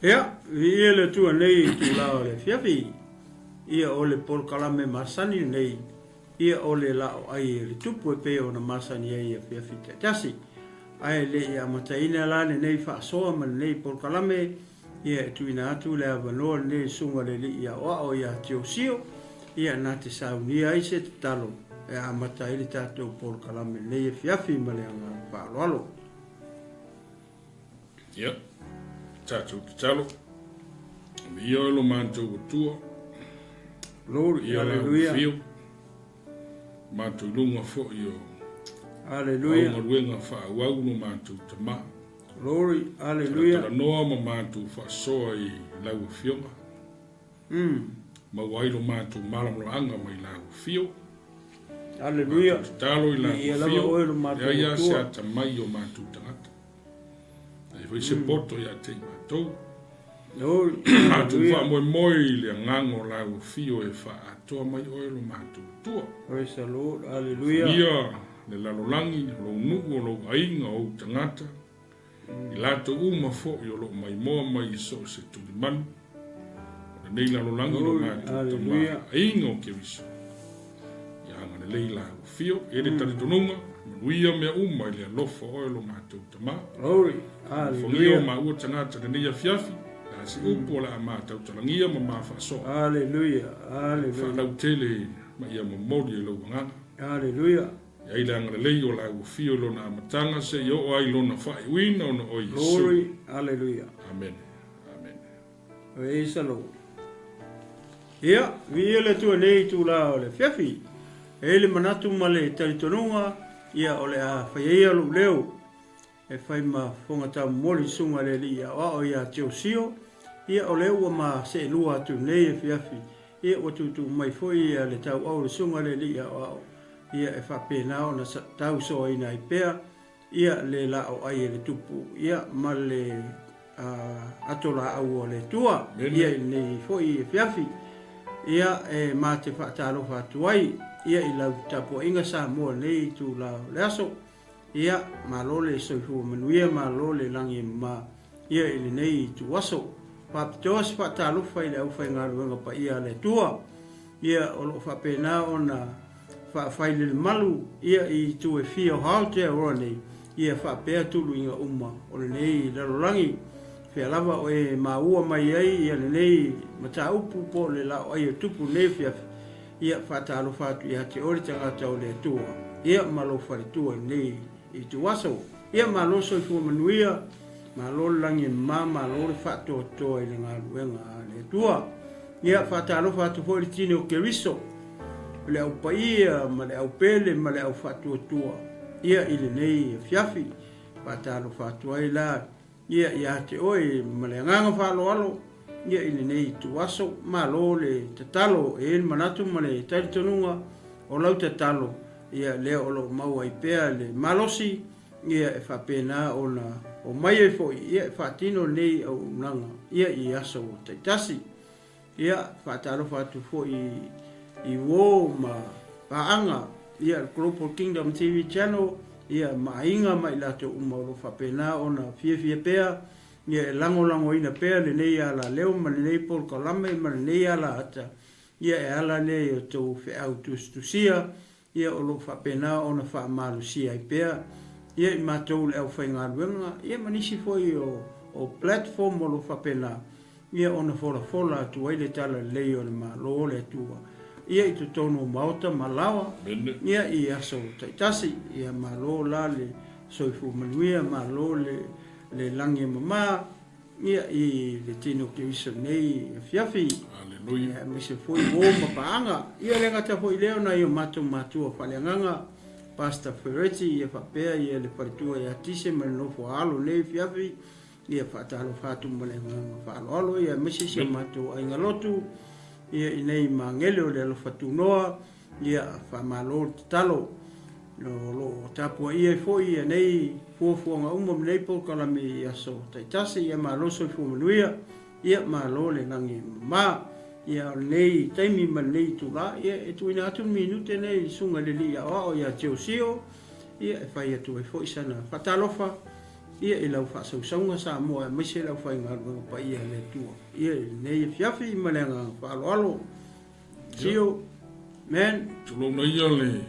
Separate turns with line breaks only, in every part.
Ia, ia le tua nei tu lao le fiafi. Ia o le polkalame masani nei. Ia o le LAOAI le tupu e peo na masani e ia fiafi te tasi. Ai le ia mataina la ne nei whaasoa ma nei polkalame. Ia e tuina atu le avanoa nei sunga le li ia oa o ia teo sio. Ia na te saunia ai se te talo. E a mataili tātou polkalame nei e fiafi ma le anga whaaloalo.
Ia. Tātou te talo. Ia o lo mātou o tua.
Glory,
Ia
hallelujah.
Fio. Mātou lunga fo i o.
Hallelujah.
Au maruenga whaauau no mātou te maa.
Glory, hallelujah.
Tara noa ma mātou whaasoa i lau fionga. Mauailo mātou malamroanga mai lau fio.
Hallelujah.
Mātou te talo i lau fio. Ia se ata mai o mātou tangata. Ai vai se poto ia te mātou. Mātou wha moi le ngango lau fio e wha atoa mai oelo mātou tua.
Praise the Lord, hallelujah.
Ia le lalolangi, lo nuku o lo ainga o tangata. I lato uma fo i o lo mai moa mai so se tuli manu. O nei lalolangi lo mātou tama ainga o ke viso. Ia hanga ne lei lau fio, e le taritonunga. Manuia mea uma i le alofa oelo mātou tama.
Glory,
Fongia o ma ua tangata ne neia fiafi. La si upo o la a mātou talangia ma ma whaasoa.
hallelujah, hallelujah.
Whanau tele ma ia ma mori e lau nganga.
Hallelujah.
Ia ila anga lei o lau fio lo na amatanga se i o ai lo na whai wina o na o Yesu.
Glory, hallelujah.
Amen. Amen.
Praise the Lord. Ia, vi le tua nei tu la o le fiafi. E le manatu ma le taritonunga, ia o le a whaiea lu leo. E whai ma whongata mori sunga le li a o ia teo sio. Ia o leo wa ma se lua atu nei e fiafi. Ia o tutu mai foi ia le tau au le sunga le li a o. Ia e whapena o na tau soa ina i pea. Ia le LAOAI e le tupu. Ia ma le atola au o le tua. Ia nei foi e fiafi. Ia e ma te whaatalo whaatuai. Ia i lau tapo inga sa mua nei tu lau le aso. Ia ma lole soifua manuia ma lole langi ma. Ia ili nei tu waso. Papitoa si whaatalo whai le au whai ngaruenga pa ia le tua. Ia o lo whapena o na whai le malu. Ia i tu e fia o hao te aroa nei. Ia whapea tulu inga uma. O le nei lalolangi. Whia lava o e maua mai ai. Ia le nei mata upu po le LAOAI e tupu nei fiafi. Ia whaatalo whatu i hati ori tangata o le tua. Ia malo whare tua nei i tu waso. Ia malo soifua manuia. Malo langi ma lo whatu toa i le ngā ruenga le tua. Ia whaatalo whatu hoi tine o ke riso. Le au paia, ma le au pele, ma le au whatu tua. Ia ili nei fiafi. Whaatalo whatu ai la. Ia i hati oi, ma le nganga whalo alo. Ia ili nei tu waso. Ma lo le tatalo e il manatu ma le taritonunga. O lau tatalo. Ia lea o lo maua i pea le malosi. Ia e whapena o na o mai e foi. Ia e whatino nei au nanga. Ia i aso o taitasi. Ia whatalo whatu foi i wo ma paanga. Ia Global Kingdom TV channel. Ia mainga mai lato umaro whapena o na fie pea. Ia e lango ina pea le nei ala leo ma le nei polkalame ma le nei ala ata. Ia e ala nei o tau whiau tustusia. Ia o lo whapena o na whaamalusia i pea. Ia i mātou le au whaingaruenga. Ia manisi foi o platform o lo whapena. Ia o na fola tu aile tala lei o le malo le tua. Ia i tutono maota malawa. Ia i aso taitasi. Ia malo la le soifu manuia malo le langi mama. Ia i le tino ke iso nei fiafi. Ia mise foi o mapaanga. Ia le ngata foi leo na i o matua whaleanganga. Pastor 𝚟𝚑𝚙𝚎 ia whapea ia le paritua ia tise ma le nofo alo nei fiafi. Ia whaatalo whatu ma le nganga whaalo ia mise si matua ainga lotu. Ia i nei mangele o le alo whatunoa. Ia whamalo talo. Lo tapua ia foi ia nei fuafuanga umam nei polkalame ia so taitasi ia maloso i fumanuia. Ia malo le nangi ma. Ia nei taimi ma nei tula. Ia e tuina atu minute nei sunga le li a o ia teo sio. Ia e whai atu e foi sana whatalofa. ia I lau whaasausaunga sa moa mai se lau whainga runga pa ia le tua. Ia nei fiafi ma lenga whaaloalo. Sio, man.
Tulo na ia le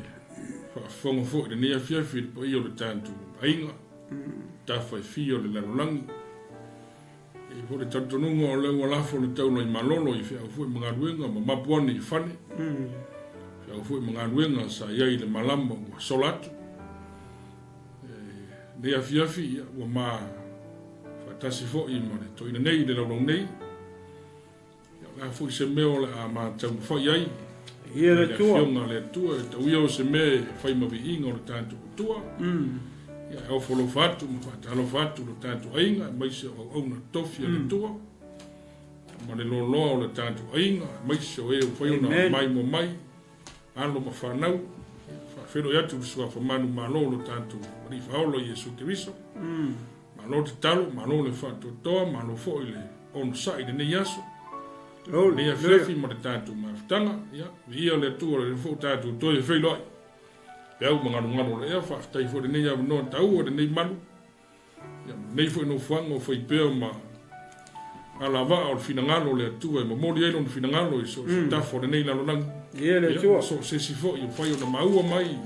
whaafonga fo I nei fiafi pa ia le tātu ainga. Ta whai fio le lanolangi. E ho le tatonunga o leo alafo le tau na I malolo I whia fo I mga ruenga ma mapuani I whane. Whia fo I mga ruenga sa iai le malama ua solatu. Nei a fiafi ia ua ma whaatasi fo I ma le toina nei le laurau nei. Ia la fo I se meo le a ma tau fo iai.
Ia le tua.
Ia fionga le tua. E tau ia o se me whai ma vi inga o le tātu tua. Ia e ofolo fatu, ma whaatalo fatu le tātu ainga. Mai se o au na tofi le tua. Ma le loloa o le tātu ainga. Mai se o e o whai ona mai mo mai. Alo ma whanau. Whero iatu sua whamanu malo lo tātu ri whaolo Iesu Kiriso. Malo te talo, malo le whatu toa, malo fo I le ono sai le nei aso. Nei a whiawhi ma le tātu mawhtanga. Ia le tua le fo tātu toi e whailoi. Pea u mangano ngano le ea whaftai fo le nei au noa tau o le nei manu. Nei fo ino whanga o whaipea ma ala wa o le finangalo le atua e ma mori eilo le finangalo I so tafo le nei lalonangi.
Ia le tua.
So se si fo I whai o na maua mai.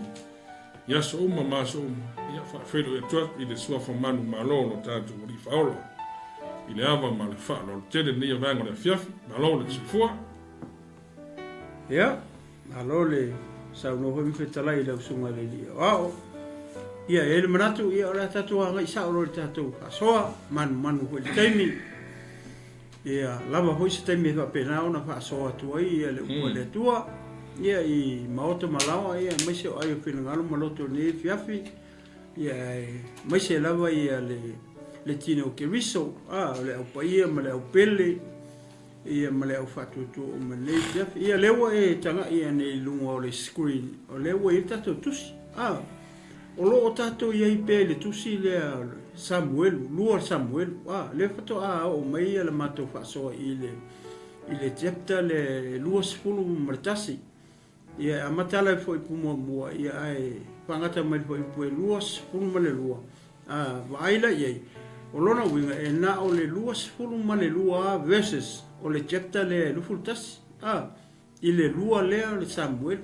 Ia so uma ma so uma. Ia whawhelo e tuat I le sua whamanu malo lo tātu o ri whaolo. I le awa ma le whaolo. Le tele nei a vanga le fiafi. Malo le sifua.
Ia. Malo le sau no hoi whetalai lau sunga le lia. Wao. Ia e le manatu ia o la tatu a ngai sao le tatu. Asoa manu hoi le taimi. Ia lava hoi se taimi e whapenao na whaasoa tua ia le ua le tua. Ia I maoto malawa ia mai se o ai o whenangalo maloto ne fiafi. Ia mai se lava ia le Leatinuu keriso. Le au paia ma le au pele. Ia ma le au whatutu o ma ne fiafi. Ia lewa e tanga ia nei lunga o le screen. O lewa I tato tusi. O loo tato ia I pe le tusi lea Samuelu, lua Samuelu. Le fato o mai ia le mato whaasoa I le chapter le lua sifulu martasi. Ia amatala I fo I pumua mua. Ia ai whangata mai fo I pue lua sifulu ma le lua. Waaila iai. O lona winga e na o le lua sifulu ma le lua versus o le chapter le lufultasi. I le lua lea le Samuelu.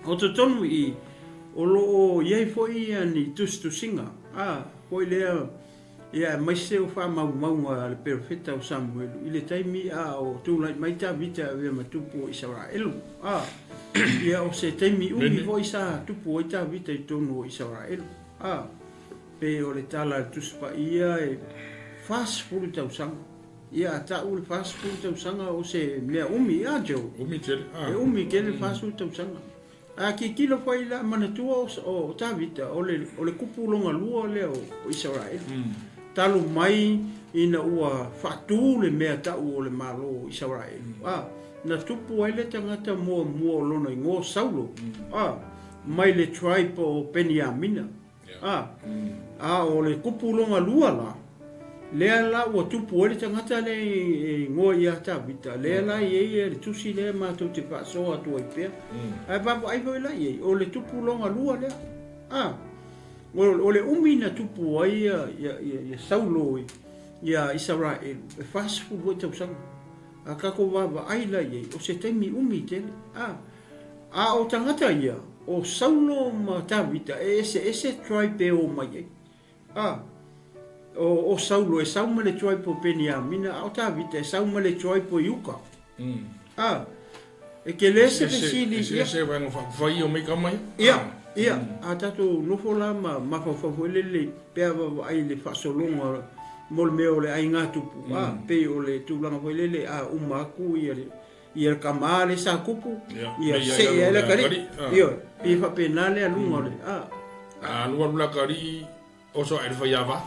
O to tonu I o loo iai fo I ni tusinga. Fo I lea ia mai se o wha maunga le perfeta o Samuelu. I le taimi o tūlai mai tā vita vea ma tupu o Israelu. Ia o se taimi umi fo I sa tupu o I tā vita I tonu o Israelu. Pe o le tala le tuspa ia e fast food tau sanga. Ia ta u le fast food tau sanga o se mea umi jo.
Umi tele.
Umi ke le fast food tau sanga. Ki kilo fai la manatua o tā vita o le kupu longa lua le o Israelu. Talu mai ina ua whatu le mea tau o le malo o Israelu. Na tupu ai le tangata mua lona I ngō saulo. Mai le tribe o Peniamina. O le kupu longa lua la. Lea la ua tupu ai le tangata le ngō ia tā vita. Lea la ie le tusi le mātou te whaasoa tua I pēr. Papo ai voi la ie o le tupu longa lua lea. O le umi na tupu ai ia saulo ia Israel e fast food hoi tau sanga. Kako wawa ai la ia o se taimi umi tele. O tangata ia o saulo ma tawita ese tribe o mai ai. O saulo e sauma le tribe o Peniamina o tawita e sauma le tribe o Yuka. E ke lese pesili ia.
Ese wanga whai o meka mai?
Ia, a tato nofo la ma mawhawhawhelele pea wawa ai le whasolonga mo le meo le ai ngā tupu. Pe o le tūlanga whelele a umaku ia le kamare sa kupu. Ia se ia le kari. Ia, i whapenale a lunga le.
Lua lula kari oso ai le whaiawa.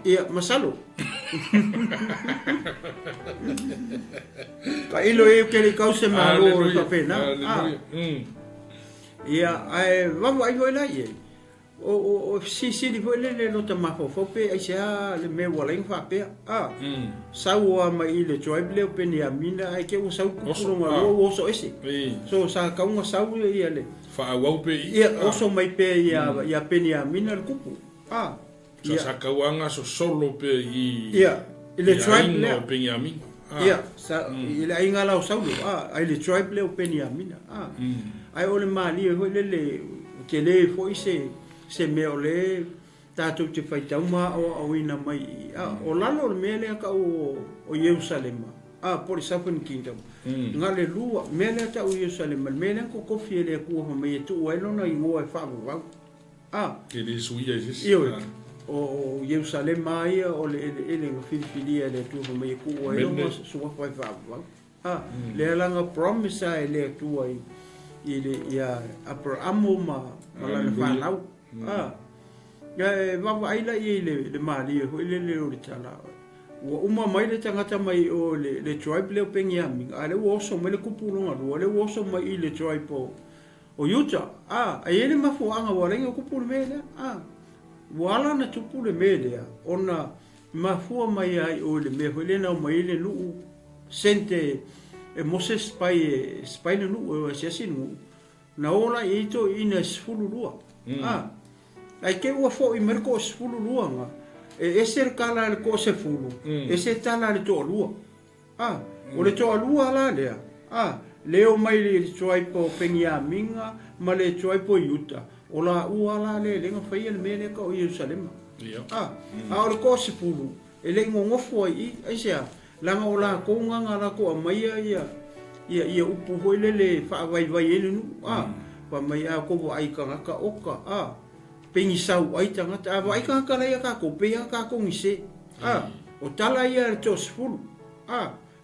Ia, masalo. Ka ilo e kere kause malo le whapena. Ia, ai wawa ai voi la ie. O si li voi le no ta mafofo ai sea le me wala infa pe. Saua mai le tribe le Peniamina ai ke o sau kupulonga o so ese. So sa kaunga sau ia le.
Fa wau pe
ia o so mai pe ia Peniamina le kupu.
Sa kauanga so solo pe i
le tribe
le Benjamin.
Sa ile ainga la saulu ai le tribe le Benjamin. Ai ole mali ho le te le foi se me ole tatou te faitau ma o ina mai o lalo le mele ka o Jerusalem por Southern Kingdom ngale lua mele ta o Jerusalem mele ko kofi le ku ho mai tu ai lona i ngoa fa wa
ke le suia
o Jerusalem mai o le filia le tu ho mai ku ai lona su fa wa le langa promise ai le tu ai ile ya Abraham ma la fa lau va ai la le mali ho le o tala o uma mai le tangata mai o le tribe le Benjamin ale o so mai le kupulonga o le o so mai le tribe o Utah ai ele mafu anga o renga kupul mele wala na tupu le mele ona mafu mai ai o le me ho le na mai le lu sente Moses spai no o sesinu na ola ito ina sfululua ai ke ua fo i merko sfululua nga ese kala le ko se fulu ese tala le to lua o le to lua la le leo mai le tribe po Benjamin ma le tribe po Utah o la ua la le nga fai le mele ka o Jerusalem o le ko se fulu ele ngofo ai se langa o la ko nga la ko mai ia upu hoi le fa vai ele nu pa mai ko ai ka oka pengi sau ai tangata ai ka lai ka ko pe ka ko ngise o tala ia le tosfulu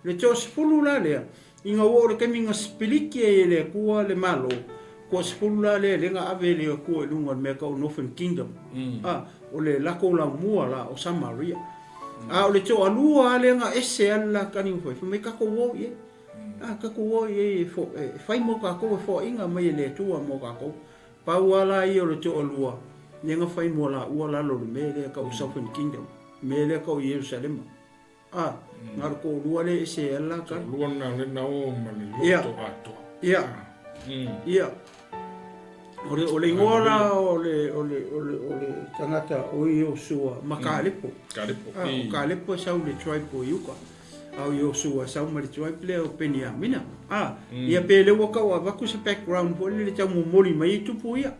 le tosfulu la le inga wo le keminga spiliki ele ku le malo ko sfulu la le nga ave le ko lunga me ka Northern Kingdom o le la ko la mua la o Samaria o le to alua le nga ese ala kani foi me ka ko wo ye ka ko wo ye fo fai mo ka ko fo inga mai le tua mo ka ko pa wala i o le to alua nenga fai mo la ua la lo me le ka o Southern Kingdom me le ka o Jerusalem ngar ko lua le ese ala ka
lua na le na o ma le to ato
ole ngola ole tangata o Yosua makalepo kalepo sa le tribe po yuka au Yosua sa le tribe le o Benjamin ia pele waka wa vaku se background po le tamu moli mai tupu ia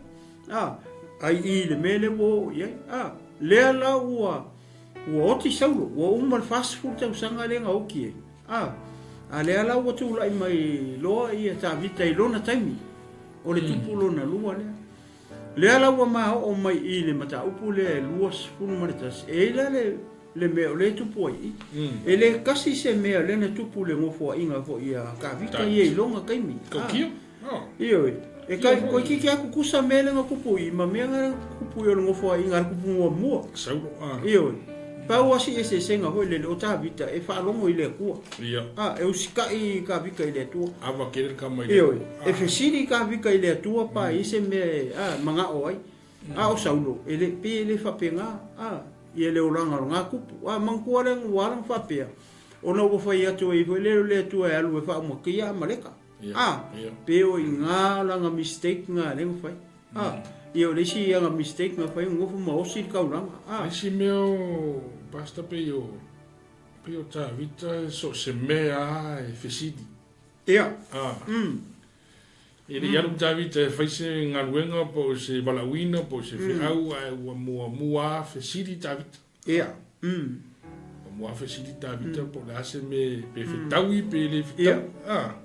ai i le mele wo ia le ala ua oti saulo wa umal fast food tau sanga le ngauki le ala ua tu lai mai loa ia ta vita i lona taimi o le tupu lona lua le ala ua ma o mai i le mata upu le lua sfunu maritas la le mea le tupu ai le kasi se mea le na tupu le ngofo inga fo ia ka vita ia i longa kaimi iyo kai ko ki aku kusa mele nga kupu i ma mea nga kupu i ngofo inga kupu mua iyo pa wasi ese senga ho le o ta vita fa longo i le kua e usika i ka vika i le tua
ava kere ka mai
iyo fesiri ka vika i le tua pa ise me manga o ai o saulo ele pe le fa penga ia le oranga nga kupu mangkua le walang fa pe ona o fa ia to i le tua e alu fa mo kia maleka pe o inga la nga mistake nga le fai io le si nga mistake nga fai ngofo mo si ka uranga
si meu basta pe yo ta vita so se mea e fesidi ele ia ta vita fai se ngaluenga po se balawina po se au mua fesidi ta vita mua fesidi ta vita po la se me pe fitawi pe le fita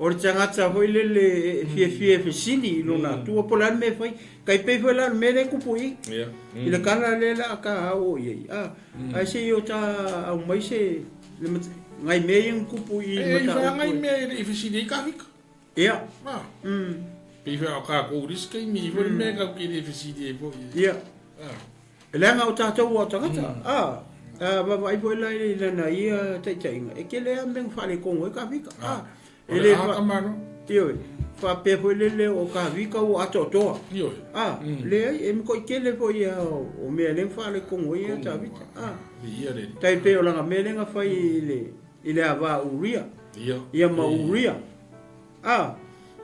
o tangata foi le fie fesidi lona tu po la me fai kai pe foi la me le kupui ile kana le la ka o ye ai se yo ta au mai se ngai me yung kupui
mata ngai me le fesidi ka vika pe fa ka ko riske mi foi me ka ki le fesidi po
ele nga o tata o tangata vai foi lá na ia tainga e que le ambeng fale con o ka vika ele
fa mano
io fa pe foi le o ka vika o atoto le e mo ke le foi o me le fale con o ia ta vika
ia le
tai pe o la me le nga fai ile ava uria ia ma uria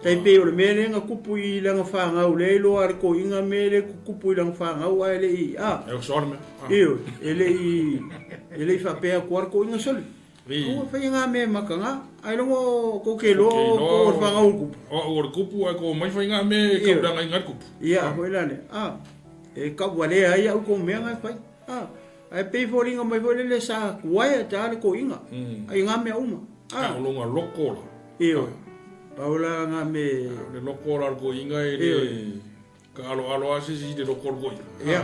Tai pe o le mele nga kupu I langa whangau le lo ar ko inga mele kupu I langa whangau ai le I
E o sore me.
Io, ele I whapea kuar ko inga soli. Ua whai ngā me makanga, ai longo ko ke lo ko or whangau kupu.
O or kupu ai ko mai whai ngā me kauranga I ngar kupu.
Ia, hoi lane. E kawale ai au ko mea ngai whai. Ai pei whoringa mai whoi le sa kuai a tāle ko inga. Ai ngā mea uma.
Ka o longa lokola.
Io. Paula ngā me...
Le lokola ko inga e le... Ka alo asisi de lokola ko inga.
Ia.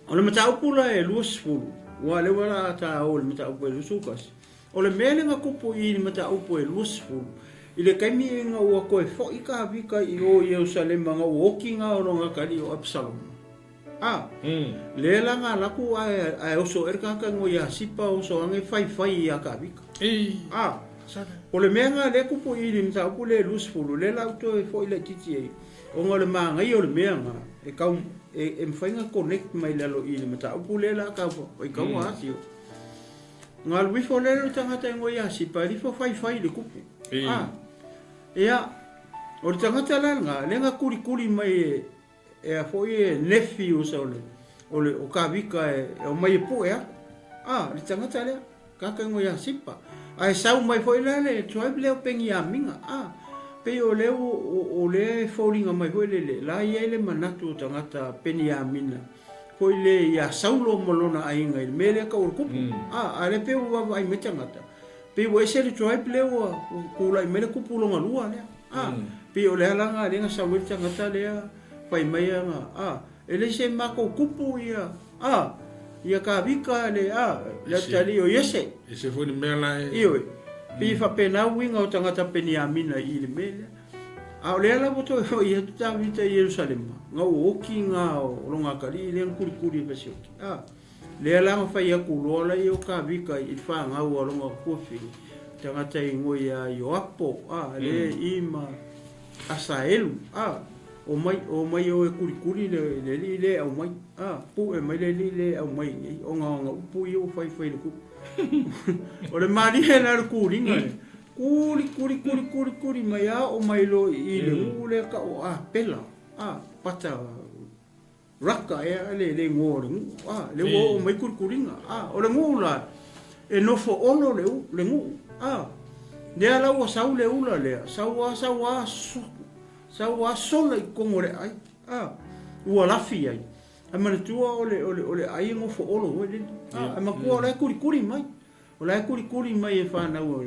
O le mata upula e luas fulu. Wa le wala ta o le mata upu e luas ukas. O le mele nga kupu I le mata upu e luas fulu. I le kaimi nga ua koe fo I ka vika I o Yerusalema nga uoki nga o ronga kari o Absalom. Le la nga laku ai oso erkaka ngo ia sipa oso ange fai ia ka vika. O le mea nga le kupu I le mta upu le luas fulu. Le la uto e fo I le titi e. O nga le maa ngai o le mea nga. E kau e mwhainga connect mai lalo I le mata upu le la kau o I kau asio. Ngā luifo le le tangata e ngoi asi pa rifo fai le kupu. Ea, o le tangata la nga, le nga kuri mai e a foi e nefi o sa ole o ka vika e o mai e pu ea. Le tangata le, kaka ngoi asi pa. Ai sau mai foi le le, tuai leo pengi a minga. Pe o leo o le faulinga mai foi le la ia le manatu o tangata peni a mina. Foi le ia saulo molona ainga il mele ka o kupu. Ale pe o ai metangata. Pe o ese le tuai leo o la mele kupu longa lua le. Pe o le alanga le nga saulo tangata le pai mai nga. Ele se mako kupu ia. Ia ka vika le le tali o yese.
Ese foi ni mela e.
Ioi. Pi fa pena winga o tangata peni a mina I le mele. A le ala boto o ia ta vita Yerusalem. Nga oki nga o longa kali le kuri besioki. Le ala nga fa ia kulola I o ka vika I fa nga o longa kofi. Tangata I ngoi a Yoapo. Le ima Asaelu. O mai o e kuri le au mai. Pu e mai le au mai. O nga upu I o fai le kupu. O le mari he na kuringa le. Kuri mai o mai lo I le ule ka o pela. Pata raka le ngore. Le wo o mai kuringa. O le ngula e no fo ono le ngu. Le ala o sau le ula le. Sau a sola I kongore ai. Ua lafi ai. A manatua o le ai ngo fo olo o le. A makua o le kuri mai. O le kuri mai e whanau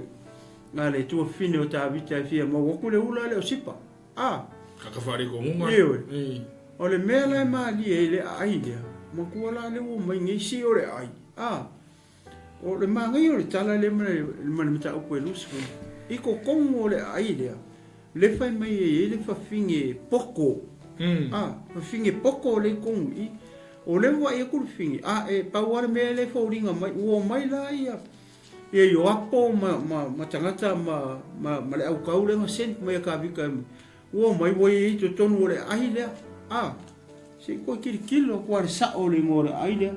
ngā le tua whine o tā vita e whia mawako le ula le o sipa.
Kaka whare ko ngunga.
Ewe. O le mea lai maali e le ai lea. Makua la le o mai ngai si o le ai. O le maa ngai o le tala le mana mita upo e lusifu. Iko kongo o le ai lea. Le whai mai e le whawhinge poko. Whawhinge poko le kongo I. O le wa e kuru whinge. E pauare mea le whauringa mai. Ua mai la ia. E yo apo ma tangata ma le au kau le sen mai ka vika. Ua mai wai I to tonu o le ai lea. Se ko kilo ko ar sa o le ngore ai lea.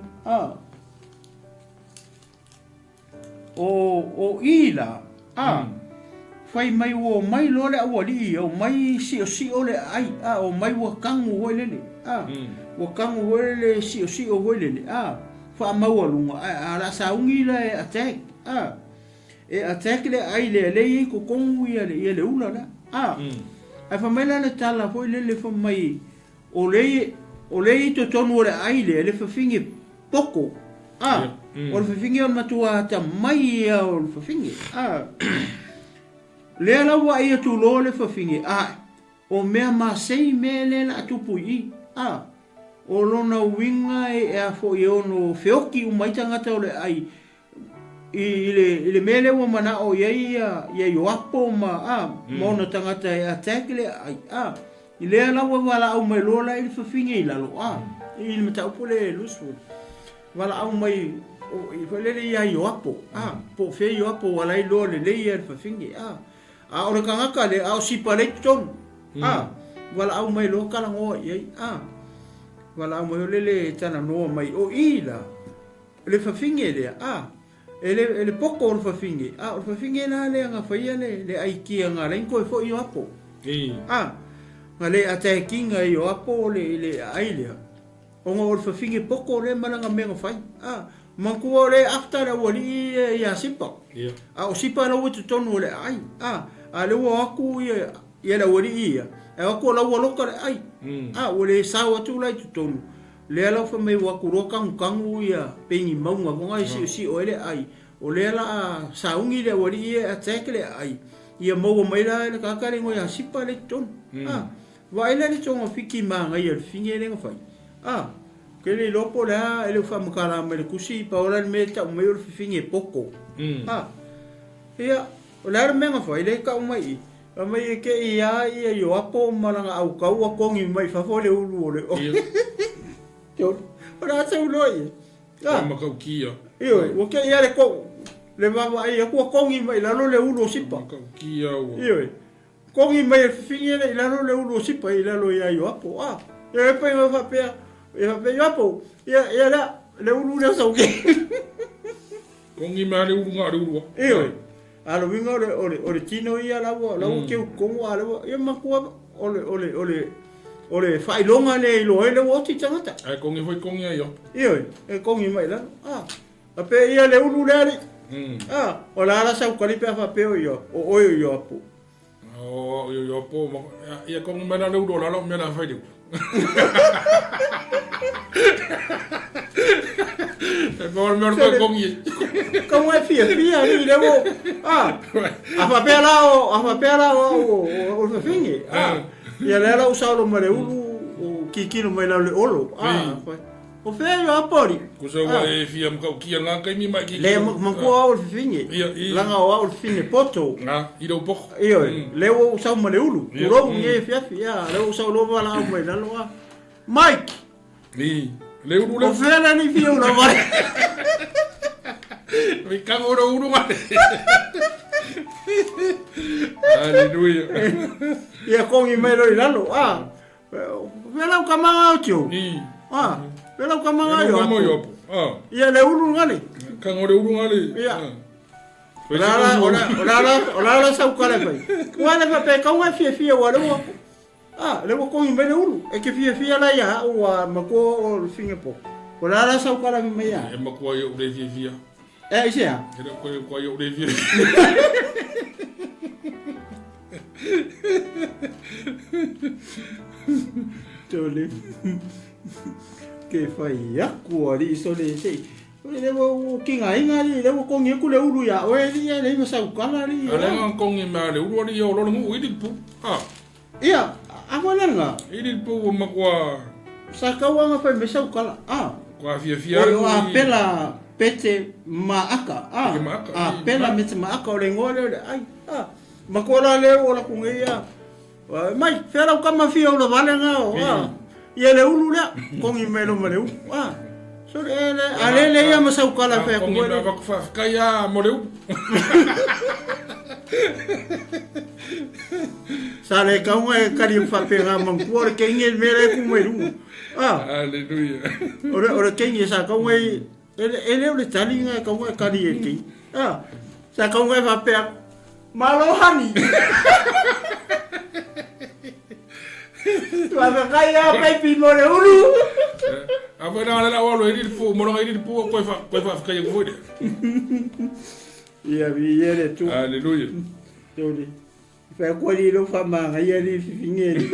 O ila. Fai mai o mai lo le au ali o mai si o le ai. O mai wa kangu ho le le. Wa kangu ho le si o ho le le. Fa mau lunga ala saungi le attack. E attack le ai le ko kongu ia le ula la. Ai fa mai la le tala foi le fa mai o le to tonu le ai le fa finge poko. O le fa finge o matua ta mai o le fa finge. Le ala wa ia tu lo le fa finge. O mea ma sei me le la tupu I. O lona winga e a fo I ono feoki o mai tangata o le ai. I le mele o mana o ia Yoapo mona tangata e attack le ai. I le ala wa wala au mai lola I le whawhinge I lalo. I le mata upo le lusu. Wala au mai I whalele ia Yoapo. Po fe Yoapo wala I loa le ia le whawhinge. O le kangaka le au sipa le tonu. Wala au mai loa kalangoa iai. Wala au mai o lele tana noa mai o ila. Le whawhinge lea. ele poko o fafinge o fafinge na le nga faia le ai kia nga len ko fo yo apo nga le ata kinga yo apo le ai le o ngo fafinge poko le malanga menga fai manku le after wali ya sipa o sipa no tu tonu le ai le wo aku ia la wali ia ko la wo loka ai o le sawa tu lai tu tonu le ala fa mai wa kuro kangu ia pengi maunga ngai si o le ai o le ala saungi le wali ia attack le ai ia mo mai la le kakare ngo ya sipa le ton wa ile le tonga fiki ma ngai le finge le ngafai ke le lopo la ele fa makala me le kusi pa ora me ta me o finge poko ia o la me ngafai le ka mai mai ke ia yo apo malanga au kau a kongi mai fa fo le ulu le Yo, ora sa uloi.
Makau kia.
Iyo, o ke ia le ko. Le mama ai ko kongi mai la le ulo sipa.
Makau kia o.
Iyo. Kongi mai finge le la le ulo sipa i la ia yo apo. E pe ma fa pe. E fa pe yo apo. Ia la le ulo le sa ke.
Kongi mai le ulo nga le ulo.
Iyo. Alo winga le tino ia la ke ko ala ia makua ole fai longa le lo ele o ti tangata
ai kongi foi kongi yo
iyo e kongi mai la a pe ia le ulu le o la sa ko li pe fa pe yo o yo apo
yo apo ia kongi mai la le ulu la lo me na fai di e por me ko kongi
como é fia ni le wo a fa pe la o fingi ia le la usalo mare ulu o kikino mai la le olo o fe yo apori
ko so wa e fia mka kia nga kai mi mai ki
le manko o finge langa o finge poto
i do pok
iyo le o usalo mare ulu uro nge fia le o usalo wala mai la lo Mike
ni le ulu le
o fe la ni fia una vai
mi kago ro ulu mate Aleluia.
Ia kongi mai roi lalo. Vela o kamanga o tio. Vela o kamanga yo. Ia le ulu ngale.
Kango le ulu ngale.
Ia. Ora sa ukale pai. Kuale fa pe kaunga fia wa le wo. Le wo kongi mai le ulu. E ke fia la ia o mako o Singapore. Ora sa ukale mai ia.
E mako yo le fia.
Isia.
Era ko yo le fia.
Tole. Ke fai aku ali so le sei. Le wo kinga inga le wo kongi ku le ulu ya. O le masa ukala li.
Ale ngang kongi ma le ulu ali yo lo ngu i dit pu.
Ia, awala nga.
I dit pu makwa.
Sa kawa nga fa masa ukala.
Kwa fia.
O apela pete maaka. Pela mete maaka o le ngole ai. Makola le o la kungia. Mai fera o kama fia o la vale nga ia le ulu le kongi melo male so ale ia masa ukala fe
ko le va fa kaya mo le
sale ka un kari fa pe nga man por ke nge mere ku meru
aleluia
ora ke nge sa ka un ele le tali nga ka un kari ke sa ka un fa pe malohani tu ave kaya pai more ulu
ave na la walo edit pu mo no edit pu ko fa kaya ko de
ia vi ele tu
aleluia
toli fa ko li lo fa ma ia li fingeli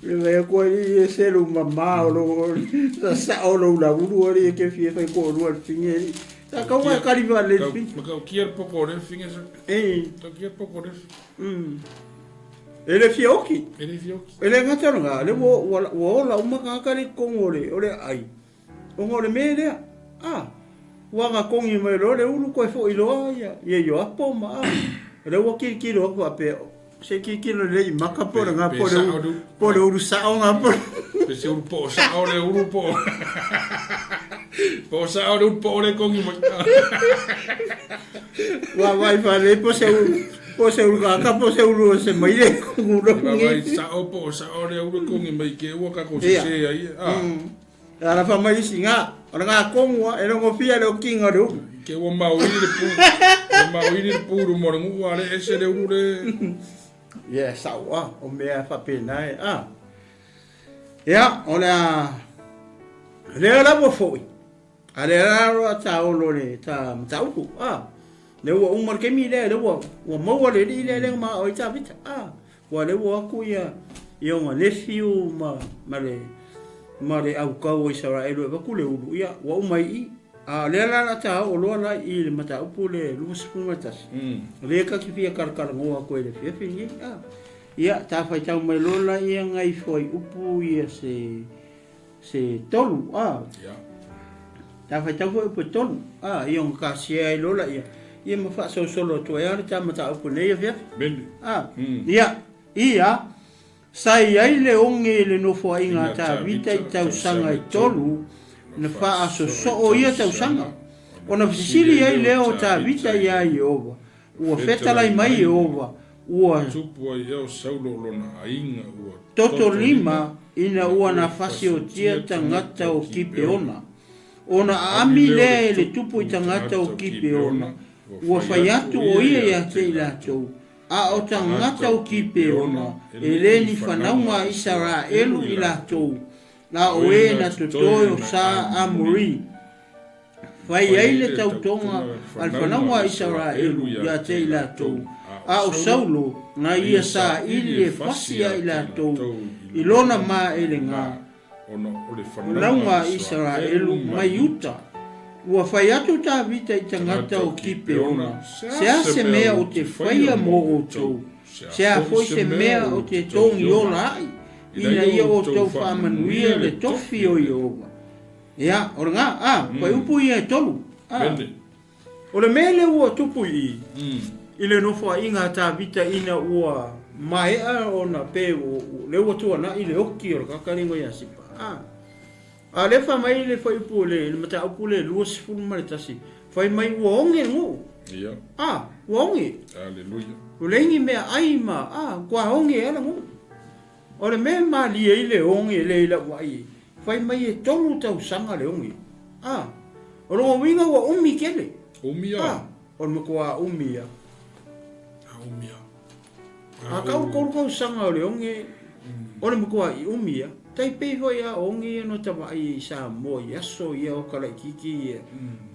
le ko li se lo mama lo sa o lo la ulu ori ke fi fa ko lo fingeli ta ka wa ka li va le fi
ka kier poco de finge sa ta kier poco de
ele fioki ele ngata nga le wo la uma ka ri kongole ore ai kongole me le wa ga kongi me lo le ulu ko fo ilo ia yo apo ma le wo ki lo ko pe se ki lo le maka po nga po le ulu sa nga po
se ulu po sa le ulu po po sa le po le kongi mo
wa vai fa le po se po se ulga ka po se ulu se mai le nguro
Vai sa opo sa ore ulu kongi mai ke wa ka ko se ai.
Ara fa mai singa, ora nga kongwa e no fia le kinga do.
Ke wa mau ni le pu. Mau ni le pu mo ngu wa le ese le ulu le.
Ya sawa o mea fa pena e ya ona le la bo foi ale la ro ta o lo le ta uku le wo umar ke mi le wo mo wo le le ma o ta vita wa le wo ku ya yo ma le fiu ma le au ka o Israel ba ku le u ya wa umai le la ta o lo la I le mata upu le lu spu matas le ka ki pia kar ngo ko le fi ni ia ta fai tau mai lola ia ngai foi upu ia se tolu ta fai tau foi upu tolu ia un kasia ai lola ia ma fa so solo to ia ta mata upu nei ia
ben
ia sai ai le onge le no foi inga ta vita I tau sanga I tolu na fa so o ia tau sanga ona fisili ai leo ta vita ia Jehova ua feta lai mai Jehova ua
tupu ai eo saulo lona ainga ua
toto lima ina ua na fasi o tia tangata o kipe ona ami le tupu I tangata o kipe ona ua fai atu o ia te ilatou o tangata o kipe ona le ni whanaunga Israelu ilatou na o na totoyo sa amuri fai ai le tautonga al whanaunga Israelu ia te ilatou o saulo na ia sa ili fasia ila to ilona ma elenga launga Israelu mai uta ua fai atu ta vita I tangata o kipe ona se mea o te faia mo o tau se foi se mea o te tongi ona ai ina ia o tau whamanuia le tofi o Jehova ia oranga pai upu ia tolu o le mele ua tupu ile no fo inga ta vita ina ua mai ona pe o le ua tu na ile oki o ka karingo ya sipa le fa mai le foi pule le mata pule luos fu mai tasi foi mai wonge ngo
ia
wonge
haleluya
o lengi me ai ma kwa honge ala ngo o le me ma li ile honge le la wai foi mai e tonu tau sanga le honge o lo winga wa umi kele o me kwa umi kau sanga le onge o le mukua I umia tai pe foi a onge no tava I sa mo yaso ia o kala kiki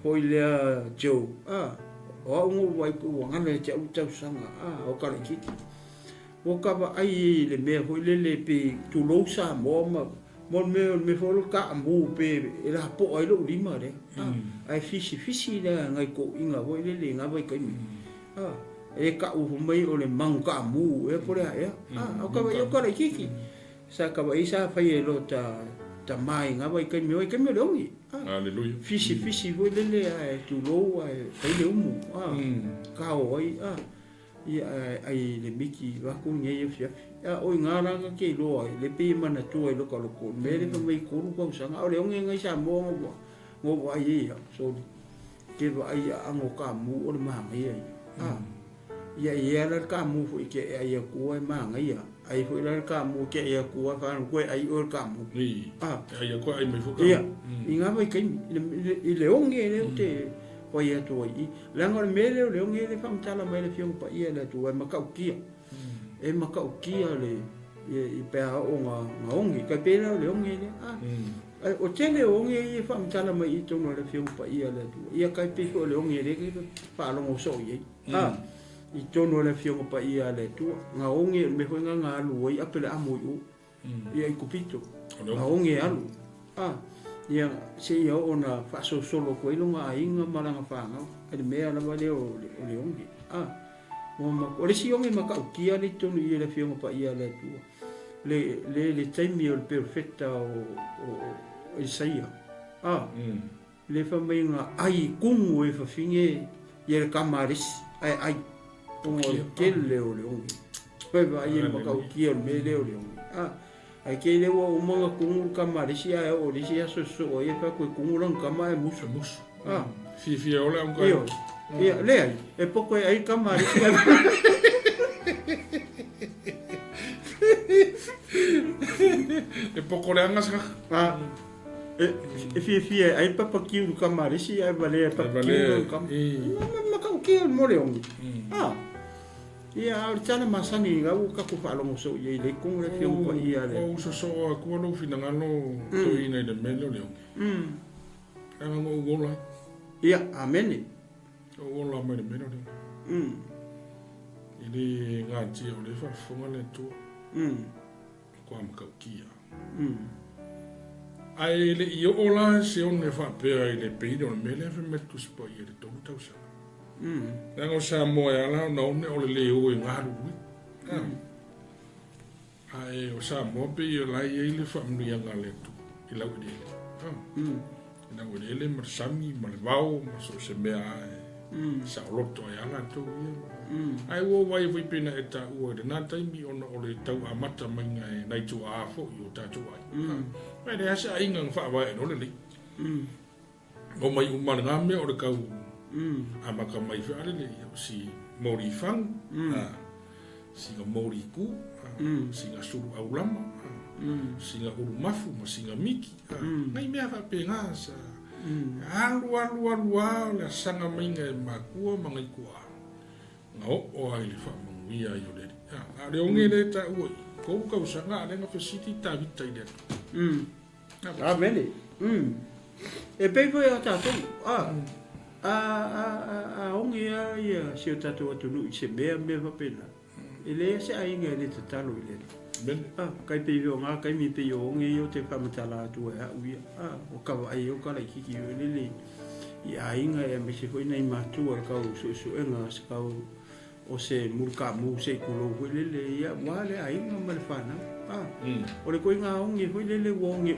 foi le jo o ungo wai ku ngana te utau sanga o kala kiki o kava ai le me foi le pe tu lo sa mo me folo ka ambu pe la po ai lo lima le ai fisi le ngai ko inga foi le nga vai kai e ka u mai o le mangu ka mu e por ai o ka vai o ka kiki sa ka vai sa fai lo ta mai nga vai kai me le ongi
haleluya
fisi vo le tu lo ai kai le umu ka o ai le miki wa ku nye fia o ngara ka ke lo ai le pe mana tu ai lo ka lo ko me le mai ko ru ko sa o le ongi ngai sa mo ai so ke vai ango ka mu o le ma mai ia la ka mu fu ke ia ku ai ma ngai ai fu la ka mu ke ia ku fa ku ai o ka mu
ai ko ai me fu ka
inga vai kai I le onge le te o ia to I la ngor me le onge le fam tala mai le fiong pa ia le tu ai ma ka ukia e ma ka ukia le I pe o nga onge ka pe le onge le o tele onge I fam tala mai I to no le fiong pa ia le tu ia kai pe le onge le ke pa lo so ye I tono le fionga pa ia le tu nga onge me foi nga alu oi apele amo u ia I kupito nga onge alu ia se ia ona fa so solo ko ilunga inga malanga fanga ele mea na vale o le onge o le si onge maka ukia le tono ia le fionga pa ia le tu le taimi o perfecta o Isaia le fa menga ai kungu e fa finge ia le kamaris ai o kele o le ongi pe va ia maka ukia o me le o le ongi ai ke le o mga kungu kamarisi ai o le sia so o ia fa ko kungu lang kama e musu
fi o le onga
ia le ai e poko ai kamarisi
ko le anga sa
fi ai papa kiu kamarisi ai vale papa kiu kam ma ka kiu mo le ongi ia tana masani ga u ka ku fa lo so ye le kung le fi ko ia le
o so ko no fina ngalo to ina de melo le anga mo gola
ia amen
o gola mo le melo le ili ngati o le fa fonga le tu ko am ka kia ai le io ola se on ne fa per le pedo me le fa met ku spo ye de tau tau sa ngo sa mo ya la no ne o le o ngaru ai o sa mo pe yo la ye le fa mri nga le tu i la wede na wede le mar sami mal vau ma so se me ai sa lo to ya la tu ai wo vai vi pina eta o de na tai mi ona o le tau amata mai ngai nai tu a fo yo ta tu ai mai de asa inga fa va no le o mai umar nga me o le kau amaka mai fa le si mori fang si ga mori ku si ga suru au lama si ga uru mafu ma si ga miki ngai me fa pe nga sa alu la sanga mai ngai makua mangai kua ngau o ai fa manguia yo le le onge le ta ui ko ka usanga le nga fesiti ta vita ide
amen e pe ko ya ta to onge ya se ta to tu nu se be va pena ele se ai ngai le ta talo ile kai pe yo nga kai mi pe yo onge yo te fa matala tu ya ui o ka ai yo ka la kiki yo le ya inga ya me se foi nei matu al ka so enga se ka o se mulka mu se kulo le ya wale ai no mal fana o le ko nga onge foi le wonge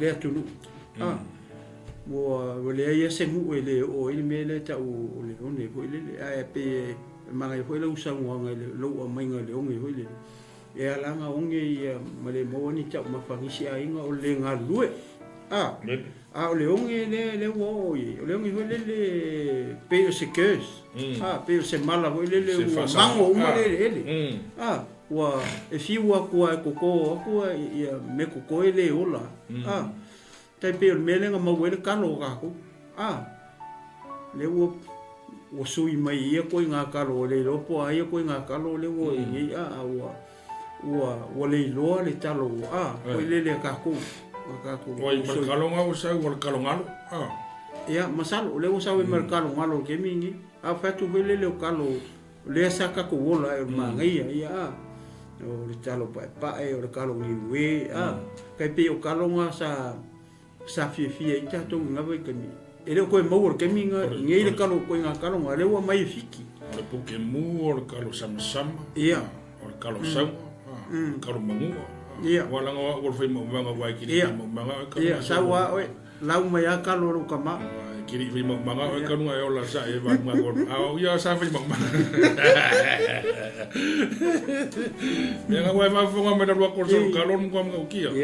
le atunu mo le ya se mu le o ile me le ta o le onge foi le ai pe mangai foi le usang wanga le lo mai nga le onge foi le ya la nga onge ya male mo ni ta ma fangisi ai nga o le nga lue o le onge le wo o le onge le pe se kes pe se mala o le mango o le wa e fi wa ko ia me ko le ola tai pe me le nga ma we le kalo ka ko le wo sui mai ia ko nga kalo le lo po ai ko nga kalo le wo i wa le lo le talo ko le ka ko
Oi merkalong au sa wal kalong alu
ya masalo le usa we merkalong alu ke mingi fa tu le kalo le saka ko wola e mangai ya o le talo pa e o le kalong ni we kai pe o kalonga sa fi ita to ngava ke mi ele ko mo ke minga ngai le kalo ko nga kalonga le wa mai fiki
le puke mu o le kalo sama
ya
o le kalo sa kalo mangu wala nga wal fai mo manga wai kiri mo manga
sawa oi lau mai aka loro kama
kiri fai mo manga oi kanu ai ola sa e va nga gol ya sa fai mo manga nga wai ma fonga me dalwa ko so kalon ko nga ukia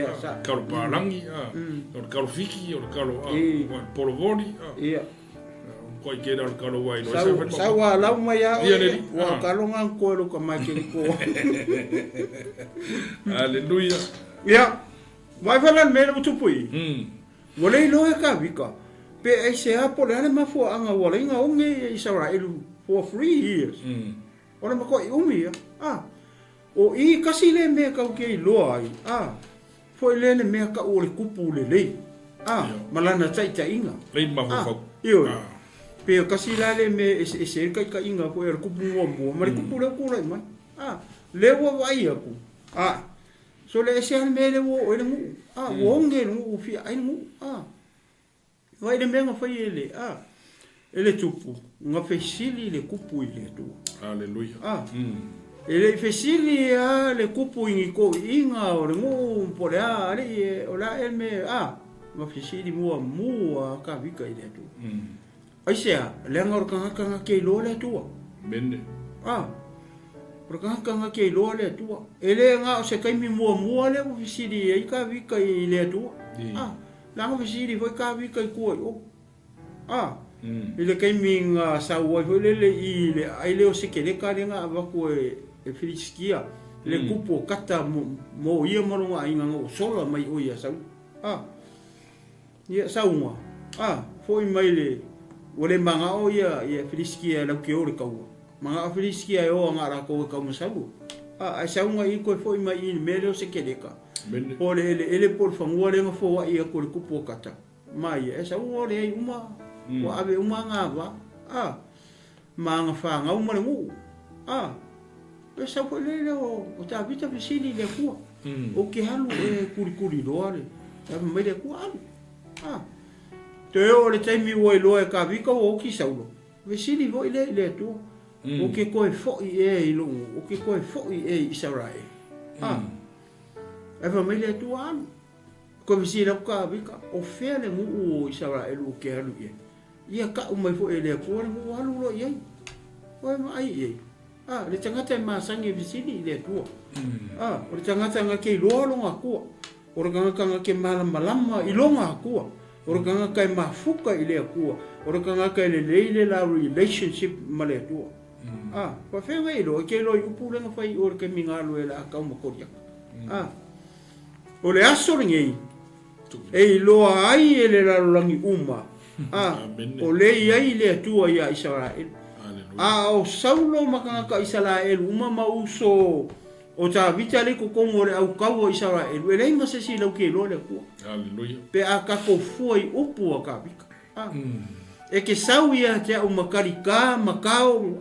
kalo palangi o kalo fiki o kalo polo voli ko ke dal kalo wai no
sawa lau mai ya wa kalo nga ko lo kama kiri ko
Aleluia.
Ya. Vai falar mesmo tu pui. Wale lo ka vika. Pe ai se apo le ma fo anga wale nga onge Israel for 3 years. Ora ma ko umi ya. O I kasi le me ka ke lo ai. Foi le me ka o le kupu le. Malana tai tai inga.
Le ma fo.
Io. Pe kasi le me se ka inga foi le kupu mo ma le kupu le ko le mai. Le wo vai aku. So le se al mele wo ele mu wonge mu fi ai mu vai de menga foi ele ele tupu nga fesili le kupu ile tu
aleluia
ele fesili le kupu ingo inga o mu por ali o la el me nga fesili mu ka vika ile tu ai se le nga ka ke lo le tu
bende
Porque kanga ke lo le tu ele nga se kai mi mo le ofisiri ai ka vi kai le tu la ofisiri foi ka vi kai ko ele kai mi nga sa wo le i le ai le o se ke le ka nga va ko e filiskia le kupu kata mo ia maronga inga ngo sola mai o ia sau ia saunga foi mai le ole manga o ia filiskia la ke ore kau manga filiskia o ngara ko ka mo sabu ai saunga I ko foi mai I mele o se keleka ole ele por favor le fo ia ko kupu kata mai e saunga le ai uma wa ave uma ngava manga fa nga uma le mu e sa po le o ta vita visini le ku o ke halu kuri doare ta mai le ku te o le taimi o lo e ka vika o ki saulo visini vo le tu o ke ko fo e lo o ke ko fo e Israel e fa mai le tu ko visini ka vika o fe le mu o Israel o ke halu ia ka o mai fo e le ku o halu lo ia o mai le tangata masangi visini le tua o le tangata nga ke loalo nga kua o le kanga nga ke malama I longa kua o le kanga kai mafuka I le kua o le kanga kai le leile la relationship ma le tua pa whenga ilo ke loi upu lenga whai o le ke mingalo e la akau makoria o le aso ringei e loa ai e le larolangi uma o le iai le tua ia Israel o saulo makanga Israel uma mauso o ta vita le ko kongo le au kau Israel e lei mase si lau ke lo le ku haleluya pe a ka ko foi upu a ka vika e ke sau ia te au makarika makao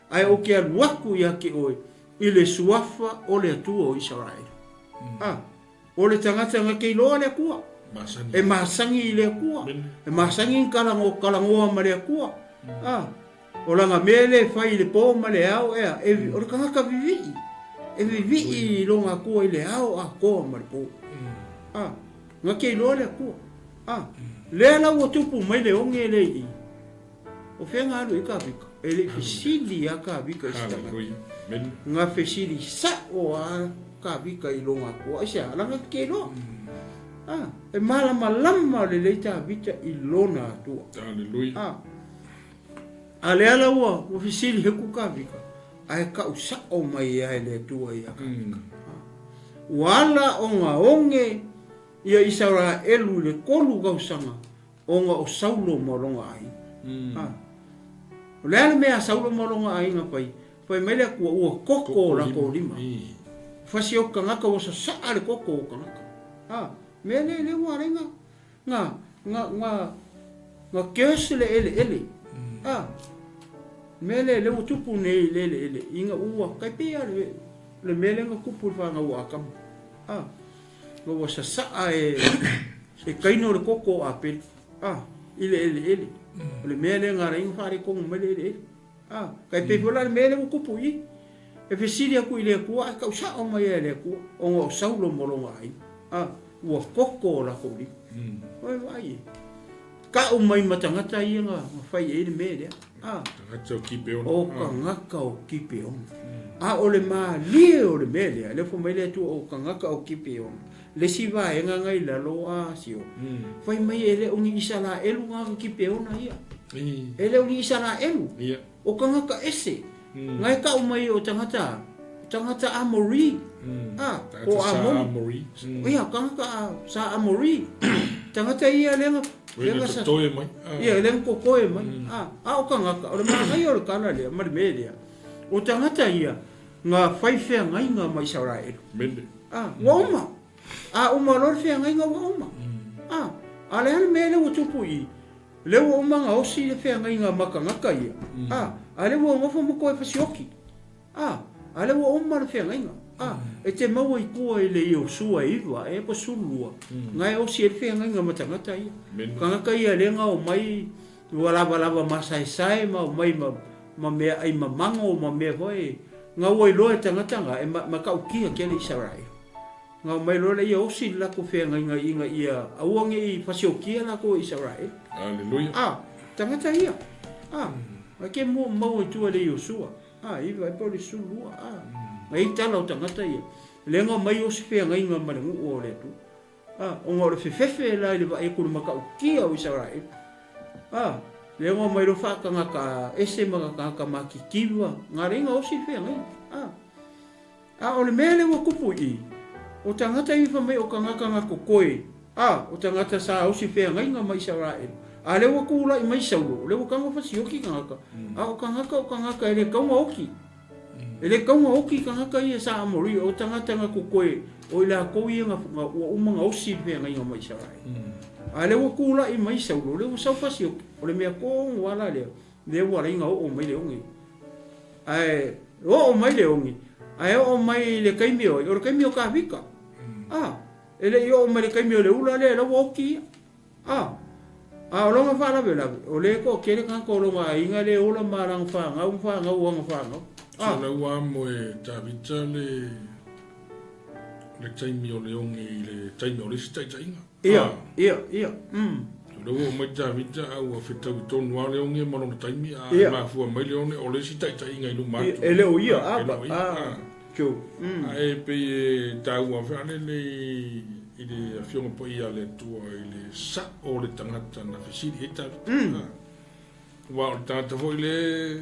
ai o ke aluaku ia ke oi I le suafa o le atua o Israel o le tangata nga ke lo le ku e masangi le ku e masangi kalango ma le ku o langa mele fai le po ma le au o le kanga vivi e vivi longa ko I le au a ko ma le po nga ke lo le ku le la o tupu mai le onge le I o fenga alu I ka vika e le fisili a ka vika nga fisili sa o a ka vika I longa ko ai sa langa ke lo e malama le ta vita I lona tu haleluya ale ala ua o fisili heku ka vika ai ka usa o mai ai le tua ia ka vika wala o nga onge ia Israel le kolu ka usanga o nga o saulo moronga ai le ale mea saulo moronga ai nga pai mai le kua ua koko la ko lima fasi o ka ngaka o sa ale koko o ka ngaka mea le ua renga nga kese le ele mele le tupu nei le inga ua kai pia le mele nga kupu fa nga ua kam nga wa sa e kaino le koko a pe ile le mele nga ring fa ri kong mele kai pe vola le mele kupu I e fesilia ku ile ku a ka sa o mai le ku o nga saulo molonga ai ua koko la ko li vai ka o mai matangata I nga fai e le mele
tangata o kipe ona
o ka ngaka o kipe ona o le malie o le mele le fo mai le tu o ka ngaka o kipe ona le siva e nga ngai la lo sio fai mai ele o ni isala elu nga kipe ona ia ele o ni isala elu o ka ngaka ese ngai ka o mai o tangata amori o amori ia ka ngaka sa amori tangata ia le
Lenga sa toy mai.
Ia lenga ko koe mai. O ka ngaka o le mai o le kana le mai media. O tangata ia nga fai fea ngai nga mai Israel.
Mende.
Wa uma. Uma lor fea ngai nga wa uma. Ale ale mele o tupu I. Le wa uma nga osi le fea ngai nga maka ngaka ia. Ale wa ngofo mo koe fasioki. Ale wa uma le fea ngai nga. E te mau I kua I le o sua iwa e pa sulua ngai o si e fea ngai nga matangata ia kangaka ia lenga o mai ua lava masai ma o mai ma mea ai mamango ma mea hoi nga ua ilo e tangata nga e ma kaukia ke le Israel nga o mai lo le ia o si lako fea ngai nga inga ia auange I fasiokia lako Israel
haleluya
tangata ia ma ke mau I tua le o sua iwa e pa le sulua ngai tala o tangata ia lenga mai o se fea ngai nga marangu o le tu o nga o le fefefe la I le va e kuru maka o kia o Israel lenga mai lo whaka ngaka ese maka ngaka makikiwa nga renga o se fea ngai o le mele wa kupu I o tangata I fa mai o kangaka ko koe o tangata sa o si fe ngai nga mai Israel a le wa kula I mai saulo le wa kanga fa sioki kangaka o kangaka ele kaunga oki ele kaunga oki kangaka I sa amori o tangata nga ko koe o ila ko I nga wa umanga o si fe ngai nga mai Israel a le wa kula I mai saulo le wa sau fa sioki o le mea ko wala le wa ringa o mai le ongi ai o mai le ongi ai o mai le kaimio o le kaimio ka vika ele yo mai le kaimio le ula le woki o longa fa la vela o le ko kele kan ko longa inga le ola marang fa nga uang fa
so le wa mo e tavita le kaimio le ongi le kaimio le stai inga
ia
lo mai tavita au fitau ton wa le ongi mo no taimi ma fu mai le ongi o le stai inga lu ma
ele o ia Kyo.
Ai pe tau wa fane le ile afionga po ia le tua ile sa o le tangata na fisiri eta. Wa o tangata fo ile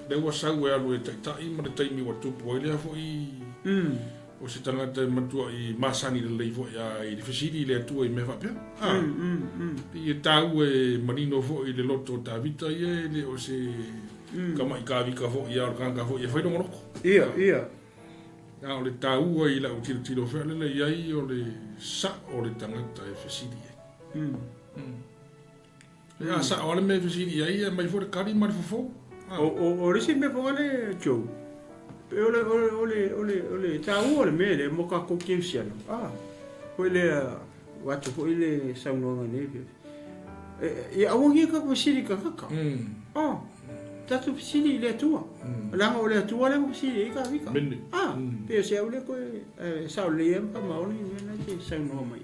le wa sa we alu e tai ma le taimi wa tupu ile fo o se tangata matua I masani le leifo ia I le fisiri le tua I me fa pe. Pe tau e manino fo ile loto tavita ia le o se kama I ka vika fo ia o kanga fo ia fa no moroko.
Ia
o le tau I la o tiro fele le iai o le sa o le tangata e fesidi e sa o le me fesidi iai mai fo le kari mai fofo
o le si me fo le jo pe o le tau o le me le mo ka ko kiusiano ko le watu ko le saunga ne e awangi ka fesidi ka tatu fisili le tua langa o le tua le fisili ka vika pe se o le ko sa o le empa maoni na ke sa no mai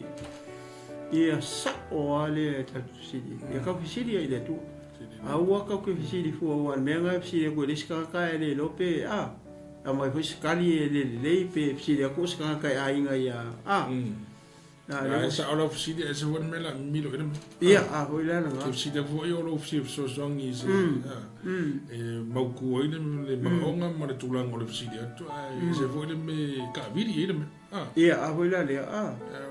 ia sa o ale tatu fisili ia ka fisili ile tua aua ka ko fisili fu o al menga fisili ko le ska ka ele lope a mai ko skali le pe fisili ko ska ka ainga ia sa o le fisili e se won mela milo ia ho ile na
fisili fu o lo fisili so songi se mau kua ina le maonga ma le tulang o le fisili atu se fo ile me ka viri ina me
ia ho ile le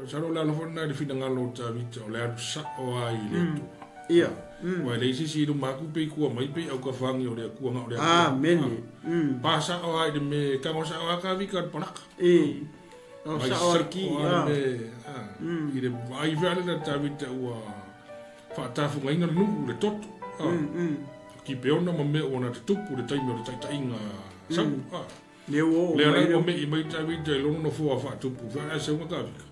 sa ro la lo fona le fina ngalo ta vita o le atu sa o ai le tu
ia
wa le si do maku pe kua mai pe au ka fangi o le kua nga o le
meni
pasa o ai me ka mo sa o ka vika panak
o sa o ki
ile ai vale na ta vita o fa ta fu ngai nu le tot ki peona ma me ona te tupu le taimi o le taitainga sa le ana o me I mai tavi te lono no fua fa tupu fa se unga ka vika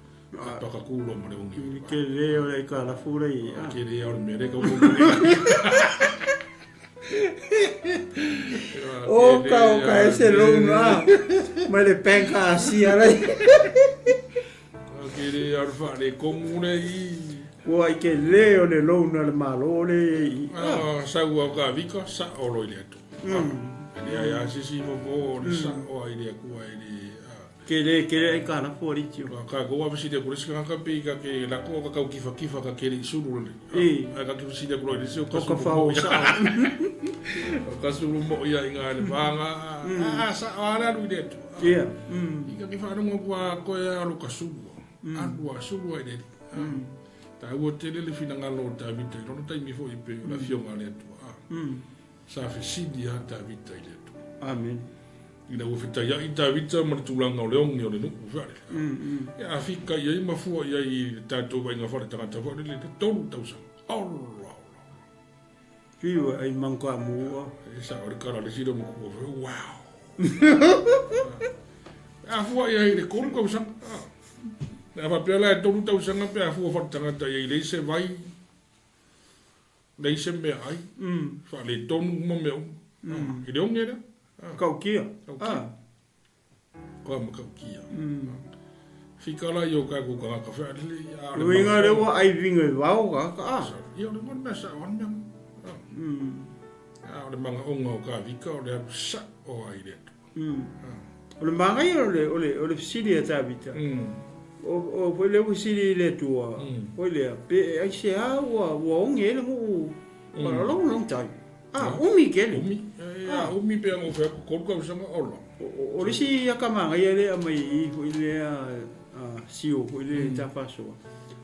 paka kulo ma le ungi
ke le o le ka la fura I
ke le o me re ka
o ka ese lono ma le penka asia le
ke le o fa le komune I
o ai ke le o le lono le malo le
sa ua ka vika sa o lo ile atu ele ai asisi mo le sa o ai le ku ai le
ke le ka na fori tio
ka go wa visite ku riska ka pe ka ke la ko ka kifa ka ke le suru le ka ki visite ku le se
ka fa o sa
ka suru mo ia inga le vanga sa ana lu ile atu
ia
ka ki fa no mo ko ya lo ka suru anu suru ai le ta o tele le fina ngalo ta vita no ta mi fo I pe la fionga le tu sa fisidi ha ta vita ile tu
amen
ina o fita ya ita vita ma tu langa o le ongi o le no vale ya afika ya ma fu ya I ta to ba nga fa ta ta fo le to to sa Allah
fiwa ai manko amu
sa o kara le sido mo wow fu ya ile ko sa apa pela e tonu tau sanga pe a fu fa tangata I le se vai le se me ai fa le tonu mo me I le ongera
kaukia
ko ma kaukia fikala yo ka ko ka fa le
winga le wa ai vinga wa ka
yo le mon mesa on me le manga onga ka vika o le sa o ai le
o le manga o le fisili e tabita o foi le fisili le tua foi le pe ai se a wa onge le mo para long tai umi kele.
Umi pe ang ofe ko sanga ola.
O lesi ya kamanga ia le mai I ho ile sio ho ile tapaso.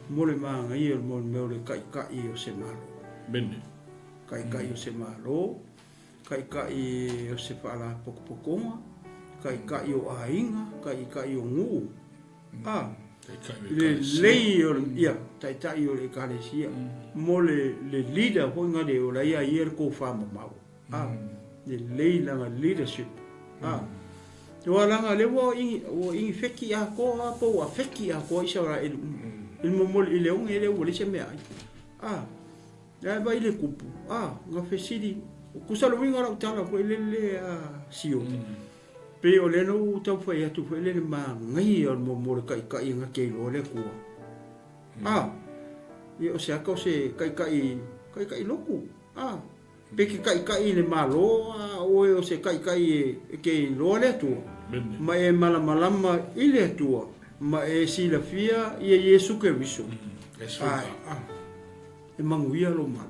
Mole manga ia mo le kai o se malo.
Bene.
Kai o se malo. Kai o se pala pokoponga. Kai o ainga, kai o ngu. Le o ia tai o le kalesia. Mo le leader ho nga le o la ia ko fama mau. Le langa leadership. Wala le wo ingi feki a ko po a feki a ko Israel il momol ile un ele wo le cheme ai ya ba ile kupu nga fesidi kusalo winga ra utala ko ile sio pe o le no tau foi atu foi le ma ngai o momol kai nga ke lo le ku ye o se aka se kai loku pe ki kai le malo o se kai ke lo le tu ma e malama ile tua ma e sila fia ia Yesu ke viso e manguia lo mal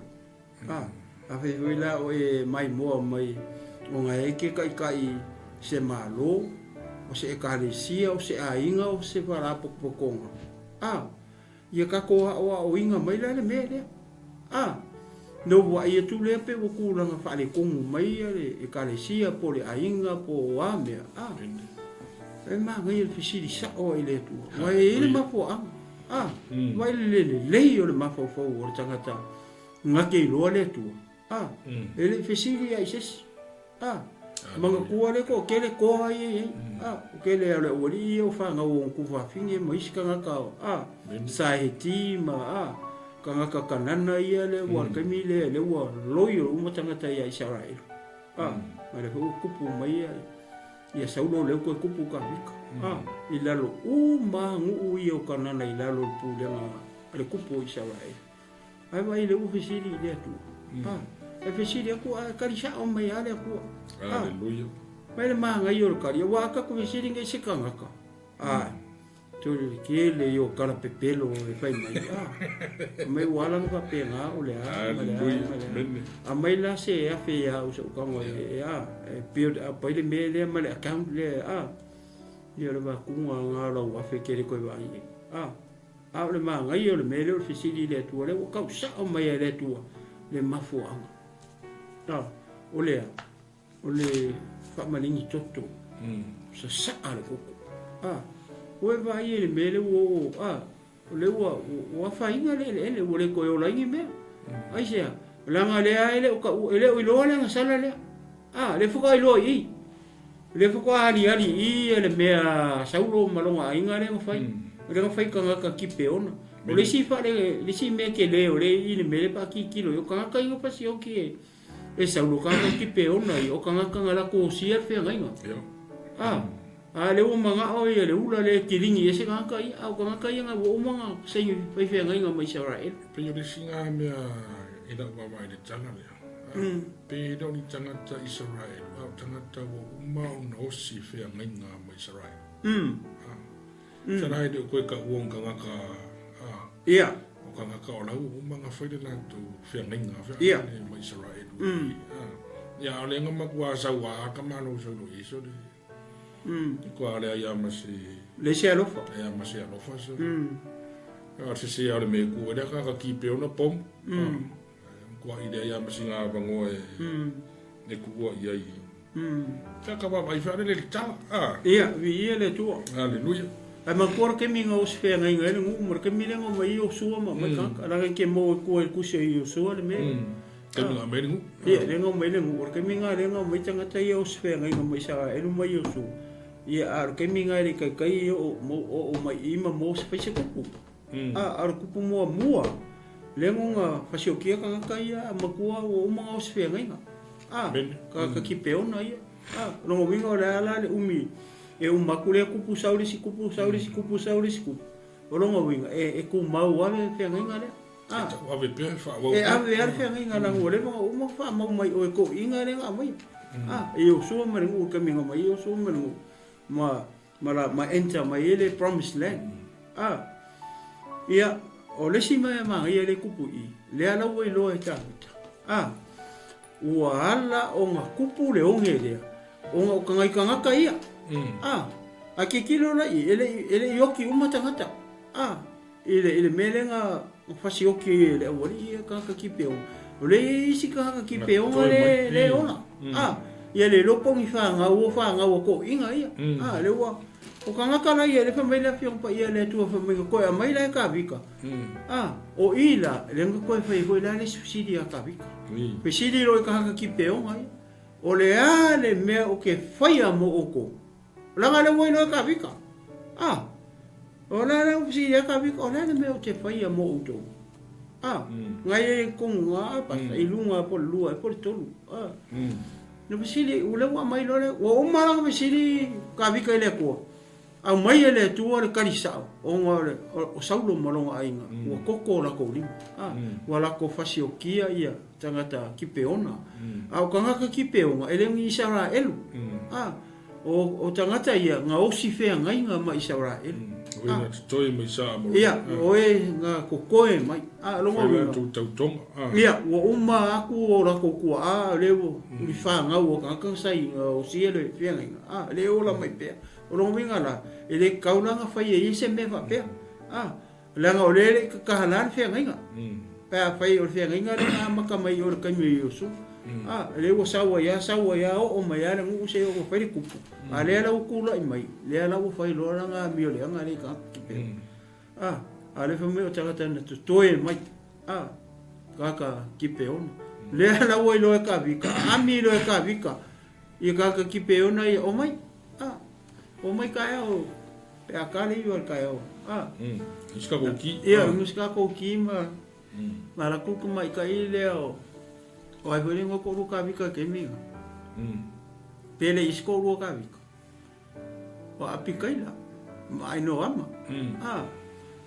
a fe vela o e mai mo mai o nga e ke kai se malo o se ekalesia o se ainga o se para pokonga ia ka ko o inga mai le me no wa ia tu le pe o kula nga fa le kongu mai e kalesia po le ainga po ame e ma ngai le fisi sa o ile tu wa ile ma po wa le o le ma fo o tangata nga ke lo le tu ele fisi ai ses manga ku le ko ke le ko ai ke le o li o fa nga o ku fa finge mai ska nga ka sa heti ma kanga kanana ia le wa kamile le wa loyo uma tangata ia Israel ma le kupu mai ia saulo le ko kupu ka vika ilalo ngu ia kanana ilalo pu le kupu Israel ai vai le ufisiri le tu e fisiri ku karisha o mai ale ku
haleluya
mai le manga ia o karia wa ka ku fisiri ngai sikanga ka tuli kele yo kala pepelo e fai mai mai wala no papenga o le a mai la se a fe ya o so kamo e build up by the mele male account le le ba kunga ngalo wa fe kele ko ba le ma ngai o le mele o fisili le tu le o ka sa o mai le tu le mafu o le fa malingi toto sa ale ko o vai ele mele o le o fa inga le o le ko o la inga me ai se la nga le ele o ele o lo le sala le le fuka i lo i le fuka ali i le me saulo malonga inga le fai le fai ka ki peona o le si fa le si me ke le o le i le mele pa ki kilo yo ka inga pa si o ki e saulo ka ki peona i o ka la ko si fe nga le o manga o le ula le kiringi ese ka kai au ka kai nga o manga se fai fe nga mai Israel
pe le singa me ina wa mai de tanga le pe do ni tanga ta Israel au tanga ta o ma no si fe nga mai Israel sana de ko ka wong ka o ka o la o manga fai de na to fe nga mai Israel ya le nga ma kwa sa wa ka ma no so lo iso de ko ale ia masi
le se alofa
ia masi alofa so se ale me ku ele ka ki pe ona pom ko ide ia masi nga bango ne ku ia ka ba vai fare le tala
ia vi ele tu
haleluya
ma por ke mi ngos fe nga nga ngu mar ke mi le ngo mai o so ma ka la ke mo ku se i so le me
ke nga me ngu
le ngo mai le ngu ke mi nga le ngo mai tanga tai o fe nga mai sa e mai o so ia ke mi nga ri kai o mai ima mo se pe se kupu kupu mo le nga fasio kia ka kai ma kua o ma o se nga ka ki peona ia no wingo la le umi e makule kupu sauri si kupu o lo winga e ku mau ave fe nga le
ave pe fa
ave ar fe nga la ngole o mo fa mo mai o ko inga le nga mai e o so ma ngu ka mi nga mai o so ma ngu ma enter ma ele promised land ia o le si ma ia le kupu i le ala o lo e ta ua ala o ngā kupu le onge lea. O ngā kangai kangaka ia. A ke kilo la I, ele ioki uma tangata. Ele mele ngā whasi oki le awari ia kaka ki peo. O le isi kaka ki peo le ona. Ia le lopongi whangau o ko inga ia. Le ua. O kangaka la ia le whamai la whiong pa ia le tua whamai koe a mai la ka vika. O ila le nga koe whai koe la le subsidi a ka vika. Pe sidi roi kaka ki peo ngai. O le a le mea o ke whaia mo oko. Langa le wai loa ka vika. O la le subsidi a ka vika. O la le mea o te whaia mo uto. Ngai e kongu ngā pasa I lunga po lua e po le tolu. Na pasili ule wa mai loa wa umara pasili ka vika I le kua. Au mai ele tua le karisao o ngore o saulo malonga ainga o koko la ko lima wala ko fasi o kia ia tangata ki peona au kangaka ki peona ele ngi isara elu o tangata ia nga osi fea ngai nga ma isara elu
Oina toi mai sa mo
ia oe nga kokoe mai longa
Oina tu tautonga
ia wa uma aku o la kokua lewo li fa nga o kangaka sai o siele fea nga leo la mai pea o longa winga la ele kaulanga fai e se me fa pe langa o lele ka halan fe nga pa fai o fe nga na maka mai o ka mi o su le wo sawa ya o mai ala ngu se o fai kupu ale ala o kula mai le ala o fai lo nga mi o le nga le ka pe ale fa me o tata na to toe mai kaka ki pe on le ala o lo ka vika ami lo ka vika I kaka ki pe ona o mai o mai kai o pe akali o kai o
Iska ko ki
ia muska ko ki ma la ku mai kai le o ai vole ngo ko ka vika ke mi pele isko ro ka vika o api kai la mai no ama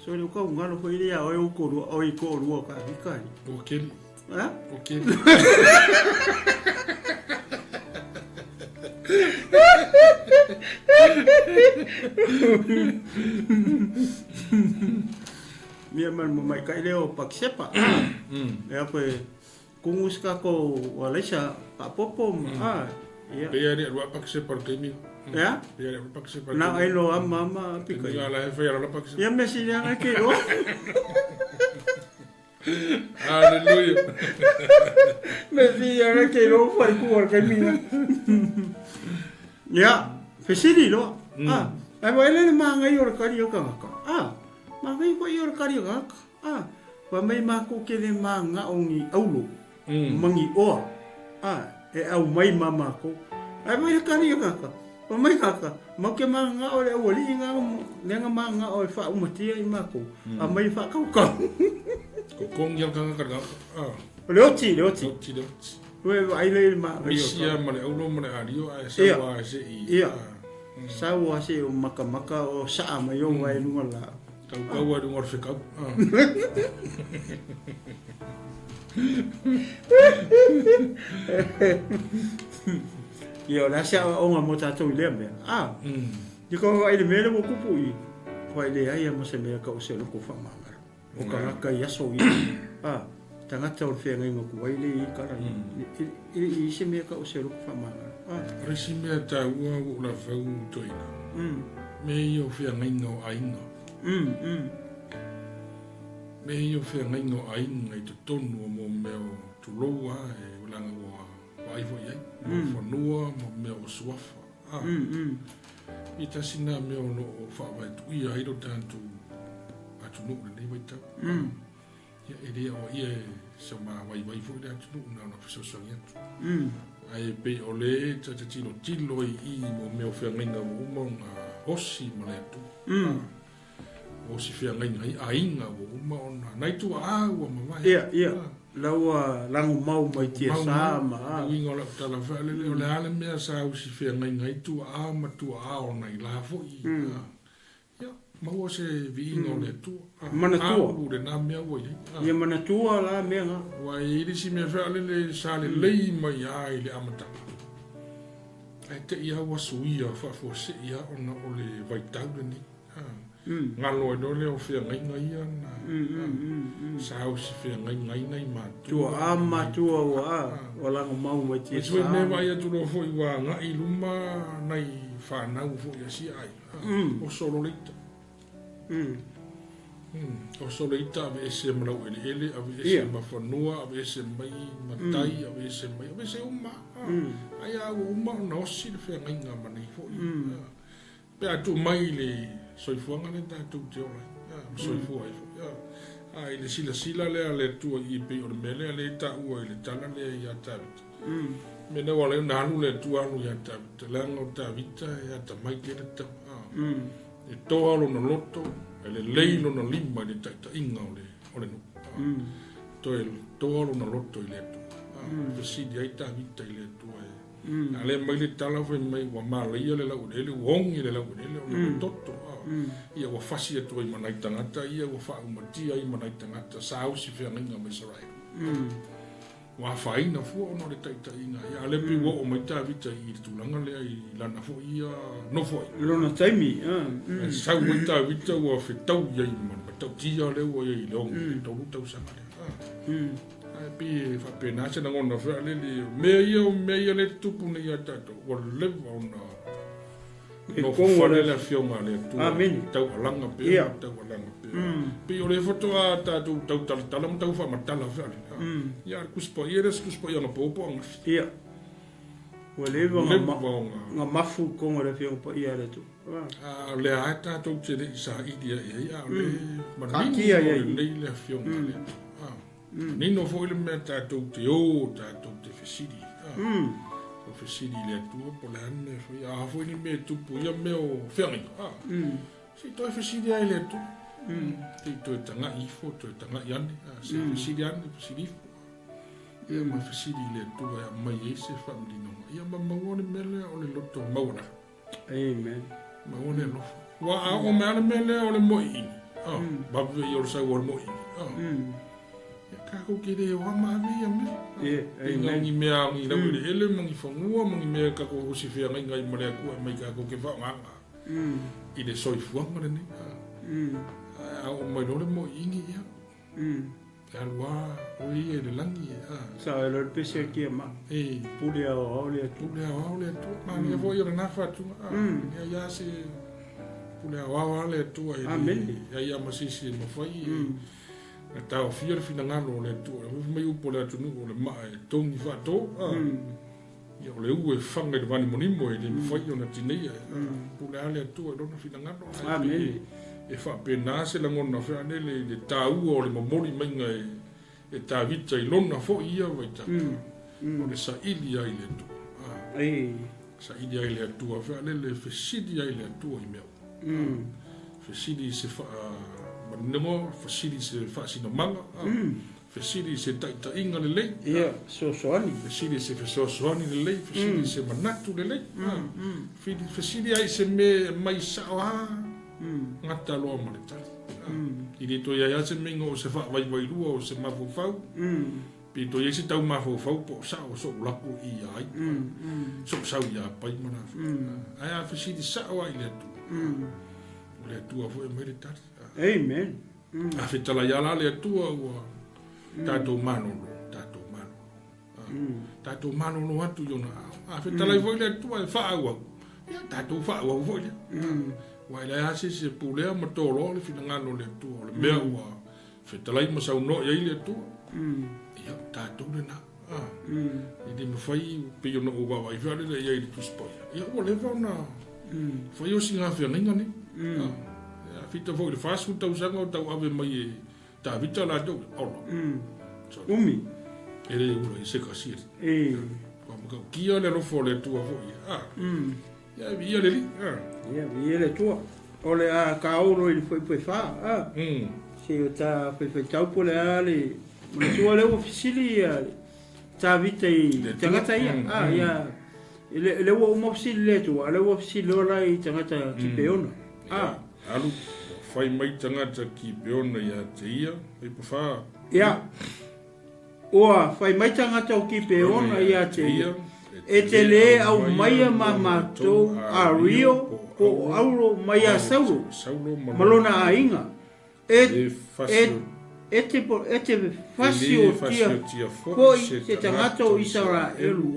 so le ko ngalo ko ile o ko ro o ko ro ka vika
okay
Mia man mai kai leo paksepa e pe kungus ka ko walesa pa popo
Pe ari wa paksepa ke mi
ya
pe ari paksepa
na ai lo mama pi kai
ya la fe ya la paksepa
ya me si ya ke o
Hallelujah
me si ya ke lo fa ku ke mi ya fesiri lo ai vai le manga yo ka ri ka ma vai ko yo ka ri ka wa mai ma ko ke le manga ongi aulo mangi o e au mai mama ko ai vai ka ri ka wa mai ka ma ke manga o le wali nga le nga manga o fa umatia I ma ko a mai fa ka
ko kong yal ka
le oti we ai le ma
Isia ma le aulo ma le ario a se wa se I
sawa se o maka o sa ma yo vai lunga la
tau wa ngor fe ka
yo la sa o nga mota to le me di ko ai le mele mo kupu I ko ai le ai mo se me ka o se lo ko fa ma o ka ya so I tangata o fe ngai ku ai le ka ra I se me ka o se lo ko fa ma
Resi mea ta ua o la fau toina. Me I o fea ngai no ainga. Me I o fea ngai no ainga I te tonu o mo meo tu loa e ulanga o waifo iai. Mo whanua mo meo suafa. I tasina meo no o whaawai tu ia hiro tantu atu nuk na nei waitau. Ia e rea o ia sa maa waifo i atu nuk na fisosangi atu. Ai pe ole ta tino tilo I mo meo fea ngai mo uma hosi mo le tu. Hosi fea ngai ainga o uma ona nai tu a o mama.
Ia laua langu mau mai tia sa ma.
Winga la tala fa le le ale mea sa hosi fea ngai tu a ma tu a ona I la fo I. Ia ma o se vinga le tu.
Mana tu.
O le na mea o ia.
Ia mana tu la mea nga.
Wa ili si mea fa le sa le lei mai ai le amata. Ai te ia wa suia fa fo se ia ona o le vai tau ni. ngalo do le o fia ngai ana sao si fia ngai matu
tua ama tua wa wala mau mai ti
so ne vai tu no foi wa ngai luma nai fa na u foi si ai o solo lita o solo lita ave ese mala ele ave ese ma fanua ave ese mai matai ave ese uma ai a uma no si fia ngai ngama nei foi pe atu mai le soifuanga le tatu te ora soifua ai le sila le tua i pe o mele le ta ua le tala le ya ta me na wala na anu le tua anu ya ta le ngo ta vita ya ta mai ke ta e to alo no loto le leino no lima le ta inga ole no to el to alo no loto le to si dia ta vita le tua ale mai le tala foi mai wa mala ia le le wong le le toto ia wa fasi e toi manai tangata ia wa fa umatia i manai tangata sao si fe nga mai sarai wa fa ina fu no le taita ina ia le pi wo mai ta vita i tulanga le ai lana fo ia no fo
lona taimi
sao mai ta vita wa fe tau ia i man tau tia le wo ia i long tau sa pi fa pena se na ngona fa le me ia le tupu ne ia tato wa le ona no fa le fioma le tu tau alanga pe pe o le foto a tatu tau tau fa matala fa ia kuspo ia ia no popo
ia wa le nga mafu ko le fioma pa ia le tu
le ata tau te sa idia ia le
manaki ia
le fioma le Nino foi le me tatou te o tatou te fesidi o fesidi le tua po le ane foi a foi ni me tupu ia me o ferri si to fesidi ai le tu ti to tanga ifo to tanga yane se fesidi ane fesidi ia ma fesidi le tua mai ese family no ia ma mawone mele o le loto maura
amen
mawone no wa a o mele o le moi ba ve yo sa wo moi kako kire wa ma vi me ngi me ngi la wile ele ngi fongua ngi me kako si fe ngai mare ku mai kako ke fa nga i de soi fu ngare ni a o mai no le mo ingi ya alwa o i le langi
sa le pese ki ma pule o le tu
ma ni vo yo na fa tu ya se pule o le tu ya ma si mo foi e tau fiore fina ngano le tu mai upo le tunu le mai tongi fa to ia le u e fanga de vani monimo e le foi ona tinei pula le tu e dona fina ngano e fa pena se la ngona fa le tau o le momori menga e ta vita i lona fo ia vai ta o le sa ilia i le tu sa ilia i le tu fa le fesidi i le tu i meo fesidi se fa nemo fasili se fasina manga fasili se taita inga le lei
so soani
fasili se soani le lei fasili se manatu le lei fasili ai se me mai sawa ngata lo maleta ili to ya se mingo se fa vai lua o se mafufau pi to ye se tau mafufau po sa o so laku i ai so sa ia pai mana ai fasili sawa ile tu le tu a foi merita
amen
a fitala yala le tua wa tato mano no atu yo na a fitala i foi le tua fa wa ya tato fa wa foi wa la asi se pulea matolo le fina ngano le tua le mea wa fitala i masau no ya ile tua ya tato le na i de foi pe yo no wa wa i vale le ya i tu spoya ya o le va na foi o singa fe ngani fita foi le fasu tau sanga tau ave mai ta vita la do
umi
ele ulo se kasi como que ia le rofo le tua foi ya via
le tua ole a kauro il foi fa se ta foi tau pole ale mo tua le ofisili ta vita i tangata ia ya le wo mo ofisili le tua le ofisili ora i tangata ki peona
alu fai mai tangata ki peona ia te ia e pa fa
ia oa fai mai tangata o ki peona ia te ia e te le au maia ma mātou a rio po auro mai a sauro malona a inga e te fasio tia koi te tangata o Israelu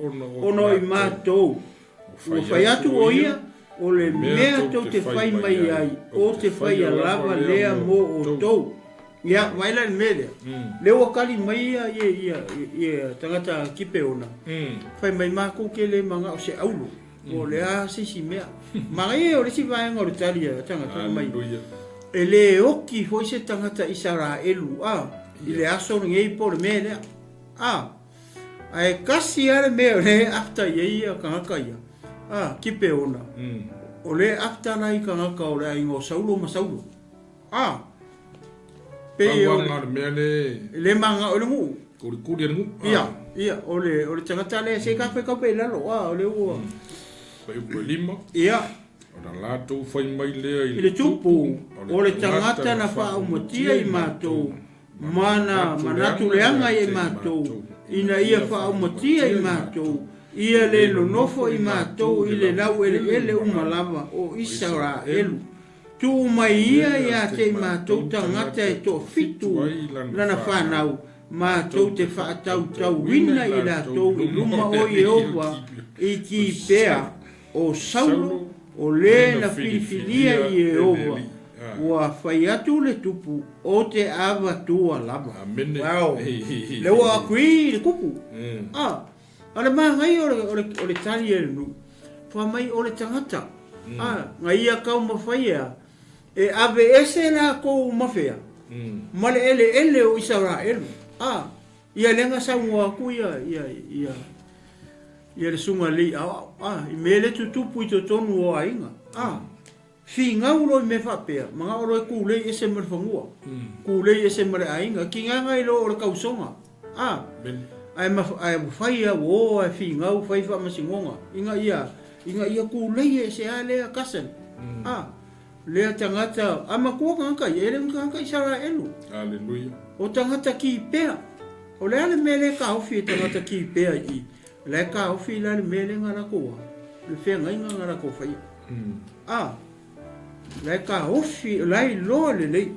ono i mātou o whai atu o ia o le mea tau te whai mai ai o te whai a lava lea mo o tou ia waila ni mele leo kali mai ia tangata kipe ona fai mai mako ke le manga o se aulo o le a sisi mea mai o le si vai ngor talia tangata mai e le oki foi se tangata Israelu ile aso ngei po le mele ai kasi ale me le after ia kanga ia kipe ona o le after nai kanga o le ingo saulo masaulo pe le manga o le ngu
kuri ngu
ia o le tangata le se ka pe la lo o le o
pe lima
ia
ona la tu foi mai le
ile tupu o le tangata na fa o motia i matou mana tu le anga i matou ina ia fa o motia i matou ia le lo nofo i matou ile lau ele umalava o Israelu tu mai ia te mātou tangata e tō fitu lana whanau mātou te whaatau wina i rātou i luma o Yehova i ki pēa o saulo o le na whiriwhiria i Yehova ua whai atu le tupu o te awa tua lava. Wow. Leo a kui le kupu. Ale maa ngai o le tali e nu. Wha mai o le tangata. Ngai a kau mawhaia. E ave ese na ko mafea male ele o Israelu ia lenga saunga ku ia le sunga li i mele tupu i tonu o ainga fi ngaulo me fapea manga o ku le ese mer fangua ku le ese mer ainga ki nga lo o kausonga ai fai o fi ngau fai fa masingonga inga ia ku le ese ale kasen le tangata amakua kanga ele kanga Israelu
haleluya
o tangata ki pea o le ale mele ka ofi tangata ki pea i le ka ofi le mele ngara ko le fe ngai ngara ko fai le ka ofi lai lo le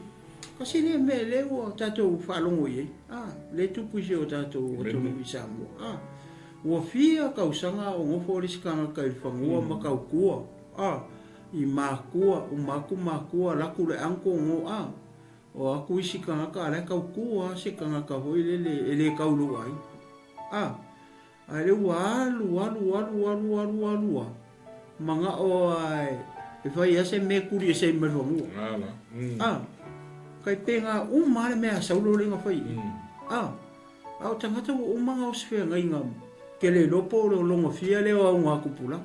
kasi le mele o tato falongo ye le tupu je o tato o tonu isamo o fia ka usanga o ngofo riskanga ka ifangua makaukua i makua o makua laku le anko ngo o aku isi kanga ka le kau kua se kanga ka hoi le kau lu ai ale walu manga o ai e fai ase me kuri ese me romu kai penga male me saulo le nga fai au tangata o manga o sfea ngai ngam ke le lopo lo longa fia le o nga kupula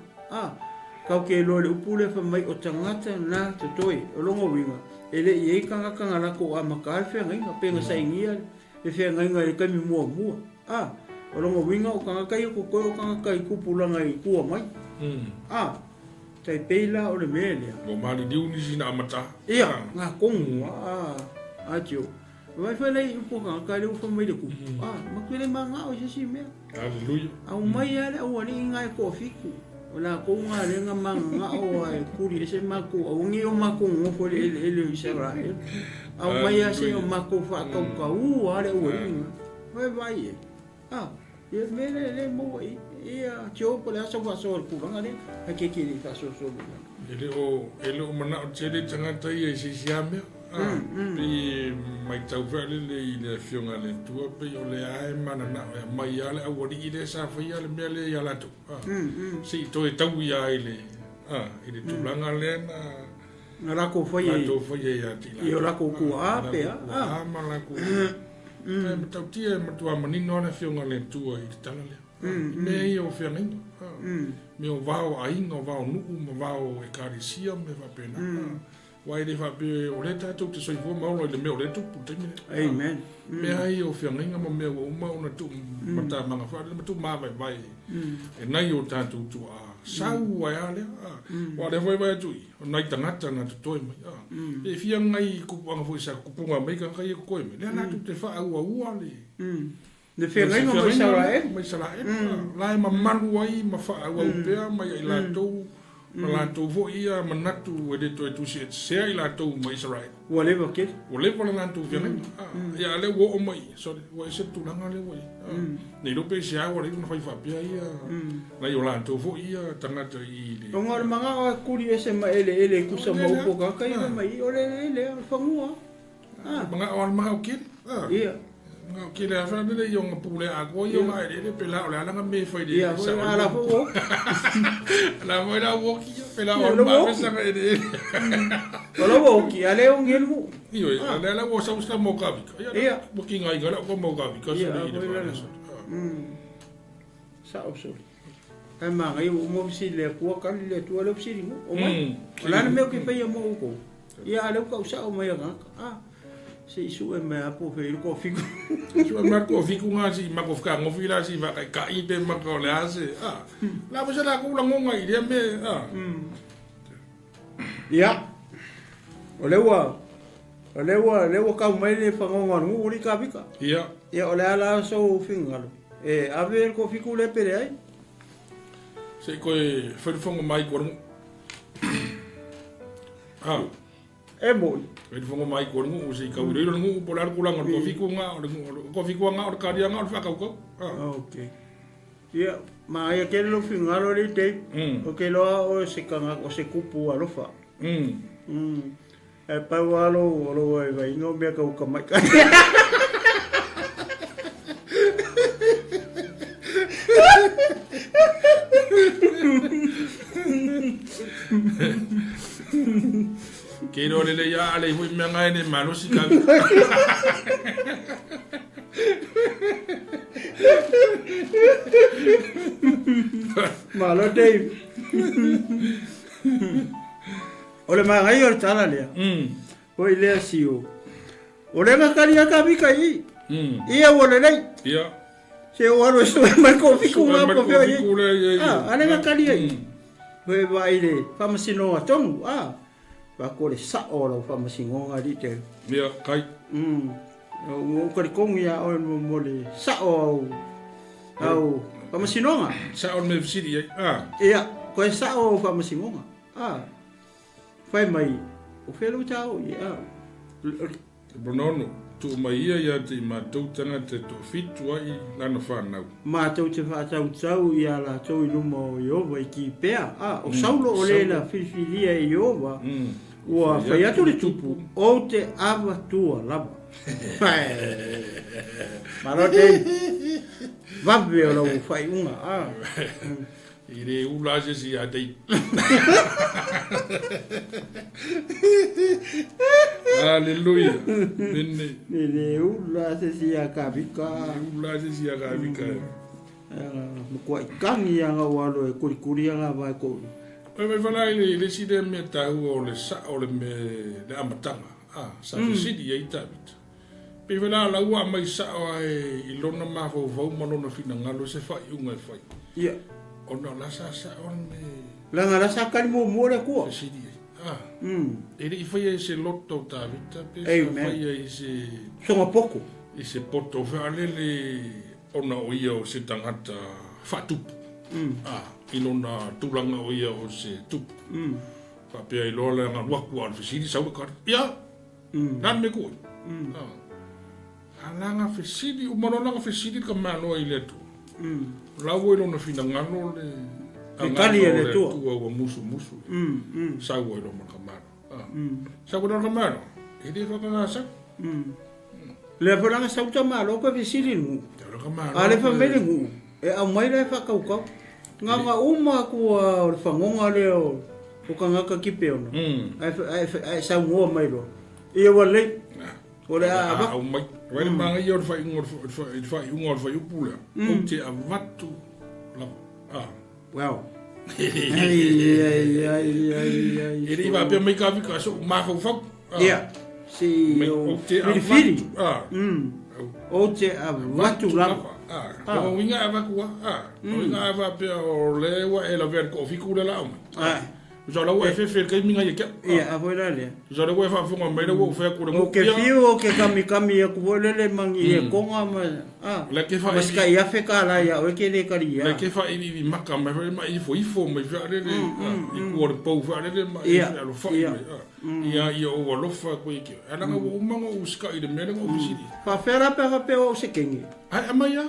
kau ke lo le upule fa mai o tangata na te toi o longo winga ele ye kanga lako a makal fe ngai nga penga saingia e fe ngai ngai ka mi mua o longo winga o kanga kai ko kanga kai kupula ngai kua mai tai peila o le mele
o mali diu ni sina mata
ia nga kongu atio vai fa le upo kanga kai u fa mai de ku makele manga o sisi me
haleluya
au mai ale o ni ngai ko fiku ona ko nga le nga manga o ai kuri ese mako o ngi o mako ngofo ele Israel au mai ase o mako fa ka ale o ringa vai ye mele le mo ia tio po la so ku nga le ke le fa so
ele o mana o tele tangata ia si siame i mai tau vele le fionga le tua pe o le ai mana na mai ale au ri le sa fa ia le mele ia la tu si to e tau ia ile ile tu langa le
na la ko foi
ia ti la
io la ko ku pe
ma la ku me tau tia ma tua manino na fionga le tua i tala le me io fionga me o vao ai no vao nu ma vao e karisia me va pena wai le fa be o le tato te soifo ma o le me o le tu puta
amen
me ai o fianga ma me o ma ona tu mata manga fa le tu ma vai e nai o tato tu sau wai ale wa le vai tu o nai tangata na tu toi mai e fianga i ku anga foi sa ku punga mai ka kai ko me le na tu te fa au ale
Ne whengai ma mai sarae.
Mai sarae. Lai ma manu ai, ma wha au pea, mai i lātou. Ma lātou vo ia manatu e de toi tu se sea i lātou mai sarae.
Ua lewa ke?
Ua lewa la lātou whengai. Ia le wo o mai, sorry, wa e se tūranga le wai. Nei rope se awa le na whai whapea ia. Lai o lātou vo ia tangata i le.
O ngā mga o kuri e se ma ele kusa maupo kaka i mai o le whangua.
Mga o mga o kiri.
Ia.
Nga o kiri a whana le i o ngā pule a koa i o ngā ere pela o le alanga me whai le.
Ia, hoi ala fo.
La mo era woki pela o ma pesa nga ere.
Ola woki, ale o ngelu.
Iyo, ale ala wo sa usta mo kabika. Ia, woki ngai gara ko mo kabika so le ide.
Sa opsori. Ai mga i mo si le kua kali le tua le psiri mo. O mai. Ola na meo ki whai mo ko. Ia ale ka usa o mai ngaka. Se isu e mea po whai ko fiku.
Isu e mea ko fiku ngā si mako whika ngofi la si waka ka i pe mako le ase. La mo se la kula ngonga i rea me.
Ia. O lewa ka mai le whangonga ngu uri ka vika.
Ia.
Ia o le ala so whingalo. E ave ko fiku le pere ai.
Se koe wharifonga mai kua rungu.
E moi.
Wharifonga mai kua rungu, se i kaurero rungu, po laro kulanga, ko fiku ngā, o karia ngā, o whakaukau.
Ok. Ia, ma ia kere lo whingalo le te, o ke loa o se kanga, o se kupu alofa. E pau alo, o lo e vai, no mea kau ka mai ka. Kero lele ya ale hui mea ngai ne malo si kawi. Malo Dave. Ole ma ngai o tala lea. Oi lea si o. Ole nga karia ka vika i. Ia wole lei.
Ia.
Se o aro esto e mai ko fiku nga ko feo i. Ale nga karia i. Oi vai le. Famasino a tongu. Ba ko le sa o lo famasingo nga di te.
Ia kai.
O kari kongi a o mo le sa o. Au. Famasino nga.
Sa o me visiri ai.
Ia. Ko e sa o famasingo nga. Fai mai. O felo tau i.
Bonono. Tu mai ia te mātou tangata to fitu ai lana whanau.
Mātou te whātau tau i ala tau i luma o Iova i ki pēa. O saulo o leila whiwhiria i Iova. Ua whai atu le tupu o te awa tua lava. Maro te wawe o lau whai unga.
I re ula se si a tei. Aleluia.
Ne ula se si a ka vika.
Ula se si a ka vika.
Mukua i kangi anga walo e kurikuri anga vai ko.
Oi mai whanai le si de me tau o le sa o le me le amatanga. Sa fisidi e i tawita. Pe whanai la ua mai sa o i lona mafo vau malona fina ngalo se whai unga e whai.
Ia.
Ona la sa on me.
Langa la sa kari mo le kua.
Fisidi e i whai e se loto tawita. Pe
sa
whai e se.
Songa poko.
I se poto whalele ona o ia o se tangata whatupu. I lona tūlanga o ia o se tupu. Whapea i loa ngā waku al whisiri saura kare. Ia! Nan me koe. Alanga whisiri, umarona ngā whisiri ka manoa i le tu. Lau e lona whina ngano le...
kani e le tua.
Tua ua musu. Sau e lona ka mano. Sau e lona ka mano. E te whaka ngā sa. Le
whananga sauta malo ka whisiri ngu.
Te lona ka mano.
Ale whamere ngu. E au mai le whakaukau. Nganga uma kua o whangonga leo o ka ngaka kipe ona. Ai sau ngoa mai lo. Ia wa lei. O le a ava.
Au mai. Waile manga ia o whai unga o whai upula. O te avatu.
Wow.
E rei wa pia mai ka vika so mafau fau.
Ia. Si o whirifiri. O te avatu lava.
O winga ava kua. O winga ava pia o lewa e la ver ko fiku le lauma. so la wa fe ke minga ye ke
ia a foi la le
so la wa fa fonga mai la wa fa ko
o ke fiu o ke kami ku le mangi e konga ma
la ke fa
mas ka ia fe ka la ia o ke le karia
la ke fa i maka mai ma i fo mai fa le i ko po fa le ma i lo fa ia o lo fa ko ke ana nga o manga o ska i de me nga o sidi
fa fera pe o se kengi
ai amaya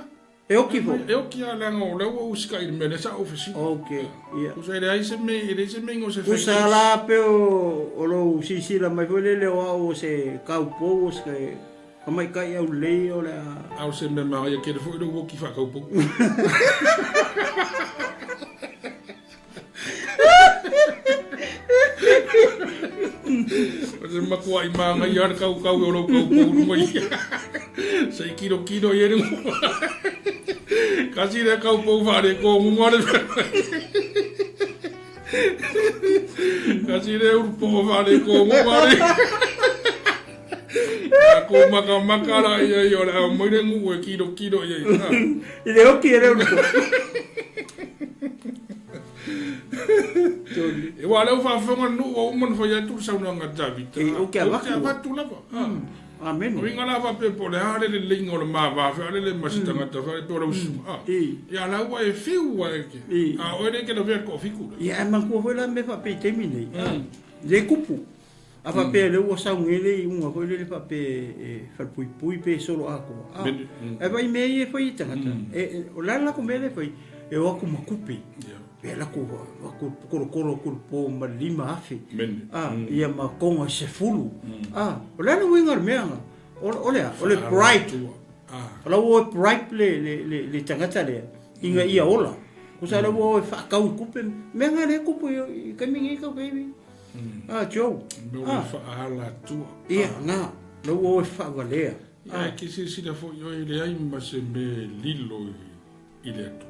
e o ki fo
e o ki ala nga o le o ska i de me sa ofisi
okay ia
o se ai se me ngo se
fa sa la pe o lo si la mai fo le o se ka po o se kamai kai au le o le
au se me ma ia ke fo do wo ki fa ka po Ose makua i manga i ar kau o lo kau pūru mai. Sei kiro i ere mua. Kasi re kau pū whare ko mumare. Kasi re urpo whare ko mumare. Ako maka ra i ora au moire ngu e kiro i ai.
I re oki ere urpo.
E wala u fa fonga nu o mon fa ya tu sa una ngatavi.
O ke
va tu lava.
Amen.
O inga lava pe po le hare le lingo le ma va fa le masita ngata fa pe ora usu. Ya la wa e fiu wa ke. O ere ke no ver ko fiku.
Ya man ko foi la me fa pe termine. Le kupu. A fa pe le o sa ngele un ko le fa pe fa pui pe solo ako. E vai me e foi tangata. E o la ko me le foi e o ko makupi. Pela ko po ma lima afi ia ma konga se fulu o la no wingar meanga o le bright o bright le tangata le inga ia ola ko sa le wo fa ka kupe meanga le kupe ka mingi ka baby jo
fa ala tu
ia nga lo wo fa valea
ke si da fo yo le ai ma se me lilo i le tu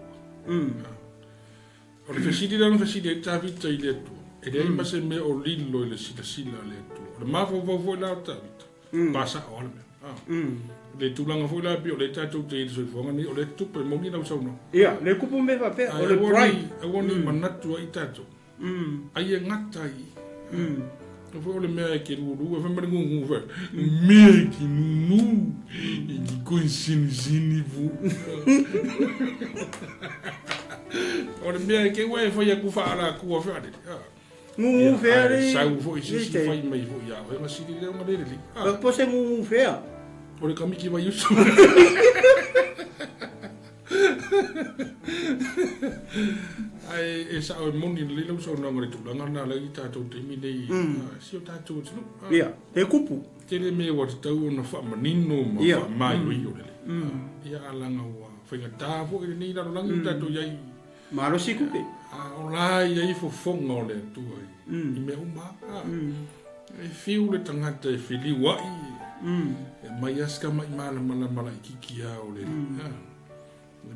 o le fesidi la fesidi ta vita i le tu e le ma se me o lilo le sila le tu o le ma fo la ta vita pasa o le le tulanga fo la bio le ta tu te so fonga ni o le tu pe mo ni na so no
ia le kupu me va pe o le bright
e woni manatu ai ta tu ai ngata i o fo le me ke lu e fa me ngu fa me ki nu i ko sin vu o le mea ke wai foi aku whaara kua whiare.
Ngungu whiare.
Sau foi si whai mai foi ia. Hoi masiri leo ma lere li.
Po se ngungu whia.
O le kamiki wai usu. Ai e sa o moni le lo so na ngore tu langa na le ta to te mi nei. Si o ta to tsu.
Ia, te kupu.
Te le me wa tau na fa manino ma fa mai o le. Ia alanga wa. Whainga tā fo i nei raro langi tato iai.
Maro si kupe.
O la iai fo fonga o le atua i. I me umba. E fiu le tangata e whili wai. E mai aska mai mala i kiki a o le.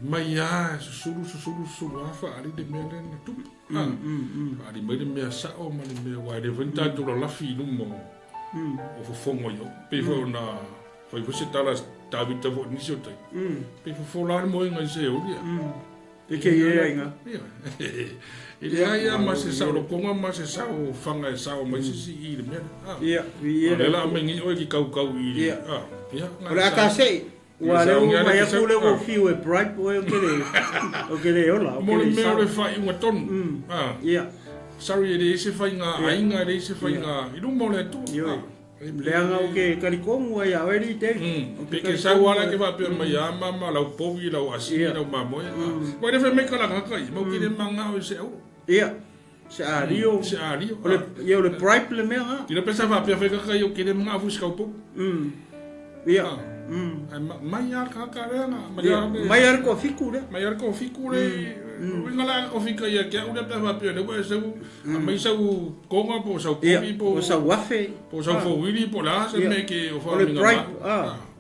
Mai a susuru a whaari de mea le na tupu. Whaari mai le mea sao ma le mea wai. Le whainta tura lafi inumo. O fo fonga i o. Pe fo na... Whai fose tala tāwita fo nisi o tai. Pe fo lāne mo inga i se o lia.
Pe ke ia inga.
I le aia ma se sao rokonga ma se sao whanga e sao mai sisi i le mea.
Ia.
Le la mengi oe ki kau i le.
O le aka sei. Ua leo mai aku leo o fiu e bright boy o ke le ola.
Mo le mea le whai unga tonu.
Ia.
Sorry e le ese whai ngā ainga e le ese whai ngā. I rumo le tu.
Leanga o ke karikongu ai a weri te.
Peke sau ala ke wapea mai a mama lau powi lau asini lau mamoe. Koe rewe me kalanga kai, mau ki le manga o se au.
Ia, se a rio.
Se a rio.
Ia o le bright le mea ha.
Tira pesa wapea wheka kai o ke le mga afu skau poku.
Ia.
Mai ar kaka reanga.
Mai ar ko fiku re.
Mai ar ko fiku re. Winga la ko fika ia ke ule pe wapea le wa sau. Mai sau konga po sau powi po.
Po sau wafe.
Po sau fo wili po la se me ke o fa
minga. O le bright.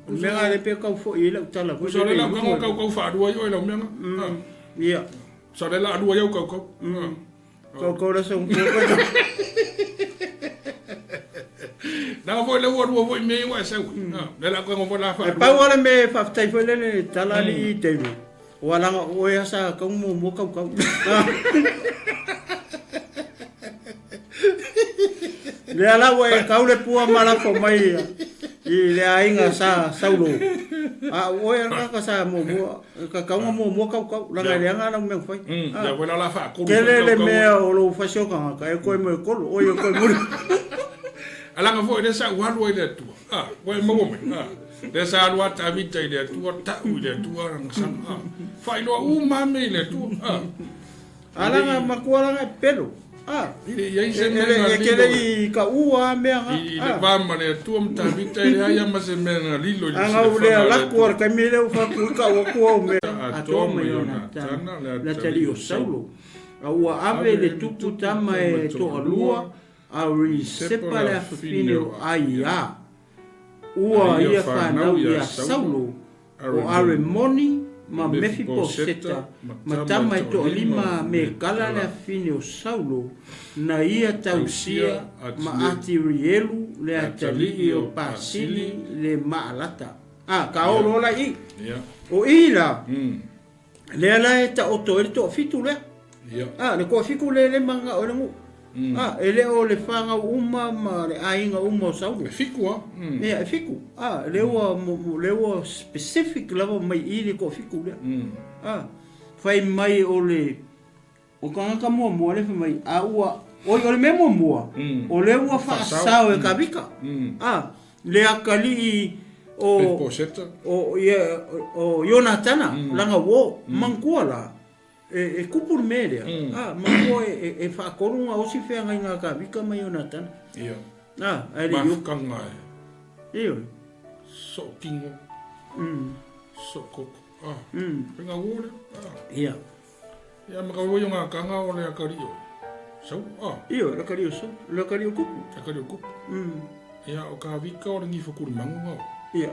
Mea le pe kau fo i lau tala.
Sa le la kau fa adua i o lau mea.
Ia.
Sa le la adua iau kau.
Kau la sa un poco.
Na foi le wo foi me wa sa. Le la ko mo la fa.
Pa wala me fa tai foi le tala li te. Wala o ya sa kau mo kau. Le ala wa e kaule pua mala fo mai I le ainga sa saulo a o e ka sa mo ka mo ka la ga le nga me foi
ya wala la fa ko
le me o lo fa sio ka e ko me ko o e ko mu
ala nga fo de sa wa lo ile tu wa mo me de sa lo ta vita ile tu ta u ile tu ang sa fa lo ma me ile tu
ala nga makuala nga pelo
Ia se
e kele I ka ua mea
I le vama le tua mta vita I aia ma se mea nga lilo
anga ule a lakuar ka mele u whaku ka wakua o mea a toa mai o na tana la tali o saulo a ua ave le tupu tama e toa lua a ri sepa le afafine o aia ua ia whanau ia saulo o are moni ma mefi po seta ma tama to lima me kala le fine o saulo na ia tausia ma ati rielu le atali o pasili le maalata ka olo la I o ila le ala e ta oto e to fitu le le ko fiku le manga o le mu ele o le fanga uma ma le ainga uma o saulo
fiku
fiku le o specific level mai I le ko fiku le fai mai o le o kanga mo le fai mai ua o le memo mo o le ua fa sao e kabika le akali o Yonatana langa wo mankuala e kupur media mango e fa korunga o si fe nga ka vika mai Yonatana ai
yo kanga
so
kingo so koko nga wole
ia
ma ka wo nga kanga o le akari o so
la kari o so la kari o kupu
ia o ka vika o ngi fa kur mango
ia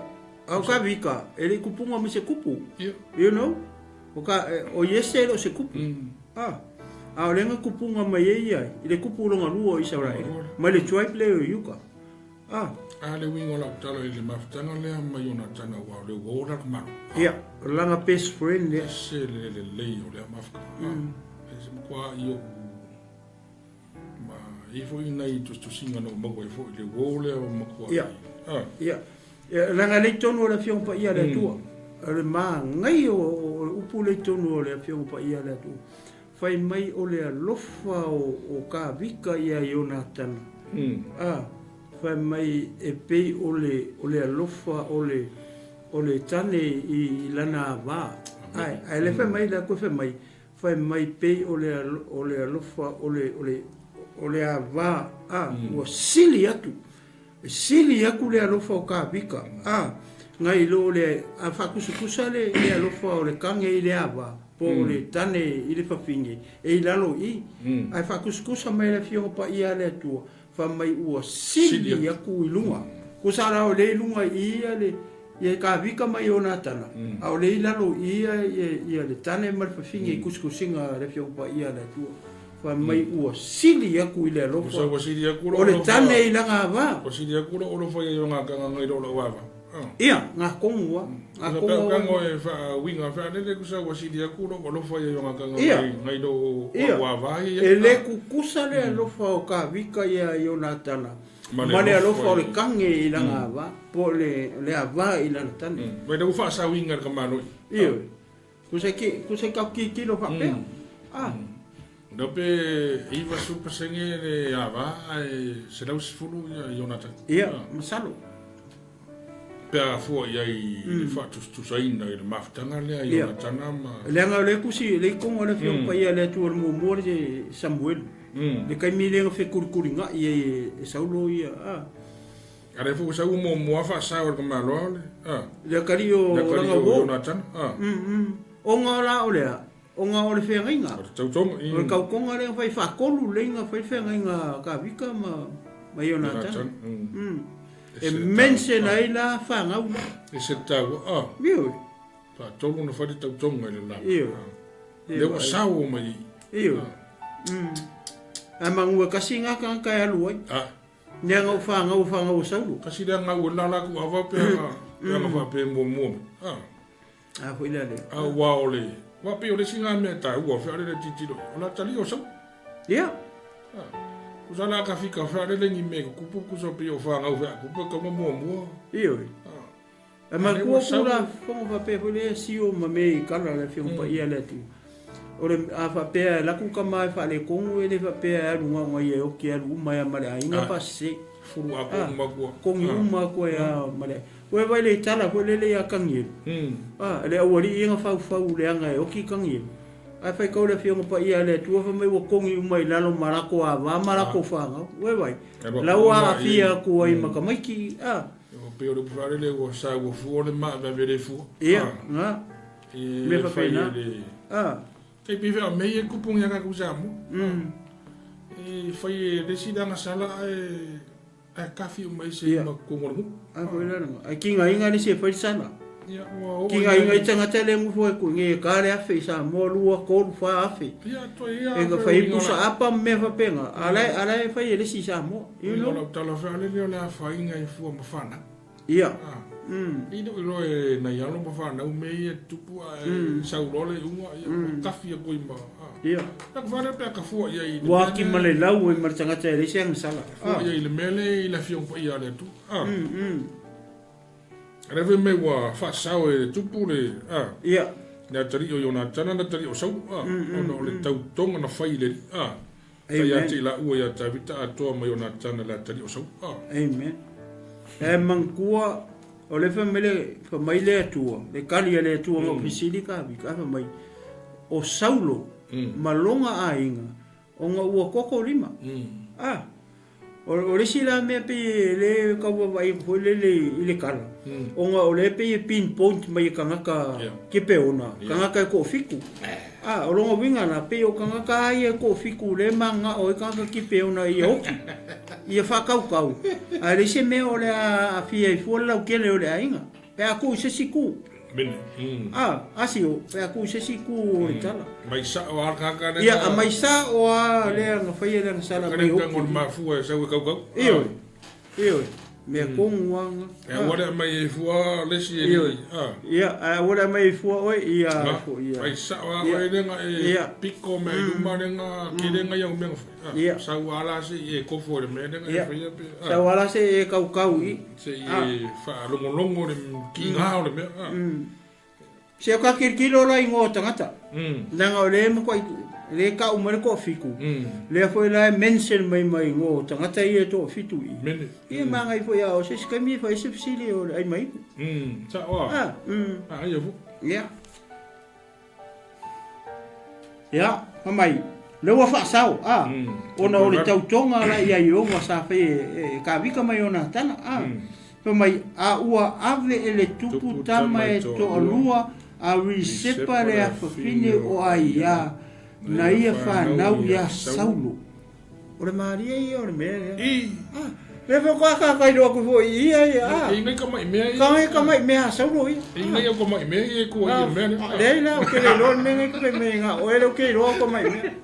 au ka vika ele kupunga mi se kupu you know o yese lo se kupu o lenga kupunga mai ia ile kupu longa lua I Israel mai le tribe le yuka
le wingo la talo ile maftana le mai ona tana wa le wora ma
ia langa best friend le
se le o le mafka se kwa io ma ifo ina I tu singa no mo ko ifo le wole mo kwa
ia langa le tono la fiong pa ia le tua le ma ngai o upu le tono le fiong pa ia le tua fai mai o le alofa o ka vika ia Yonatana fai mai e pei o le alofa o le tane I lana va ai le fai mai la ko fai mai pei o le alofa o le ava o sili aku le alofa o ka vika ngai lo le a fakusukusa le alofa o le kange I le ava po le tane I le fafinge e lalo I ai fakusukusa mai le fio pa ia le tua fa mai ua sili aku I lunga kusara o le lunga ia le ia ka vika mai Yonatana au le lalo ia le tane mal fafinge kuskusinga le fio pa ia le tua fa mai ua sili aku I le alofa o le tane I langa ava
o sili aku lo fa ia nga ka ngai lo ava
ia nga kongua
kango e fa winga fa le ku sa wasi dia ku lo fa ia nga ka ngai do wa va
e le ku kusa le lo fa o ka vika ia Yonatana mane lo fa le kange I langa va po le ava I lana tane
me do fa sa winga ka malo
ia ku se ka ki lo fa pe
do pe iva super senge le ava se dau sfulu Yonatana
ia masalo
pea fua iai le whatusaina I le maftanga lea I ona tana ma
leanga le kusi le konga le fio pa ia le tua le mo le Samuel le kai mi lenga fe kurkuringa ia e saulo ia
are fu sa mo fa sa o ka malo
le kario langa wo
ona tana
o nga la o le fe nginga o ka konga le fa fa kolu lenga fa fe nginga ka vika ma ona tana e mense na ila fanga u
se tau
viu
pa tolu no fa de tau tonga le la le wa sawo mai
mangu kasi nga ka ka alu ai nga fanga u saulu
kasi da nga la la ku ava pe nga fa pe mo
foi la le
wa ole wa pe ole singa me ta u fa le titilo ona tali o sa Usala ka fika fa le ngi me ku ku so pe o fa nga fa ku pe ka mo.
Io. E ma ku pula como fa pe le si o ma me kala le fiong pa ia le tu. Ore a fa pe la ku ka mai fa le kongu e le fa pe a runga nga ye o ki a lu mai ma le ainga pa se
furu a ko ma ko.
Kongi uma ko ya ma le. We vai le tala ko le ya kangi. Le awari inga fa le anga o ki kangi. Ai fai kau le fiong pa ia le tu fa mai wo kongi mai lalo marako a va marako fa nga. We vai. La wa fia ko ai makamaiki
pe o pare le o sa o fu le ma va vere fu
nga me fa pena
ke pe va me e kupung ya ka kusamo e fai decida na sala e kafi o mai se ma ko ngor
ko la kinga inga ni se fai sana kinga inga tanga tele mu fo ko nge ka le afi sa mo lu ko fa afi e ka fai pusa apa me fa penga ala fai le si sa mo
io lo tala fa le la fa inga i fu ma fana
ia
ino ilo e na yalo ma fa na me e tupu sa urole uma kafi ko ima
ia
tak fa pe ka fu ia i
wa ki male lau e martanga tele seng sala
ia i le mele i la fiong pa ia le tu Reve me wa fa sao e tupu le
ia
na tari o na tana na tari o sau ono le tau tonga na fai le ia te la ua ia tavita atoa mai o na tana la tari o sau
amen e mangkua o le fa mele fa mai le atua le kali le atua ma pisili ka vi ka fa mai o saulo malonga a inga o nga ua koko lima o le sila me pe le ka vai ko le kala o nga o le pe pin point mai kangaka ke pe ona kangaka ko fiku o longa winga na pe o kangaka ai ko fiku le manga o kangaka ke pe ona i oki ia fa kau a le se me o le a fia i fola o ke le o le ainga pe a ku se siku
bene
asio pe a ku se siku o tala
mai sa o kangaka
ia a mai sa o le nga fa ia le sala
mai o ngol ma fu e sa kau
io me kongwanga
e ora mai fua le si
ia ora mai fua o ia
ai sa wa e nga piko me luma nga kile nga yang meng sa wala se e ko fo me nga
sa wala se e kau i
se e fa longo le ki nga le me
se ka kirkilo la ingo tangata nanga le mo ko le ka umare ko fiku le foi la mention mai ngo tangata ia to fitu i manga i foi o se skami foi se fsili o ai mai
sa wa ia fu
ia mai le wa fa sao ona o le tautonga la ia yo wa sa fe ka vika mai ona tana mai a ua ave ele tupu tama e to alua a risepa le afafine o aia na ia whanau ia saulo. O le Maria ia o le mea ia. Le whaka kai roa ku fo ia ia.
Ingai ka mai mea ia.
Kai ka mai mea saulo ia.
Ingai ka mai mea ia ko ia mea.
Leila o ke le roa mea ko mea nga o ele o ke roa ko mai mea.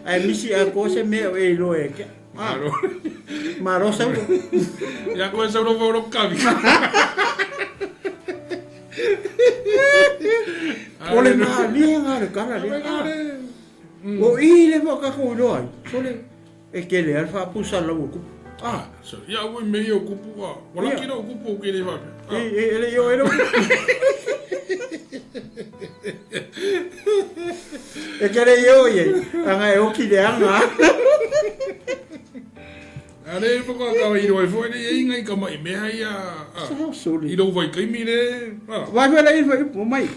Ai misi a ko se mea o e roa e ke. Maro saulo.
Ya ko saulo fo ro kavi.
Ole na linga le kara le. O i le foka ko roi. Sole e ke le alfa pusa lo ku.
So ya o me yo ku pu. Wala ki no ku pu ke le va.
Le yo ero. E ke le yo ye. Anga e o ki le anga.
Ale foka ka i roi fo ni inga ka mai me ia. I do vai kai mi le.
Vai vai le vai mai.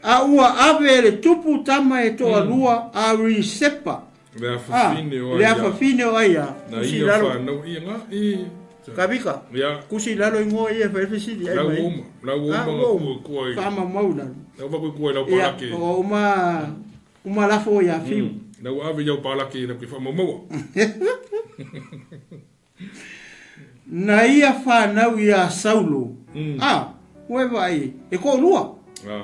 A ua ave le tupu tama e toa lua a risepa.
Le afafine o aia.
Le afafine o aia.
Na ia whanau ia nga.
Kabika. Kusi lalo ingoa ia whaefesidi.
La uma. La uma kua i.
Kama mauna.
La uma kua i lau palake.
O uma lafo ia fiu.
La ua ave iau palake na kui whamamaua.
Na ia whanau ia saulo. Ue vai. E ko lua.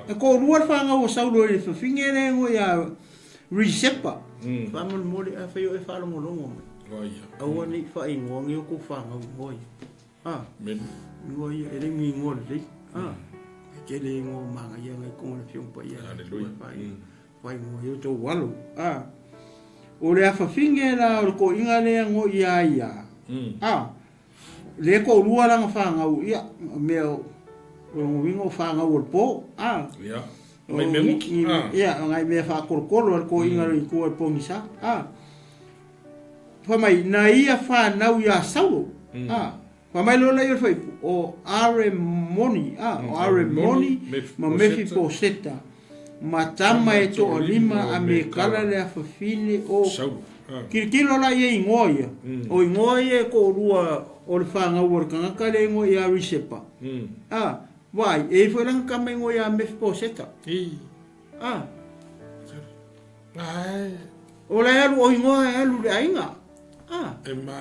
E ko rua whanga o saulo e whawhingere ngo ia risepa. Whamon mori a whaio e whalongo longo mai.
Waia.
Aua ni whai ngongi o ko whanga o ngoi.
Men.
Ngoi e ringi ngoi rei. Ke le ngo manga ia ngai kongo le fiong pa ia.
Aleluia.
Whai ngoi o tō walo. o le afafinge la o ko inga le ngo ia le ko rua langa whangau ia mea o wingo whangau o po
ia mai me muki
ia ngai mea whakorokoro al ko inga i kua pongisa whamai na ia whanau ia saulo whamai lola i whai o are moni o are moni ma mefi po seta ma tama e to o lima a me kala le afafine o kirikilo la ia ingoia o ingoia ko rua o le whangau o le kangaka le ingoia risepa vai e foi lang kama ingoia mefi po seta o le alu o ingoia alu le ainga
e ma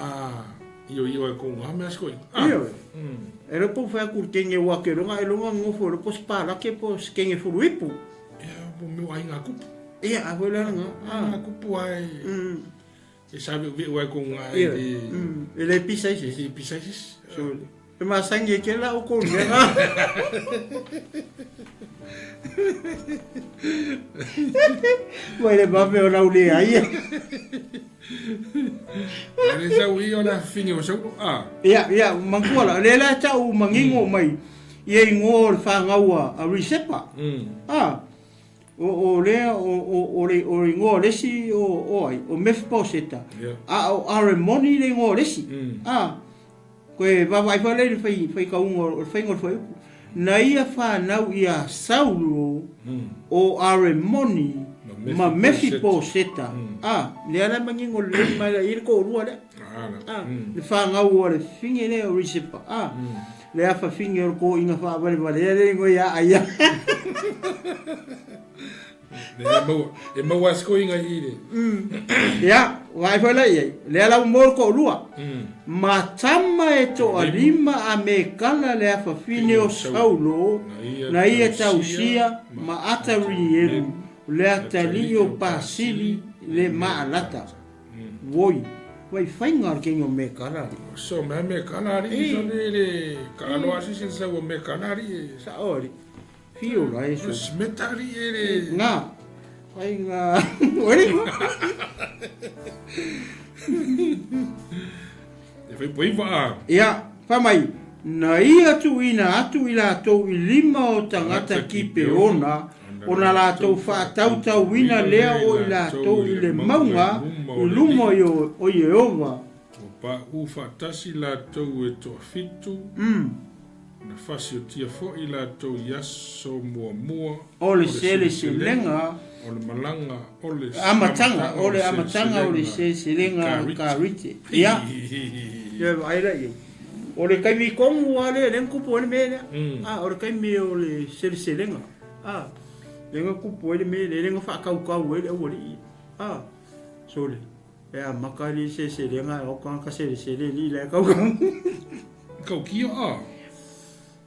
io e ko ngame askoi
era po fa kurtenge wa ke longa e longa ngofo le pos para ke pos kenge furuipu
po meu ainga kupu
a foi la nga
kupu ai e sabe o ko ngai
ele pisaises so e ma sangue ke la o ko nga Vai ba me ona ule ai
ele sa ui ona finge o so
ia manguala le la ta u mangingo mai ia ngol fa ngaua a risepa o le o ngol lesi o ai o mef poseta o aremoni le ngol lesi ko e va vai fa le fai ka un fai ngol foi na ia fa nau ia saulo o aremoni ma mefi po seta le ala mangingo le mai ir ko rua le le fa ngau le finge le o risepa le afa finge ko inga fa vale le ngo ya aya
e mo wasko inga ire
ya vai fa le ala mo ko rua ma tama e to alima a me kala le afa finge o saulo na ia tausia ma atari eru le atalio pasili le maalata woi vai fainga ke ngo me kala
so me kanari so le kalo asisi sa o me kanari
sa ori fio la eso
metari ere
na fainga ori
e foi poi va
ia fa mai na ia tu ina atu ila to lima o tangata ki pe ona la tau whātautau wina lea o i la tau i le maunga i lumo o Yehova.
O pa u whātasi la tau e toa fitu, na whasi o tia fo i la tau yaso mua.
O le sele selenga.
O le malanga, o le
amatanga, o le sele selenga karite. Ia. Ia vaira i. O le kaimi kongu wale, len kupo ane mea. O le kaimi o le sele selenga. Lenga kupu ele me lenga fa kau ele o li sole e makali se lenga o kan ka se li le
kau kia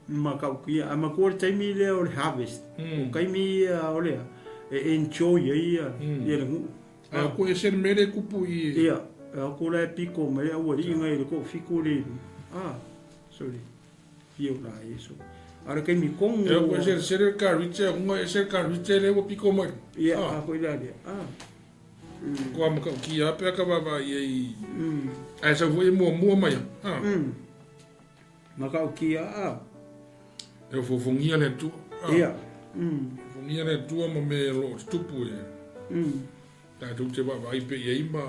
ma kau kia ma ko te mi le o harvest o kai mi o le e enjoy ia le ngu
ko e se me le kupu
ia ko le piko me o li ngai ko fiku le sole io la eso ara kai mi kong
e ko se karite ngo se karite le o piko mai
ia ko ila dia
ko am ka ki a pe ka baba ye ai sa foi mo mai
ma ka ki
e fo fongia le tu
ia
fongia le tu mo me lo tupu ta tu te baba i pe ye ma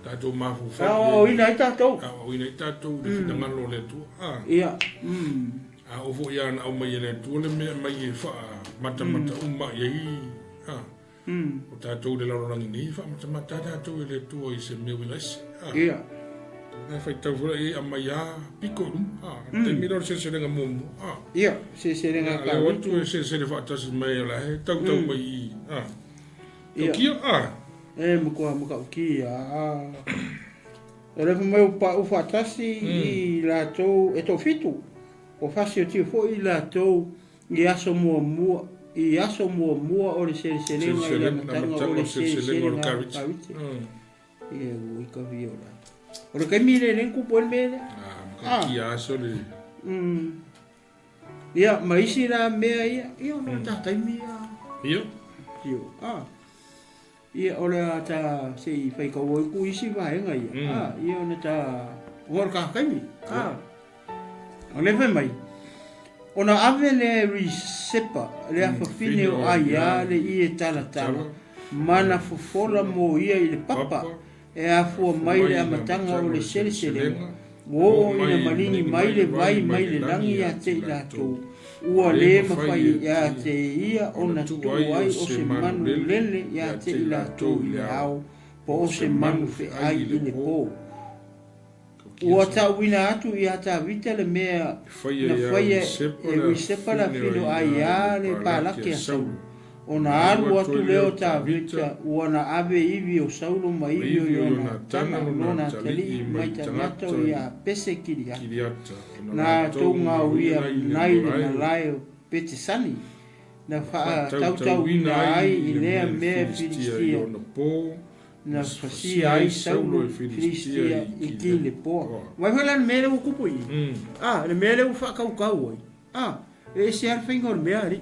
ta tu ma fu fa
o ina ta to
o ina ta to de na lo le tu
ia
o fo ia na o mai le tu le mai fa mata uma ye o tatou le lalolagi nei faamatamataa tatou e le atua i se mea uigasi
ia
na faitau fulai a mai a piko taimi lalo seleselega muamu
ia seleselega
leo atu e selesele faatasi mai ala he tautau mai i taukia
e makaukia e le mai o faatasi i latou e tofitu o fasi o tio foʻi i latou i aso muamua i aso muamua o le seleselega i le amataga o le seleselega karite ia ua ikavia o lai o le kaimi lelei kupu ele mea
makakia aso le
ia ma isi la mea ia ona tataimi
ia
io ia ole ta se fai ka wo ku isi va enga ia ia ona ta ngor ka kaimi ole fa mai ona ave le risepa le afafine o aia le i tala mana fofola mo ia i le papa e afu mai le amatanga o le sele o ina malingi mai le vai mai le langi a te la to ua le mafai ya te ia ona tu ai o se manu lele ya te la to i le au po o se manu fe ai i le po ua ta wina atu ia ta vita le mea na faia e risepa la filo ai a le palake a saulu ona alu atu leo ta vita ua na ave ivi o saulu ma ivi o iona tana lona tali mai tangata o ia pese kiriata na tonga o ia naile na lae pete sani na tau ina ai i lea mea filistia na fasia ai saulu filistia i ki le poa mai wala le mele ukupu i le mele u whakaukau ai e se ar fingor meari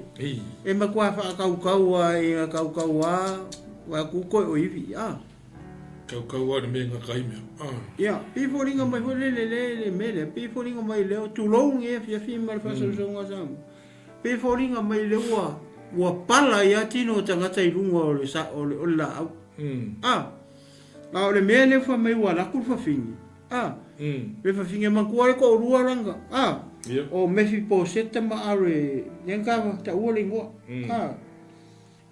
e makua whakaukau ai a kaukau a wa kukoi o iwi
kaukau a le menga kaimea
ia piforinga mai hole le mele piforinga mai leo tulong e fiafi mal fasosonga samu piforinga mai leo ua pala ia tino tangata i runga o le la au le mele fa mai wala kur fa fingi le fa fingi makua ko rua ranga o mefi po seta ma are nenga ta ua lingua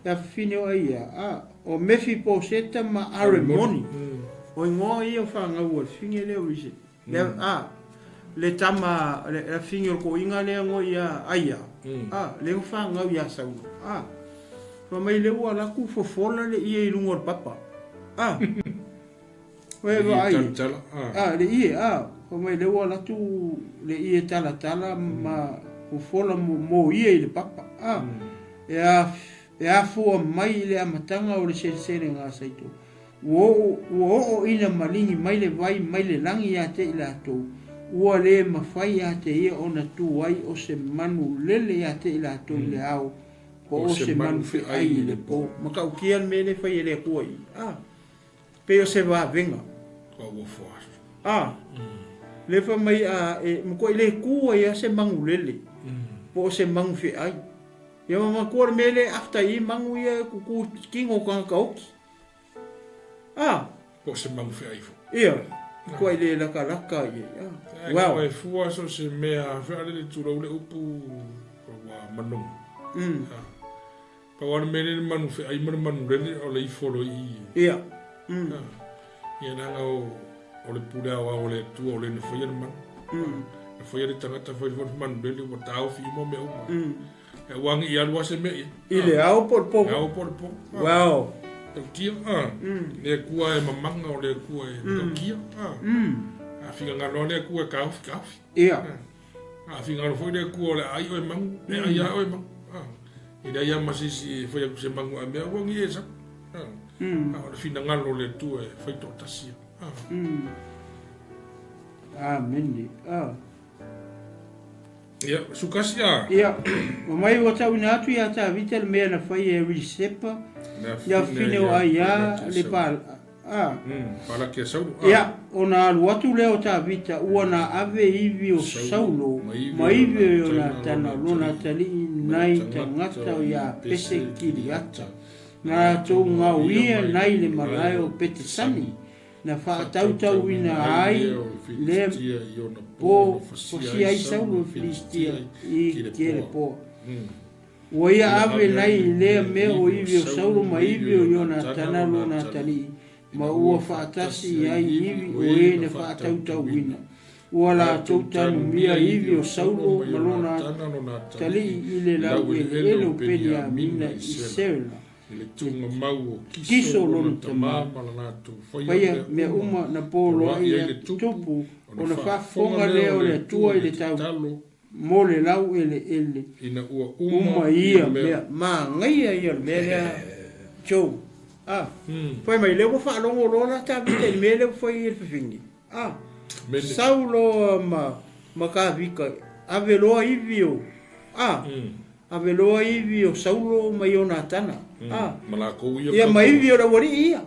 ya fine o ia o mefi po seta ma are moni o ngo ia fa nga ua fingi le wise le tama le fingi ko inga le ngo ia aia le fa nga ia sa fa mai le ua la ku fo fola le ia i lungo papa we va ai le ia o mai le wala tu le ia tala ma o fola mo ia i le papa e a fu mai le amatanga o le sere nga saito o ina malingi mai le vai mai le langi a te ila to ua le mafai a te ia ona tu ai o se manu lele a te ila to le au po o se manu fe ai le po maka o kian me le fai le koi pe o se va venga le fa mai mo ko le ku ia se mangu lele po se mangu fe ai ia ma ko mele after i mangu ia ku kingo ka oki
po se mangu fe ai
ia ko le la ka ia
wow e fu so se mea fe ale tu le upu wa manu pa wa mele manu fe ai manu lele o le folo i
ia
ia na o le pula o le tu o le foi man le foi le tangata foi man le o tau fi mo me uma e wang ia lo se me
i le au por po wow
o kia le kua e mamanga o le kua e kia a finga ngalo le kua ka
ia
a finga lo foi le kua le ai o mang e ai o mang i da ia masisi foi se mangu a me wang ia sa o le finga ngalo le tu e foi to tasia
Amen.
Ia, sukasia.
Ia, mai o tau ina atu ia ta vitel mea na fai e risepa. Ia fine o aia le pal.
Pala ke saulu.
Ia, ona alu atu leo ta vita ua na ave ivi o saulo. Ma ivi o na tana lona tali nai tangata o ia pese kiriata. Na tō ngā uia nai le marae o pete sani. Na whaatau ina ai le po si ai saulo filistia i kere po. Ua ia ave nai lea mea o iwi o saulo ma iwi o iona tana lona tali. Ma ua whaatasi ai iwi o e ne whaatau ina. Ua la tautanu mia iwi o saulo ma lona tali i le lau e le elo pelia mina i seula.
Le tunga mau o
kiso lona tamama Paia me uma na polo ia tupu o na whafonga leo le tua i le tau mo le lau ele
ina ua
uma ia mea ma ngai ia mea lea chou Pai mai leo whaalongo lona ta vita i me leo whai e whiwhingi saulo ma ka vika ave loa iwi o ave loa ivi o saulo mai ona tana
malako
ia mai ivi o wari ia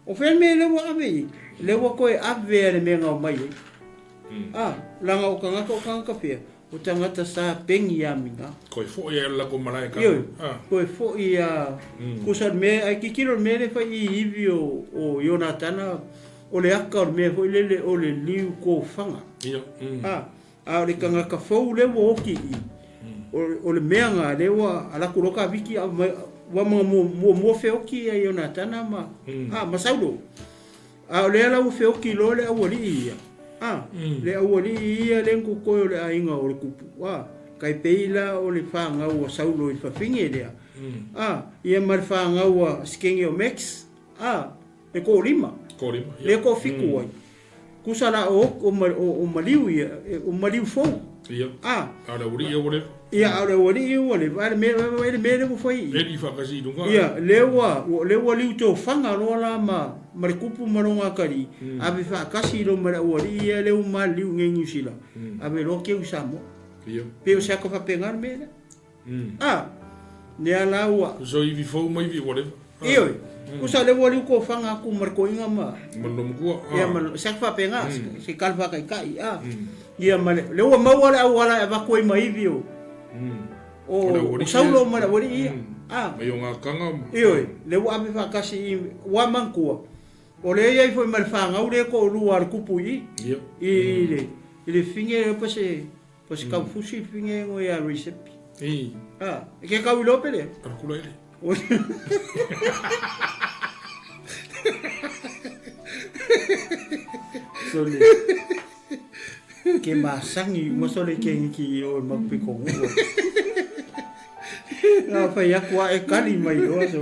o fe me lewa ave lewa koe ave ale me ngau mai langa o kanga fe o tangata sa pengi a minga
koe fo ia la ko malai ka
koe fo ia kusar me ai kikiro me le fa ivi o Jonatana o le aka o me fo lele o le liu ko fanga o le kanga ka fo le wo ki o le mea ngā lewa ala kuroka viki wa mo feoki a Jonatana ma saulo o le ala u feoki lo le awali ia le awali ia le nkukoe o le ainga o le kupu kai peila o le whanga ua saulo i whawhinge lea ia ma le whanga ua skenge o Max e ko lima le ko fiku wai kusala o maliu ia o maliu fou
ala uri ia wale
ia ala uri ia wale vale me le foi
le fakasi dunga
ia lewa liu to fanga rola ma le kupu maronga kari ave fakasi lo ma uri ia le ma liu ngengu sila ave lo ke usamo
ia
pe o sako fa pengar me ne ala wa
so i vi fo mai vi wale
ia kusa le wali ko fanga ku marko inga ma
manom ko
ia ma sako fa pengar se kalfa kai ia ma le wa mawala wala va ko mai vi o saulo ma le wali ia
mai o nga kanga
ia le wa ave fakasi wa mankua o le ia foi mal fanga o le ko luar kupu ile finge pas ka fusi finge o ia recipe ke ka wilo pele
calcula ile
sole ke masangi mo sole ke ki o mapiko fa ya kwa e kali mai o so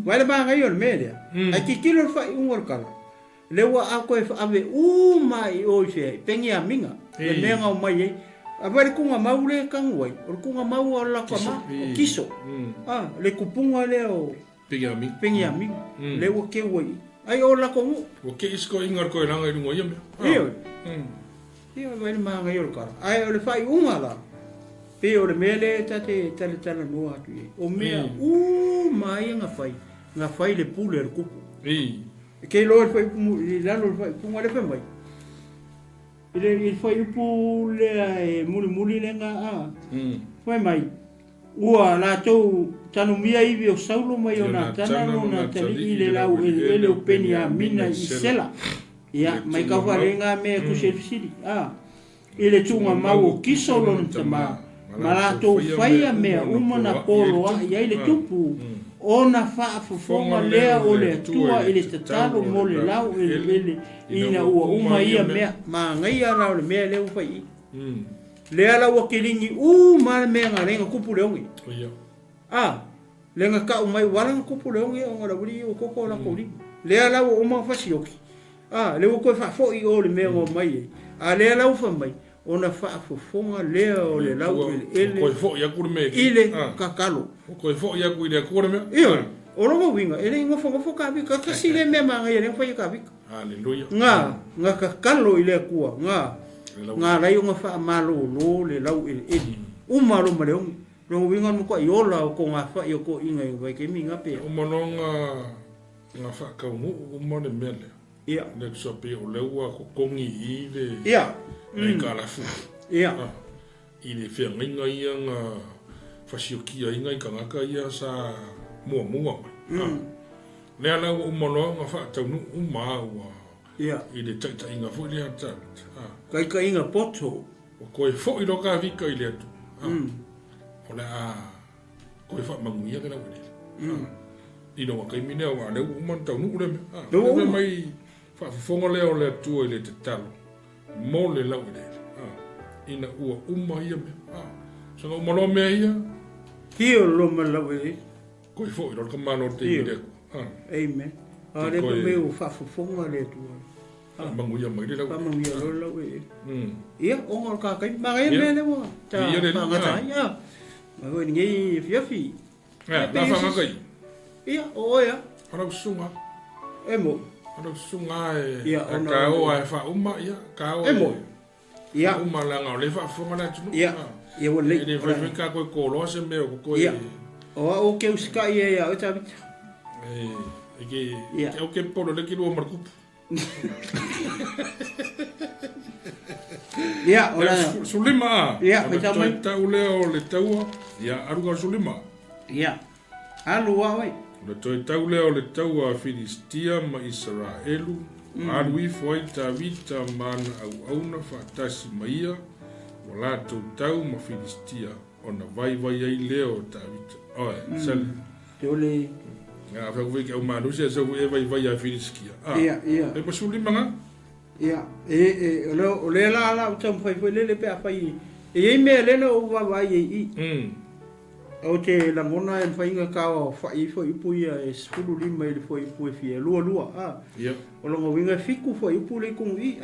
wala ba ngayon media ai ki kilo fa un workal lewa ako ave mai o se pengi a minga le menga o mai abare kunga maule kangwai o kunga mau la kama kiso le kupunga le o pengi a minga lewa ke wai ai o la komu
o ke isko ingar ko langa i ngoia me
ia mai ma ngayon ka ai o le fai unga la pe o le mele tate tala no atu o mea mai nga fai le pule le kupu ke lo fai le lalo fai punga le mai ile fai pule e muli le nga fai mai ua la to tanu mia ivi o saulo mai ona tana tali ile lau ele o peni a mina i sela ia mai ka fare nga me ku sefsidi ile tunga mau kiso lo ntama malato faia mea umana polo ia ile tupu ona fonga lea o le tua ile tatalo mo le lau ele ina ua ia mea ma ngai ala le mea le ufai le ala wa kilingi ma mea ngarenga kupu leongi lenga ka umai wala kupu leongi o ngara wuri o koko la kori le ala uma fasioki le ko fa fo i o le mea o mai le ala ufa mai ona fonga lea o le lau ele
ko fo ya kur me
ile kakalo
ko fo ya ku ile kur me
o lo winga ele ngo fo ka bi ka si le me ma ele fo ka bi
haleluya
nga kakalo ile kuwa nga la yo nga fa malo lo le lau ele uma lo male lo winga mo ko yola ko nga fa yo ko inga vai ke mi nga pe
o mononga nga fa ka mo le mele le so pe o le wa ko kongi ile ai kala fu ile fe ngai ia nga fasiokia inga i kanga ka ia sa mua le ala o mono nga fa tau uma wa ile tata inga fu le ta
kai inga poto
o ko fo i loka vika ile tu ola ko fa manguia le wele ino kai mine wa le uma tau nu le mai fa fonga le o le tu ile tatalo mo le lau ina ua ia me so no malo me ia
kio lo malo e
ko fo ro ka mano te ide
amen ale ko me u fa fonga le tu
mangu ia mai le lau
mangu ia lo lau e ia o ngor ka kai ma e me le wa ta ngata ia ma go ni fiafi
la fa kai
ia o ia
ara sunga
emo
ara sunga e ka o ai fa ia ka o
emo ia
uma la nga le fa fonga na tu
Ia wa le.
Ele foi ka ko kolo se me ko
Ia. O ke uska ia o tabita.
Ke o ke polo le ki lo marku.
Ia, ora.
Sulima.
Ia, pe tama.
Tau leo le taua. Ia, aruga sulima.
Ia. Alu wa wai.
Le toi tau leo le taua Filistia ma Israelu. Alu I foi ta vita mana au auna fatasi maia. Wala tau ma Filistia. Ona vai ai leo ta vita. Oe, sal.
Te ole.
Ja, fa wiki au manusia sa vai a Filistia.
Ia, ia.
E pa sulima nga?
Ia, o le la o tam fai le pe fai. E me le no o vai I. O te la mona e fai nga ka o fai foi puia e skulu lima e foi pu fie lua
Ia.
O lo winga fiku foi pu le kung I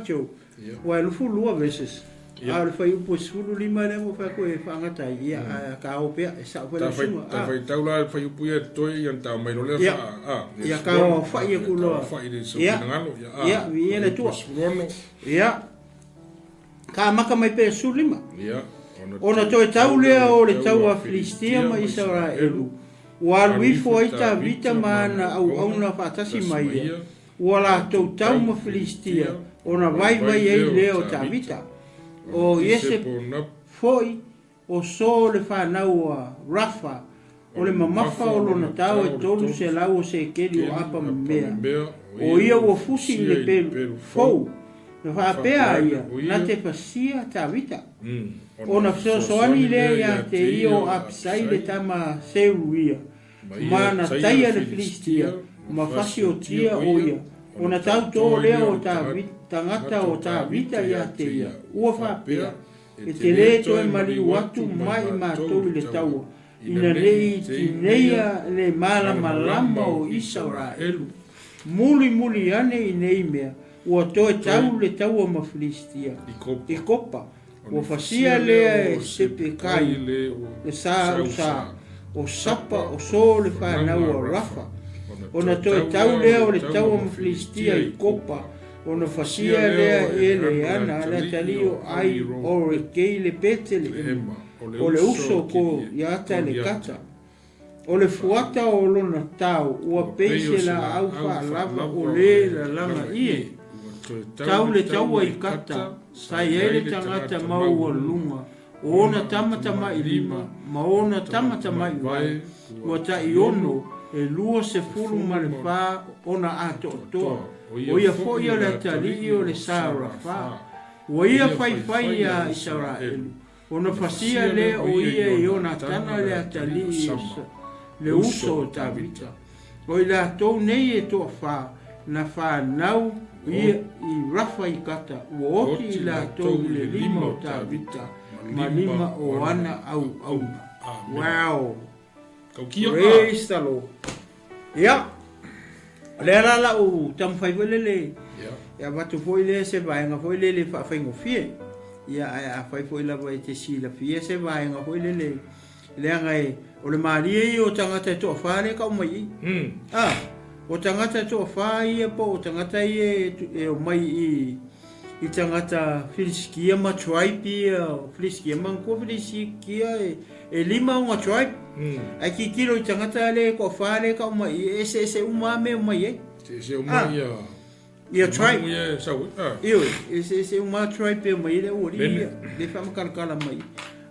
jo. Wa lu fu lua vezes. Le fai pu skulu lima le mo fa ko e fa ngata ia ka o pe e sa foi
suma. Ta fai tau la fai pu e toi ia ta mai no le fa.
Ia ka o fai e ku lo.
Fai de so ngalo ia.
Ia, vi ele tu. Ia. Ka maka mai pe sulima.
Ia.
Ona toi tau lea o le tau a Filistia ma Israelu. Wa lui foi ta vita mana au na fatasi mai. Wa la tau ma Filistia. Ona vai ai leo ta vita. O yese foi o so le whanau a Rafa. O le mamafa o lona tau e tolu se lau se keri o apa mea. O ia o fusi le pelu. Fou. Na whapea ia. Na te pasia ta vita. Ona soani le ia te io apsai le tama seuia. Mana taia le Filistia. Ma fasi o tia o ia. Ona tau tō leo o ta tangata o ta vita ia te ia. Ua whapea. E te le toi mali watu mai mātou le taua. Ina nei ti neia le malama o Israelu. Muli ane i nei mea. Ua toe tau le taua ma Filistia. I kopa. Ua fasia lea e sepe kai. Le sa o sapa o so le whanau o Rafa. Ona toe tau lea o le taua ma Filistia I kopa. Ona fasia lea e le ana le talio ai o re kei le pete le ema. O le uso ko iata le kata. O le fuata o lona tau. Ua peise la au wha lava o le la langa ie. Tau le taua I kata. Sai ele tangata mau o lunga. O ona tamata mai lima. Ma ona tamata mai vai. Ua ta iono. E lua se fulu ma le wha. Ona ato toa. O ia foia le tali o le Sara wha. O ia fai a Israelu. Ona fasia le o ia I ona tana le tali le uso o tavita. O ila tau nei e toa wha. Na wha nau ia I Rafa I kata. Ua oti I la tau le lima o tavita. Ma lima o ana au. Wow. Praise the Lord. Ia. Le ala o tam fai le. Ia watu foi le se vai nga foi le fa fai ngofie. Ia a fai foi la vai te sila fie se vai nga foi le. Le ngai o le mali o tangata to fa le ka mai. O tangata to fa ia po o tangata e o mai I tangata Filistia ma tribe Filistia man ko Filistia e lima o tribe. Ai ki kilo I tangata le ko fa le ka mai se uma me mai.
Se uma
ia tribe.
Ia sa
Io se uma tribe mai le o le fa makala mai.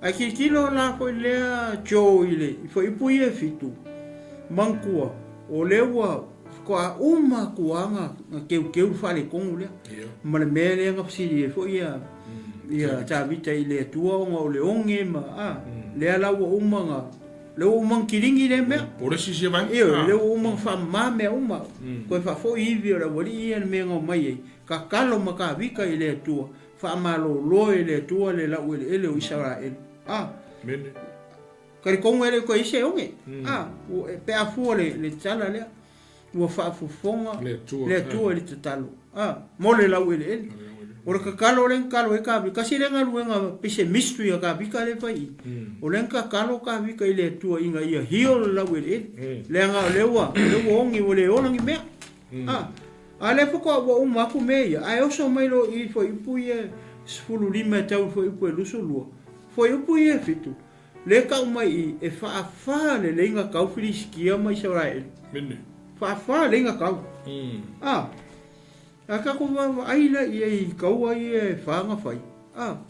Ai ki kilo la ko le jo ile foi pui e fitu. Mankua o lewa ko uma kuanga keu fale kongu le. Ma le mele nga psi fo ia ta vita ile tua o le onge ma le ala o uma nga le uma kiringi le me.
Por eso se vai.
Le uma fa ma me uma. Ko fa fo ivi o wali ia me nga mai ka kalo ma ka vika ile tua fa malo lo ile tua le la ele o Israel.
Mene.
Kari kongu ele ko ise onge. Pe a fu le tala le. Ua whaafufonga le tua le tatalo. Mole lau ele. Ora ka kalo len kalo e ka vika. Kasi renga luenga pise mystery a ka vika le fai. O len ka kalo ka vika ile tua inga ia hio lau ele. Lenga lewa ongi o le onangi mea. A le foko wa umaku mea. Ai oso mailo I fo ipu ia 15 tau fo ipu e luso lua. foi upu ia fitu. Le kau mai e wha le lenga kau whiriskia mai Israel.
Mene.
Wha lenga kau. A kako wa aila ia i kau ai e whaanga whai.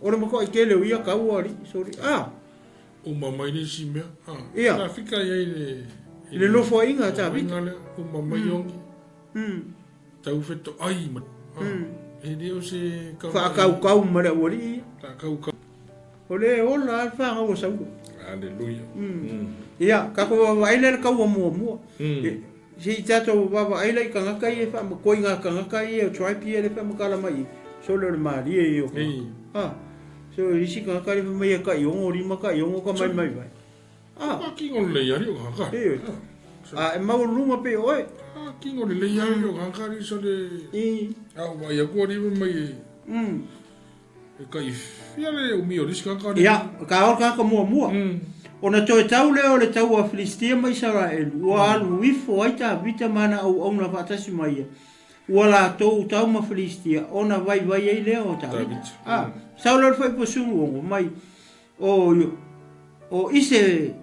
Ora mako i ke leo ia kau ari. Sorry.
O mamai ni si mea.
Ia.
Na fika ia
Le lofo inga ta vita.
O mamai yongi. Tau feto ai mat. E deo se kau.
Wha kau mara wari.
Kau.
Ole ola al whaanga o sangu.
Aleluia.
Ia, kako wa aila kau o mua. Si tato wa aila i kangaka i e wha makoi ngā kangaka i e o tripe i e le wha makala mai. So le maria i o. So isi kangaka le wha mai a ka i ongo, rima ka i ongo ka mai.
Kingo le iari o kangaka.
E mau lunga pe oe.
Kingo le iari o kangaka i so le... wa ia kua rima mai e ka i fia le o mi o risi kangaka.
Ia, ka or kangaka mua. Ona toe tau leo le tau a Filistia mai Israel. Ua alu wifo aita vita mana au na whaatasi mai ia. Ua la tau ma Filistia. Ona vai ei leo o ta vita. Sau leo whai posungu ongo mai. O ise...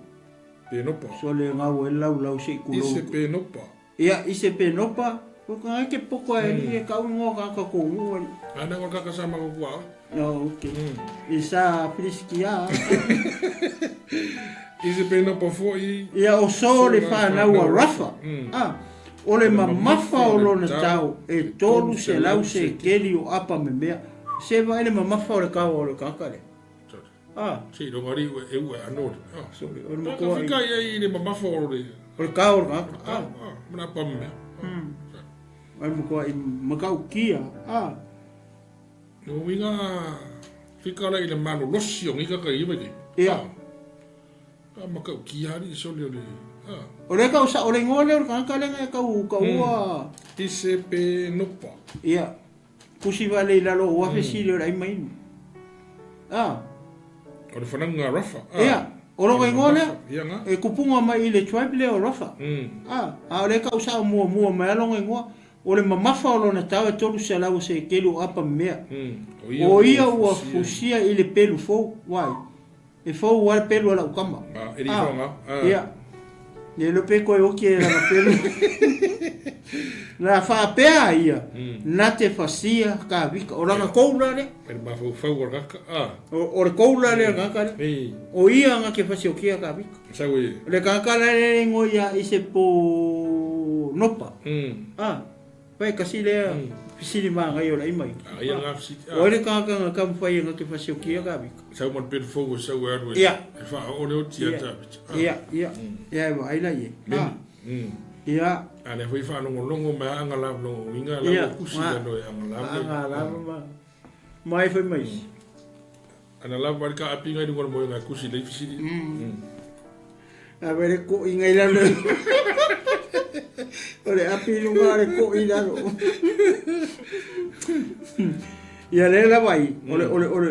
Penopa.
So le ngau e lau se kulo.
Ise penopa.
Ia, ise penopa. Ko ka ke poko e kau ngo ka ko ngo.
Ana ko ka sama ko kwa.
No, okay. Isa Filistia.
Ise penopa foi.
Ia o so le fa na ua rafa. O le mamafa o lona tau e tolu se lau se keli o apa me mea. Se va ele mamafa o le kau o le kakare.
Si, lo ngari e ue anori.
Sorry, o le
Ka
makoa
fika i le mamafa o le...
o le kau o le kakare.
Mana pa me.
Ai makoa i makau kia.
No winga fika la i le malo losi o ngika ka iwa ki.
Ia.
Makau kia hari so le...
O le kau sa o le ngole o le kakare ngai kau ua.
Ise penopa.
Ia. Kusi vale i lalo o afesi le o lai mainu.
O le whananga rafa.
Ia, o rongo ingole,
Ia nga.
e kupunga mai i le tribe leo rafa. O le kau sa mua mai alongo ingoa, o le mamafa o lona tau e tolu se lau se kelu apa mea. O ia ua fusia i le pelu fou, wai. E fou wale pelu ala ukama.
E li whanga.
Ia. E lo pe koe oki e lana pelu. Na whaapea ia, na te whasia ka vika. O ranga koura le.
Pere mawhau whau kaka.
O le koura le kaka le. O ia nga ke whasio kia ka vika.
Sau e.
O le kaka le ngo ia i se po nopa. Pai kasi lea, pisiri maa ngai o la imai.
Ia ngā fisi.
O le kaka nga kamwhai nga ke whasio kia ka vika.
Sau man pere whau sau e arwe.
Ia.
E wha o le o tia tāpita.
Ia. Ia e wa aila ie. Ia.
Ane hui whanongo longo mea anga lawa longo winga lawa kusi ano e anga lawa.
Anga lawa ma. Mai whai mais.
Ana lawa wari ka api ngai nungona moe ngai kusi lei fisiri.
A vere ko i ngai lalo. Ore api lunga re ko i lalo. Ia le la vai.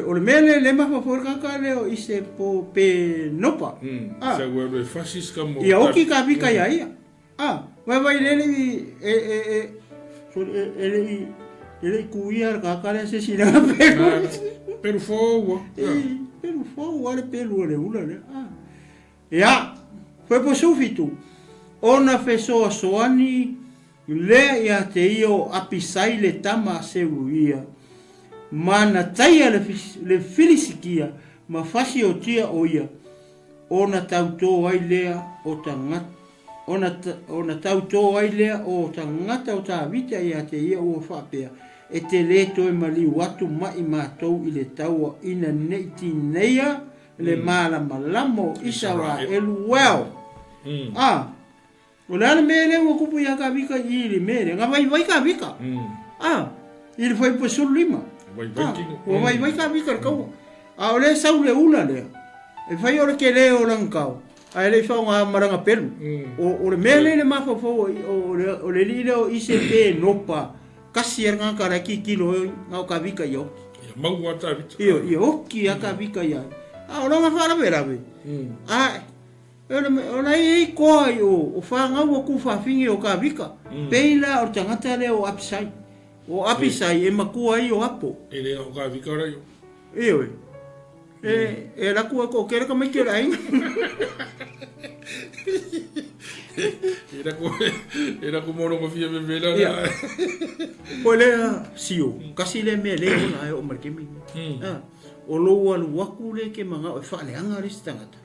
Ole mele le ma fa for ka leo i se po pe nopa.
Sa ue le fasis ka mo.
Ia oki ka pika ia. Vai lele ele kuia kakare se sina pelu.
Pelu fogo.
Pelu fogo ale pelu le ula le. Ia, foi po sufitu. Ona feso soani le ia te io apisai le tama se uia. Mana taia le filisikia ma fasi o tia o ia. Ona tauto ai lea o tangata. Ona tauto ai lea o tangata o ta vita ia te ia o whapea. E te le toi mali watu mai mātou i le taua ina neiti neia le malamo Israel well. O le ana mele o kupu ia ka vika i le mele. Nga vai ka vika. I le fai pasulu lima. Vai ka vika kau. O le sau le ula lea. E fai ora ke le o langkau. Ai le fa nga maranga pelu. O le mele le mafa fo o le lile o ICP nopa. Kasi nga kara ki kilo nga ka vika yo.
Ia mau ata vita.
Io ki aka vika ya. O nga fa la vera be. Ona i ko o fa nga o ku fa fingi o ka vika. Peila o tangata le o apsai. O apisai e makua i o apo.
Ele o ka vika ra yo.
Io. E la kua ko kere ka mai kera inga.
Era ko mono mafia bebela.
Ko le sio, kasi le me le ona o markemi. O lo alu waku le ke manga o fa le anga restangata.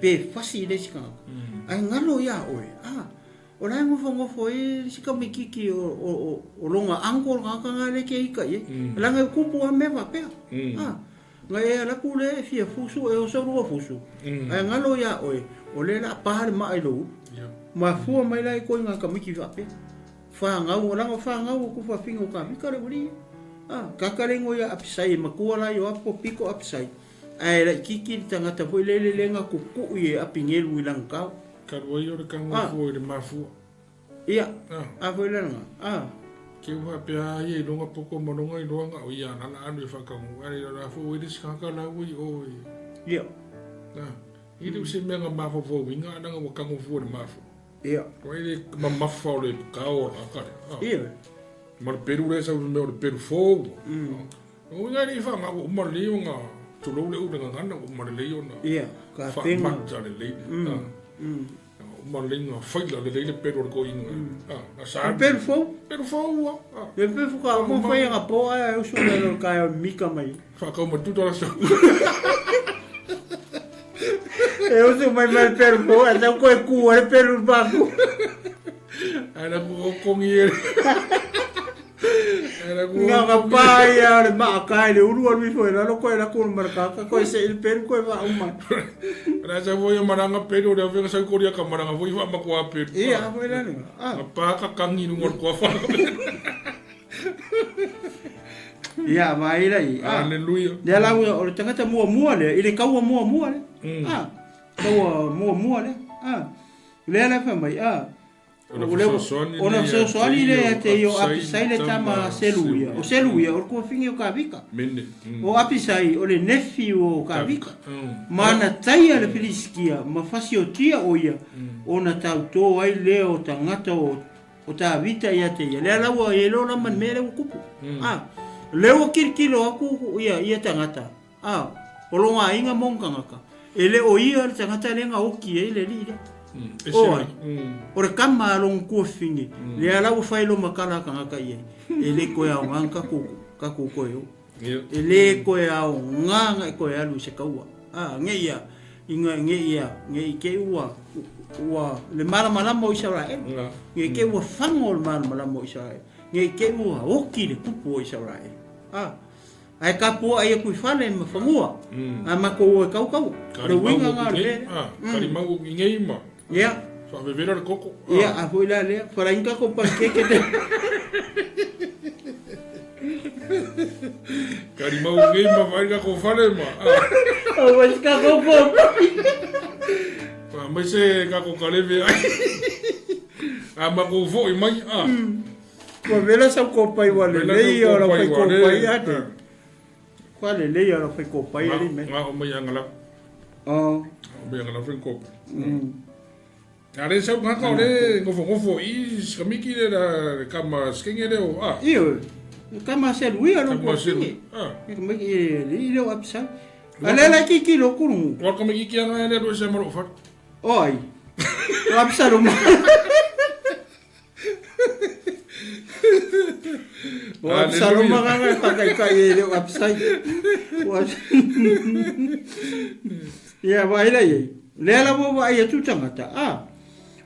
Pe fasi le sika. Ai ngalo ya oe. O lai ngofo e sika mikiki o longa angkor nga le ke ika ye. Langa kupu a me va pe. Nga e la kule fia fusu e o sorua fusu. Ai ngalo ya oe. O le la pahare mai lo. Ma fua mai lai ko nga kamiki va pe. Fa ngau langa fa ngau ku fa fingo ka mi kare buri. Kakarengo ya apisai makua la yo apo piko apisai. Ai la kiki tangata foi lele lenga ku ku ye apingelu ilang kau.
Karwai o ka ngofo e mafu.
Ia. Foi lenga.
Ke wa pia ye longa poko mononga I longa o ia na anu fa ka mu ai la fo e diskaka la wi o.
Ia.
Ile se menga mafu fo winga na nga ka ngofo e mafu.
Ia.
Ko ile ma mafu le ka o la ka.
Ia.
Mar peru le sa o me o peru fo. O nga ni fa ma o mar le o nga tu lo le o nga ngana o mar le o na.
Ia. Ka
tenga. Ma ja le. Malinga faila le le peru ko inga. Na sa.
Peru fo?
Peru fo wa.
Le peru ka mo foi nga po ai o so le ka mika mai.
Fa ka mo tuto la so.
Eu sou mais peru fo, até ko e ku e peru baku.
Ana ko kongi.
Nga pai ya ma kai le uru mi foi la ko era ko marka ko se il peru ko va uma.
Rasa voi maranga peru da venga sa koria ka maranga voi va ma ko peru.
Iya, foi la ni.
Pa ka kangi no ko fa.
Iya, mai lai.
Haleluya.
Dia la o tangata mua le, ile kaua mua le. Kaua mua le. Le la fa mai. Ona so soani le te yo apisai le tama seluia. O seluia o ko fingi o ka vika. O apisai o le nefi o ka vika. Mana taia le piliskia, ma fasi o tia o ia. Ona tau to ai le o tangata o ta vita ia te ia. Le ala wa e lo na man mere o kupu. Le o kirkilo aku ia tangata. O longa inga mongkangaka. Ele o ia tangata le nga oki e le lida. Ora kama long ko fingi le ala o failo makala ka ka ye ele ko ya nganga ka ko yo ele ko ya nganga ko ya lu se kaua ngeia inga nge ke wa le mala mo Israel nge ke wa fango mala mo Israel nge ke wa oki le pupu Israel ai ka po ai ku fale ma fangua ma ko kau le winga ngare
kari mau ngei ma.
Ya.
Fa bebera coco.
Ya, foi lá le, para inca com panqueque te.
Carimau ngei ma vai ka ko fale ma.
Mas ka ko po.
Pa mai se ka ko kaleve ai. Ma ko fo I mai
Ko vela sa ko pai wale le ora foi ko pai ate. Qual le ora foi ko pai ali me.
O mai angala.
O
mai angala foi ko. Are sa nga ka le ngofo I skamiki le kama skenge le o
Io kama se lui no ko singi kama le le apsa ale la kiki lo kuru
wa kama kiki ana le do se maro fa
oi apsa lo apsa lo ma ka ka le apsa ya vai la le la bo vai tu tangata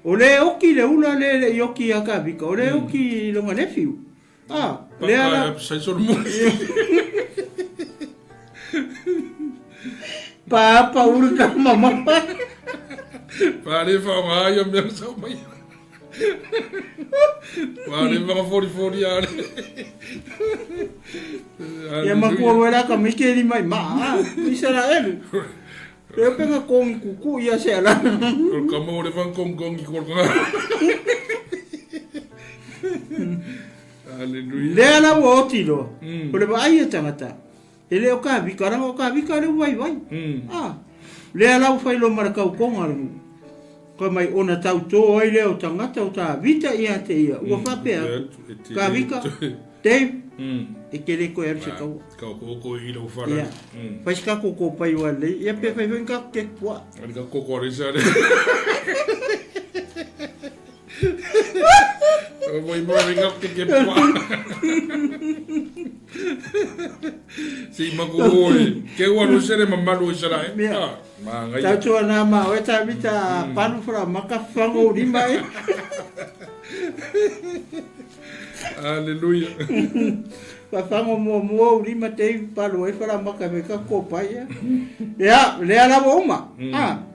o le oki le ula le yoki aka vika o le oki longa nefiu le ala
sai sor mo
pa urka mama
pa le fa ma yo me sa mai pa le ma 40 ale
ya ma ko wala ka mi ke ni mai ma Israel eu pega com cucu ia se ala
o kamo le van com i ko Haleluya
le ala wo tilo o le vai tangata ele o ka vika le vai le ala o fai lo marka o konga Ko mai ona tau tō ai leo tangata o tā vita ia te ia. Ua whapea. Ka vika. Dave. E kere koe aru se kau.
Kau koko i rau whara.
Whais ka koko pai wa lei. Ia pe whai ka ke kua.
Ani ka koko resa re. Moi moi ngap ke kua. Si makoi. Ke wa no sere mamalu sara. Ma ngai.
Tau tua na ma o ta vita panu fra maka fango rimba e.
Aleluia.
Pa fango mo rima te palo e fra maka me ka ko pai ya. Ya, le ala uma.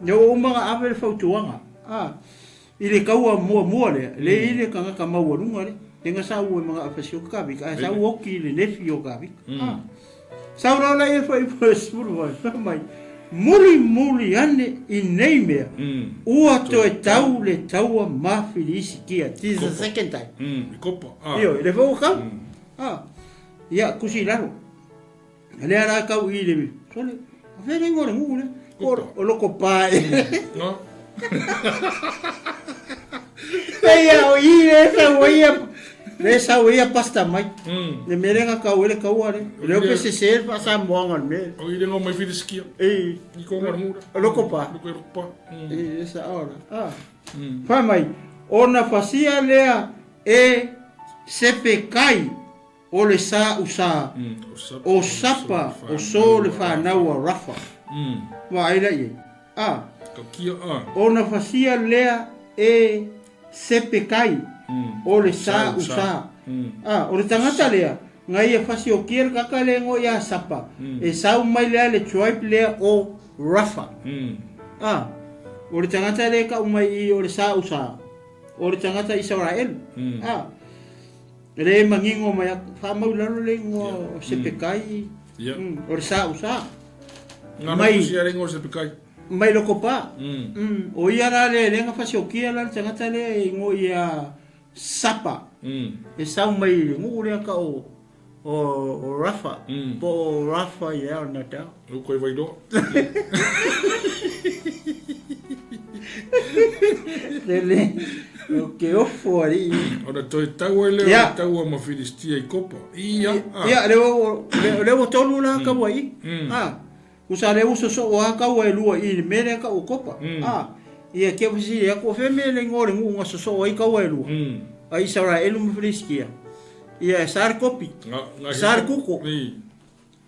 Yo uma ga ave fautuanga. Ile kaua mua le ile kanga ka mau runga le. Tenga sa u mga afasio ka bi ka sa u ki le nefio ka bi. Sa ora la e foi spuru mai. Muri ane i nei mea. Ua to e tau le taua mawhirisi kia. This is the second time.
I kopa.
Io, le fau kau. Ia, kusi laro. Le ara kau i le mi. Sole, a where ngore ngu le. O loko pae.
No.
Ia, o i le sa waia. Le sa waia pasta mai. Le merenga kau ele kau are. Le ope se ser pa sa moangan me.
O i le ngau mai whiri skia. I ko ngara ngura.
O loko pa.
Loko e ropa.
Esa ora. Whai mai. Ona fasia lea e sepe kai o le sa usa. O sapa o so le whanau a rafa. Wa aila i.
Ka kia
Ona fasia lea e sepe kai o le sa usa. O le tangata lea. Ngai e fasi o kia kaka le ngo ia sapa. E sau mai lea le tribe lea o rafa. O le tangata le ka umai i o le sa usa. O le tangata Israel. Le mangingo mai whamau lalo le ngo sepe kai. O le sa usa.
Mai sia le ngo sepe kai.
Mai loko pa. O ia ra le lenga fasi o kia la tangata le ngo ia sapa. E sau mai ngu le ka o rafa. Po rafa ia na ta.
O koe vai do.
Lele. O ke ofo ari.
Ora toi tau e leo tau a mafilistia i kopa. Ia.
Ia, leo tolu la ka wai. Usa le uso so o ka wai lua i mere ka o kopa. Ia ke fisi ia ko fe me le ngore ngu nga so i ka wai lua. Ai sara elu mafilistia. Ia sar kopi. Sar kuko.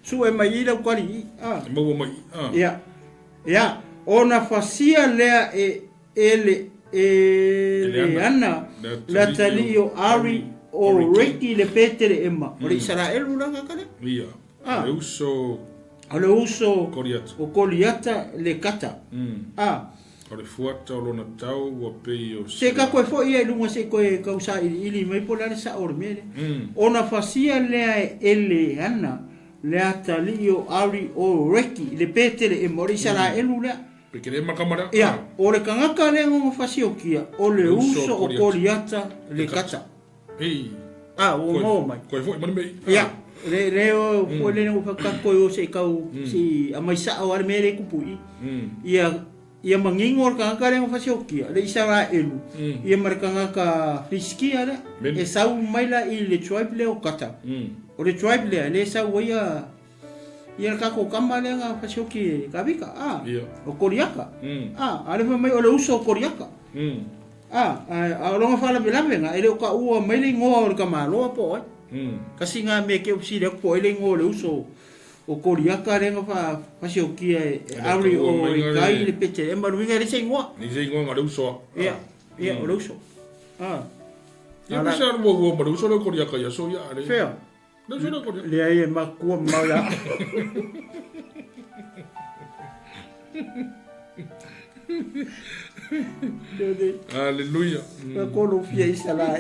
Su e mai ila kwali.
Mau mai.
Ia. Ia, ona fasia lea ele ana la talio ari o reki le petere emma. O le Israel uranga kare?
Ia. Le
uso
koriata.
O koriata le kata.
O le fuata o lona tau ua pei o
se ka koe fo ia ilunga se koe kausa ili mai po lare sa ormere. Ona fasia lea ele ana le talio ari o reki le petere emma. O le Israel uranga.
Pekere makamara.
Ia, o le kangaka le ngongo fasi o kia, o le uso o koriata le kata. O mo mai.
Koe fo i mani mei.
Ia, leo po le ngongo whakakoe o se kau si amaisa o armere kupui. Ia mangingo o le kangaka le ngongo fasi o kia, le Israelu. Ia mara kangaka fiskia le, e sau maila i le tribe le o kata. O le tribe le sau waia ia ka ko kama le nga fasioki ka vika o koriaka ale fa mai o le uso koriaka a lo nga fala belave nga ele ka u mai le ngo o ka malo po kasi nga me ke usi le po ele ngo le uso o koriaka le nga fasioki ari o kai le pete e maru nga le se ngo
ni se ngo nga le uso
ia o le uso
ia bisa mo maru uso le koriaka ya so ya ale
feo le ai makua mala.
Aleluia.
Ko lo fia isala.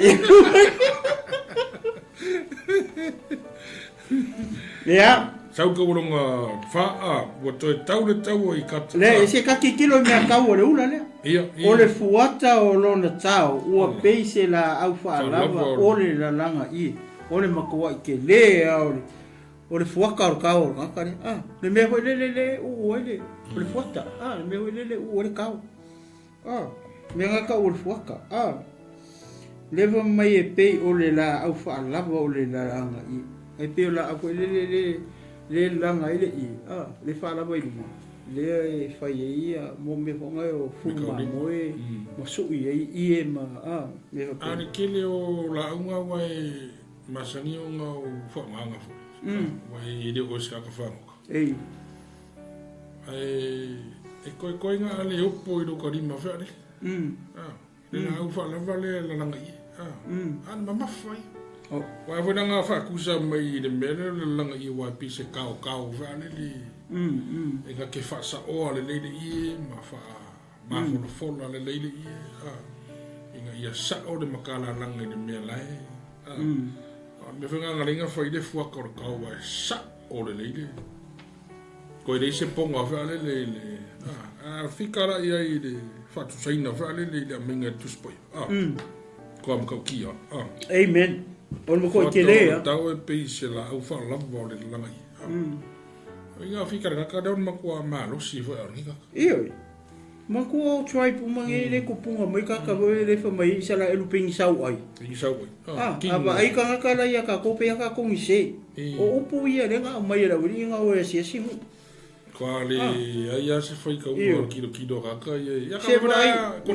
Ya.
Sau ka uronga faa wa toi tau le tau i kata.
Le se ka kilo me ka o le ula le.
Ia.
O le fuata o lona tau ua peise la au fa lava o le la langa i. O le makua i ke le o le fuaka o kao o kakare. Le mea hoi le o le fuata. Le mea hoi le o le kao. me ngaka o le fuaka leva mai e pe o le la au fa lava o le la anga i e pe o la ako le langa ile i le fa lava i le fa ia mo me fonga o fuma mo e mo su i e ma me
a le kele o la unga wai masangi o nga o fa manga fo wai de o ska ka fa
ei
e koi nga ale opo i do ka rima fa le le la u fa lava le la langa i an mama fai wa vo nga fa kusa mai de mele le langa i wa pi se kao va le e ka ke fa sa o le le i ma fa ma fo le le i e nga ia sa o de makala langa i de mele me fa nga ringa fa i de fu ka o wa sa o le le ko i se ponga fa le fikara ia i de fa tu saina fa le le menga tu spoi ko am ka kia
amen on mo ko tele
tau e pe se la u fa la vo le la mai ia fikara ka da ma ko ma lo si fa ringa
io ma ko try pu mangi le ko punga mai ka vo le fa mai sa la elu ping sau ai aba ai ka la ia ka ko pe ka ko ngi se o upu ia le nga mai la uri nga o se si
Quale ia se foi ka o kilo ka ia ka vai ko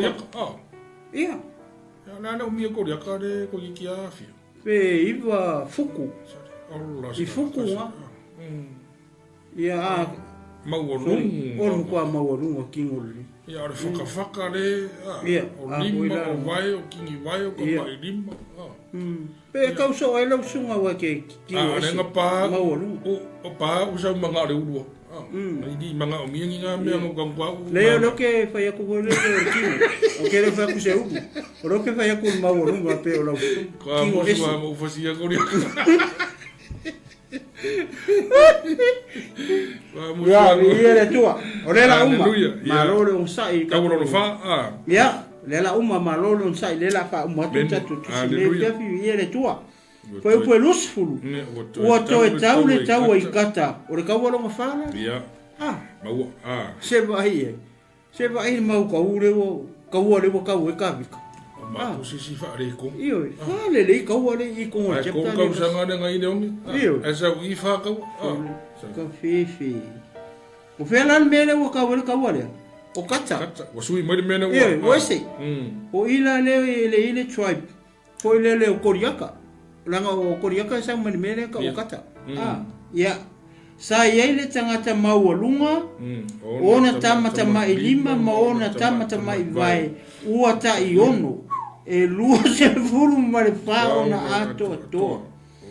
ia na o mio ko ia ka de ko ki afi
pe iva fuku i fuku ia
maurung
ko maurung ki ngoli
ia o faka le o lima o vai o kingi vai o ko mai lima
pe ka so ai lo sunga wa ke ki
nga pa o pa usa manga le ulo di manga o miengi nga me ngo gangwa
le lo ke fa ya ko le ki o ke le fa ku se u o ke fa ya ko maurung wa pe o lo
ki ngo so mo fa si ya ko
ya le tua o le la uma ma lo le sai
ka lo fa
ya le la uma ma lo le sai le la fa uma tu tu le fi le tua foi lusfulu o to e tau le tau i kata o le ka lo fa
ya ma
se vai ma ko ure o ka le ka e ka vika
ma ko si fa re ko
io fa le ka le i ko
je ko ka sanga de ngai de
io
esa wi fa ka
ka fifi o felan mele o ka le o kata
o sui mai mele
o se o ila le tribe foi le o koriaka langa o koriaka sa mai mele ka o kata ya sa ye le tangata maulunga ona tamata mai lima ma ona tamata mai vai ua ta iono e lua se furu mare fa ona ato
o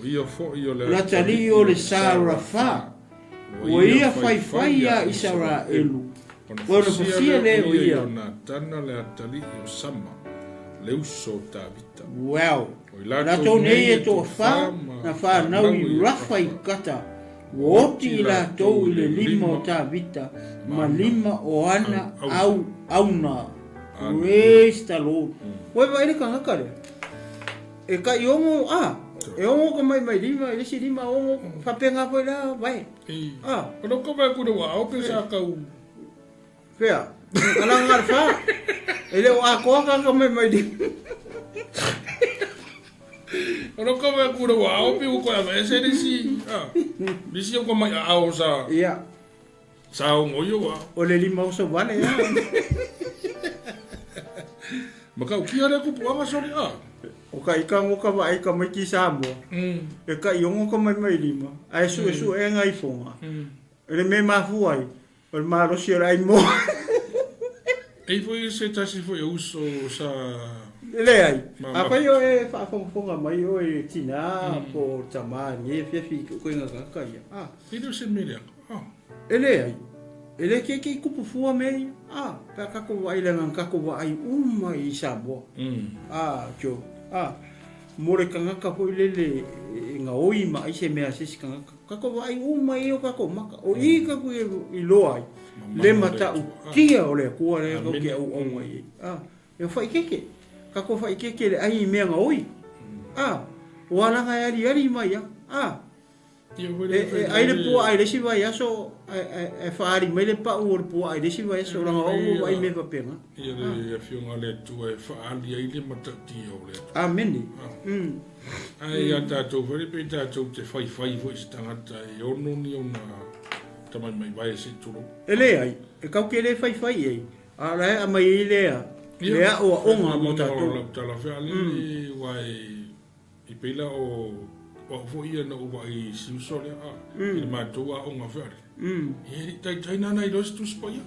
ia fo io le
la tali o le sara fa o ia fai ya isara elu o no sia le o ia
na tana le atali o sama le uso ta vita
wow la to nei e to fa na fa na i rafa i kata Woti la tau le lima o ta vita, ma lima o ana auna. Praise the Lord. Wai vai le kanga kare. E ka iongo e ongo ka mai lima, e si lima ongo fapenga po la vai.
Kono ko vai ku wa o pe sa ka u.
Fea. Ala ngar fa. Ele o ko ka mai lima.
Ono ko me ku ro wa o pi ko la me se disi disi ko mai a o sa
ia
sa o yo wa
o le lima o so vale ya
maka o ki ara ku puanga so ni
o ka ika mo ka vai ka mai ki sa mo e ka iongo ka mai lima ai su e ngai fonga ele me ma fu ai o ma ro si ai mo
e foi se ta si foi uso sa
le ai apa yo e fa fonga mai yo e tina po tamani e fi ko nga ka ya
itu se me le
ele ai ele ke kupu fua me pa ka ko vai le ngan ka ko vai uma i sabo jo more kanga ka foi le nga oi ma i se me asisi kanga ka ko vai uma i o ka ko maka o i ka ku i lo ai le mata u kia o le ku le ko ke o mai e fa keke ka ko fai keke le ai me nga oi wala nga ari mai ai le pua ai le si vai aso e faari mai le pa o le pua ai le si vai aso langa o ai me papenga
ia le fionga le tu e faali ai le matati o le
amen
ai ata to veri pe ta to te fai vo stangata e ono ni ona tamai mai vai se turo
ele ai e kau ke le fai ai ala a mai le a o onga mo ta
to la fa le wai i pela o fo ia no vai si sole il ma to a onga fa e tai na na dos tu spoia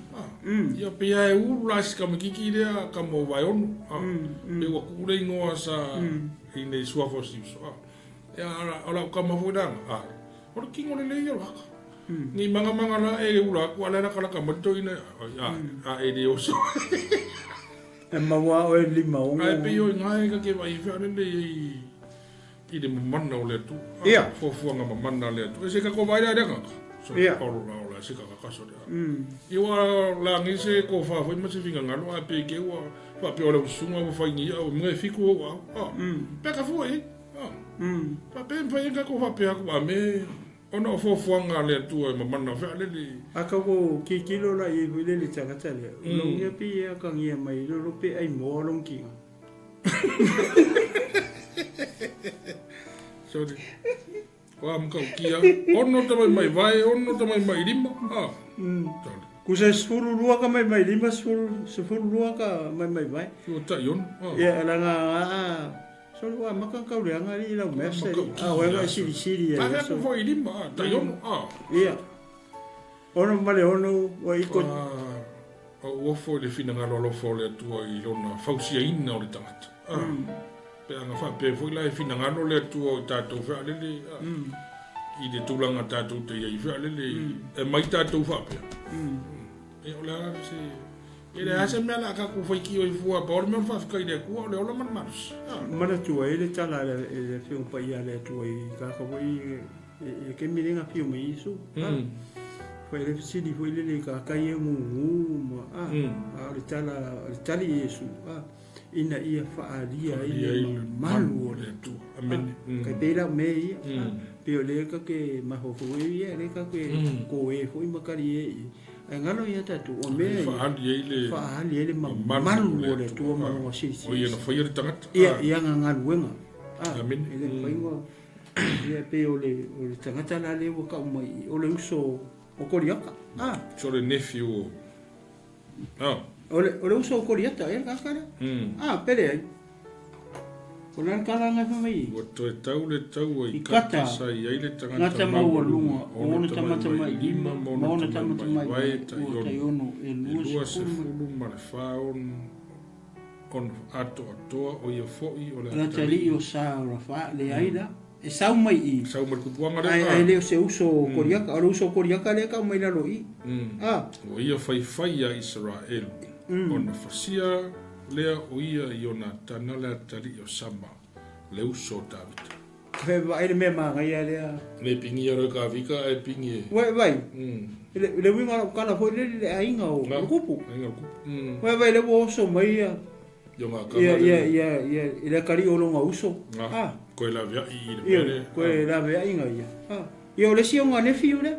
ia pe ai u ras kam kiki le ka mo vai on e wa ku le ngoa sa ine sua fo si so e ala ka ma fo da o ki ngone le ia ni manga la e ula ku ala kala ka mo to ina e de oso
e maua o e lima o
ai pe yo ngai ka ke vai fa le i de manna o le tu fo nga manna le tu se ka ko vai da ka so o la se ka ka so da i wa la ngi se ko fa fo ma se finga ngalo a pe ke wa fa pe o le sunga mo fa ngi o me fiku wa pe ka fo e pa pe fa nga ko fa pe ko me ona fo nga le tu e manna fa le
aka ko ki kilo la i le le tsaka tsale no ia pi ia ka ngia mai lo pe ai mo long ki
sorry wa am ka kia ono tamai mai vai ono tamai mai lima
ku se sfuru lua ka mai lima sfuru lua ka mai vai
o ta yon
ia ala nga so wa maka ka le nga ri la mese wa ga siri
pa ko foi lima ta yon
ia ono male ono wa iko
o fo le fina nga lo fo le tu i lona fausia ina o le tangata pe anga fa pe foi la fina nga no le tu o tato fa le i de tulanga tato te ia fa le e mai tato fa pe e o la se e le ase me la ka ku foi ki o i fu a por me fa ka i de ku o le o man mas
mana tu e le tala le fi un pa ia le tu i ka ko i e ke mi lenga fi o me isu foi le sidi foi le ka kai e mu ma le tali yesu ina ia faalia ia malu le tu amen ka pela me ia pe le ka ke ma ho fo ia le ka ke ko e foi makari e ngalo ia tatu o me faalia le malu le tu ma no si
o ia no foi le tangata
ia ngalu wenga amen ele foi ngo ia pe o le tangata la le wo ka mai o le uso o koriaka
so le nephew
ole uso koriata e ka kara pele ai ona kala nga fa mai
o to tau le tau i
kata
sai ai le
tangata mau lunga ona tamata mai lima ona tamata mai vai ta yono e lua
se fulu ma le faon on ato o ia foi o
le tali o sa rafa le aida e sau mai i
sau mai kupuanga le
ai le se uso koriaka o uso koriaka le ka mai la lo i
o ia fai a Israel ona fasia lea o ia i ona tana le tali o sama le uso David
he vai le me ma ia
le pingi ara ka vika e pingi
vai le winga kana foi le ainga o kupu vai le wo so mai ia ia kari o longa uso
ko la via i le pere
ko la via inga ia io le sionga ne fiule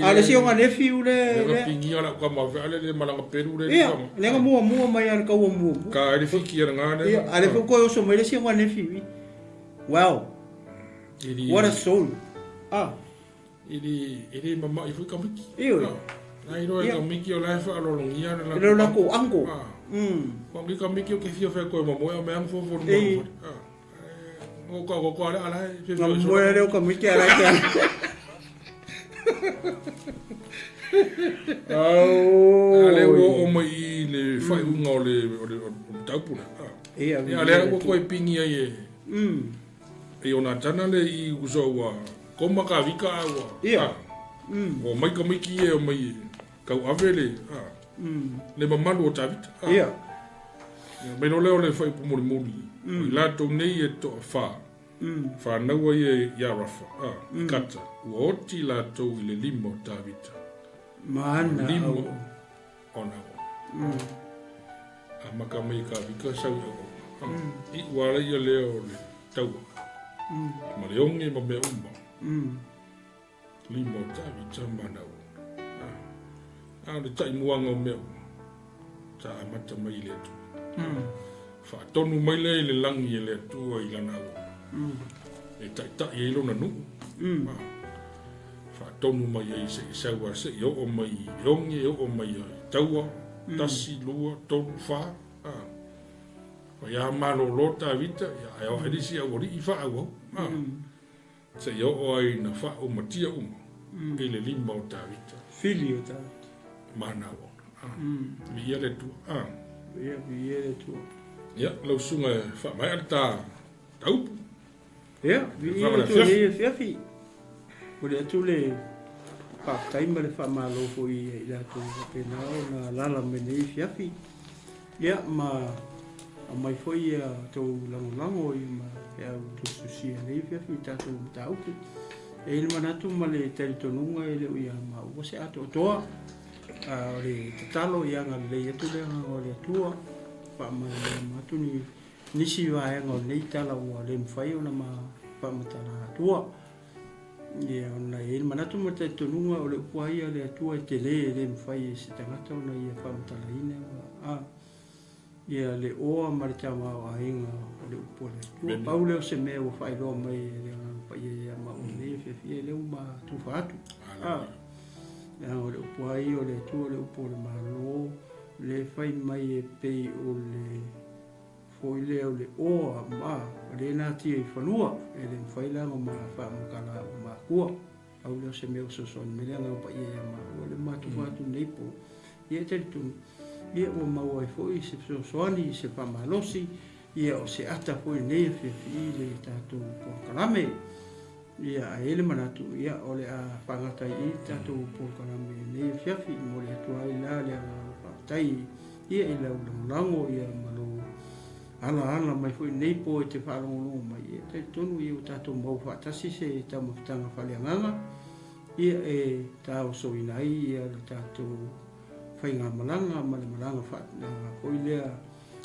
ale
sionga ne fiule
le pingi ala ka ma vale le malanga peru le
le nga mo mai ar ka wo mo
ka ale fiki era ngane
ale ko so mai le sionga ne fiwi wow what a soul
ili mama i fu ka miki ai ro ka miki o la fa lo longia
la ko ango
ko ngi ka miki o ke fio fa ko mo mo me ang fo o ko ala
mo le o ka miki ala ka
ale o mai le fai unga o le taupuna ale ko e pingi ai e ona tana le i uso wa koma ka vika wa o mai ka miki e o mai ka avele le mamalu o tavita me no leo le fai pumuri muri la to nei e to fa na wa ye ya rafa kata o ti la to le limo tavita
mana
limo ona amaka mai ka vika sa i wala ye leo le tau ma le ongi ma me umba Limo tavi tamana o. Le tai muanga o mea. Ta amata mai le tu. Fa tonu mai le langi e le tu i lana o. E tai tai e lona nu. Fa tonu mai e se saua se i o mai rongi o mai taua. Tasi lua tonu fa. Fa ia malo lota vita. Ia o edisi a ori i fa au. Se i o ai na fa o matia uma. E le lima o ta vita.
Fili o ta.
Mana o. Via le tu.
Via le tu.
Ia, lau sunga fa mai alta TUPU.
Ia, via le tu le fiafi. O le atu le whakataima le whamalofo i la tu pena o na lala me nei fiafi. Ia, ma a mai foi a tau lango i ma e au tususia nei fiafi tātou TUPU. E ili manatu ma le teritonunga e le uia ma ua se ato toa. O le tatalo i anga le atu le anga o le atua. Whaamai matu ni nisi waenga o nei tala ua le mwhai o na ma whaamatala atua. Ia ona e ili manatu ma le teritonunga o le upuai a le atua e te le mwhai e se tangata o na ia whaamatala ina. Ia le oa ma le tama o ainga o le upua le atua. Pau leo se mea o whailoa mai le anga ia ma o le fefia leo ma tufa atu. O le upuai o le atua o le upu o le malo le whai mai e pei o le foi leo le oa ma o le nati e whanua e le whai langa ma whaamukala o ma kua. Au leo se mea o sosoni me leanga o pa ia ma o le ma tufa atu neipo. Ia teritunu. Ia o maua e foi se sosoni se whamalosi. Ia o se ata foi nei fefi le tātou po kalame. Ia a ele manatu ia ole a pangata i tātou po kalame nei fiafi mo le atua i la le tai ia i lau lango ia malo ala mai foi nei po e te whalongo mai ia te tonu i o tātou mau whaatasi se tau mawhitanga whaleanganga ia e tāo so inai ia le tātou whainga malanga ma le malanga whaatanga foi lea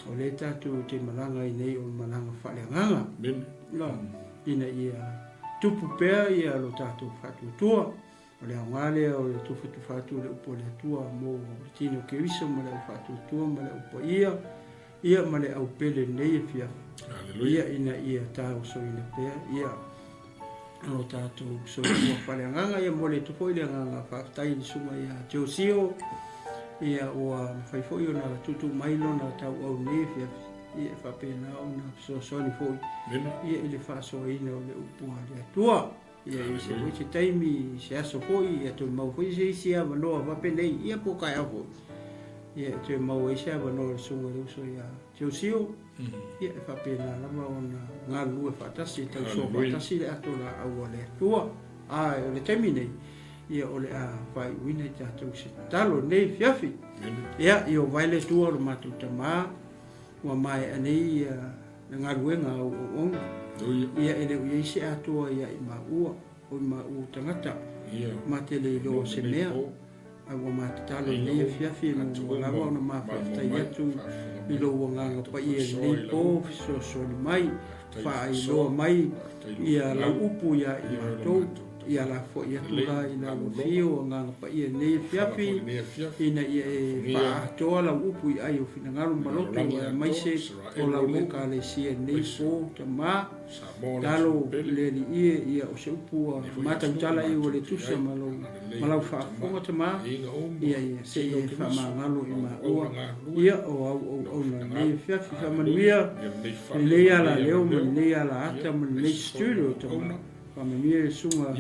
o le tātou te malanga i nei o malanga whaleanganga ina ia tupu pea ia lo tātou whatutua. O le angale o le tufu tufatu le upo le tua mo tino kewiso ma le whatutua ma le upo ia. Ia ma le au pele nei fia. Ia ina ia tāo so ina pea. Ia lo tātou so ua whaleanganga ia mo le tupo i le anganga whaktai ni suma ia teosio. Ia oa whaifoi o na tutu mailo na tau au nei fia. Ia whapena o na so ni foi. Ia ili whaso ina o le upua le atua. Ia i se foi se taimi se aso foi. Ia tu mau foi se isi a wanoa wapenei. Ia po kai a foi. Ia tu mau isi a wanoa sunga reuso ia teosio. Ia e whapena lama o na ngā lue whatasi. Tau so whatasi le ato la aua le atua. O le taimi nei. Ia o le a whai uina i tātou se talo nei fiafi. Ia i o waile tua o matu tamaa. Wa mai anei ngā ruenga o onga. Ia ele ui eise atua ia i maua. O i maua tangata. Ma te leilo se mea. Wa ma te talo nei fiafi no lawa ona ma whaftai atu. I lo wanganga pa ia leipo. So ni mai. Wha i loa mai. Ia la upu ia i matou. Ia la fo ia tura i la lofio. Nganga pa ia nei fiafi. Ina ia e wha atoa la upu i ai o whinangaru maloto. Ia maise o la uka le sia nei po ta ma. Talo le li ia o se upu mata utala i o le tusa malau whaafonga ta ma. Ia se ia wha mangalo i ma ua. Ia o na nei fiafi wha manuia. Nei ala leo man nei ala ata man nei studio ta ma. Pamemia sunga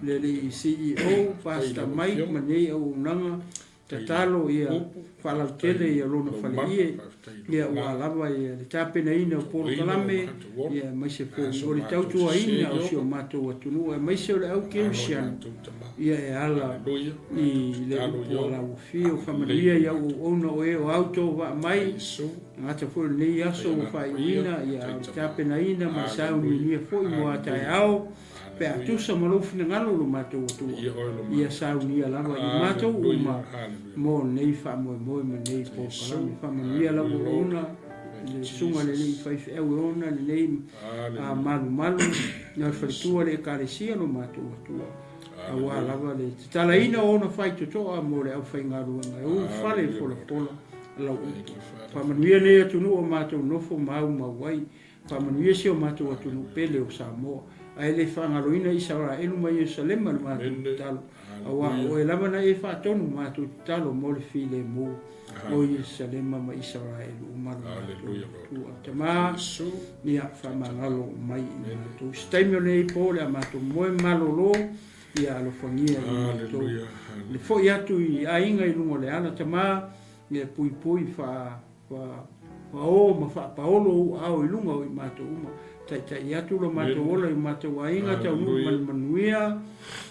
le CEO pasta mai manei au nanga tatalo ia fala tele ia lona fale ia wa lava ia le tapena ina por kalame ia mai se po o le tautua ina o sio mato atunu e mai se o le au kemsian ia e ala i le po la fio familia ia o ona o auto va mai ngata fo le aso fa ina ia tapena ina ma sa ni fo mo ata ao pe atusa malofu ngalo lo mato tu ia saunia lava i mato uma mo nei fa mo nei po kala fa mo ia la una le sunga le nei fai fe au ona le nei malu na whalitua le ekaresia no mātou atua. Awa lava le talaina ona fai totoa mo le au fai ngaru ngai o fale fola lau whamanuia nei atunu o mātou nofo mau mawai whamanuia si o mātou atunu pele o Samoa ai le whangaroina i Israelu mai Jerusalema na mātou talo awa o e lava na e whaatonu mātou talo mo le file mo o Jerusalema ma Israelu o maru mātou tama nia whamangalo mai i mātou staimio nei po le a mātou moe malolo ia alofangia i mātou le fo i atu i ainga i lungo le ana tama ia pui fa o ma fa paolo au i lunga o i mātou uma tai i atu lo mātou ola i mātou ainga tau nu manuia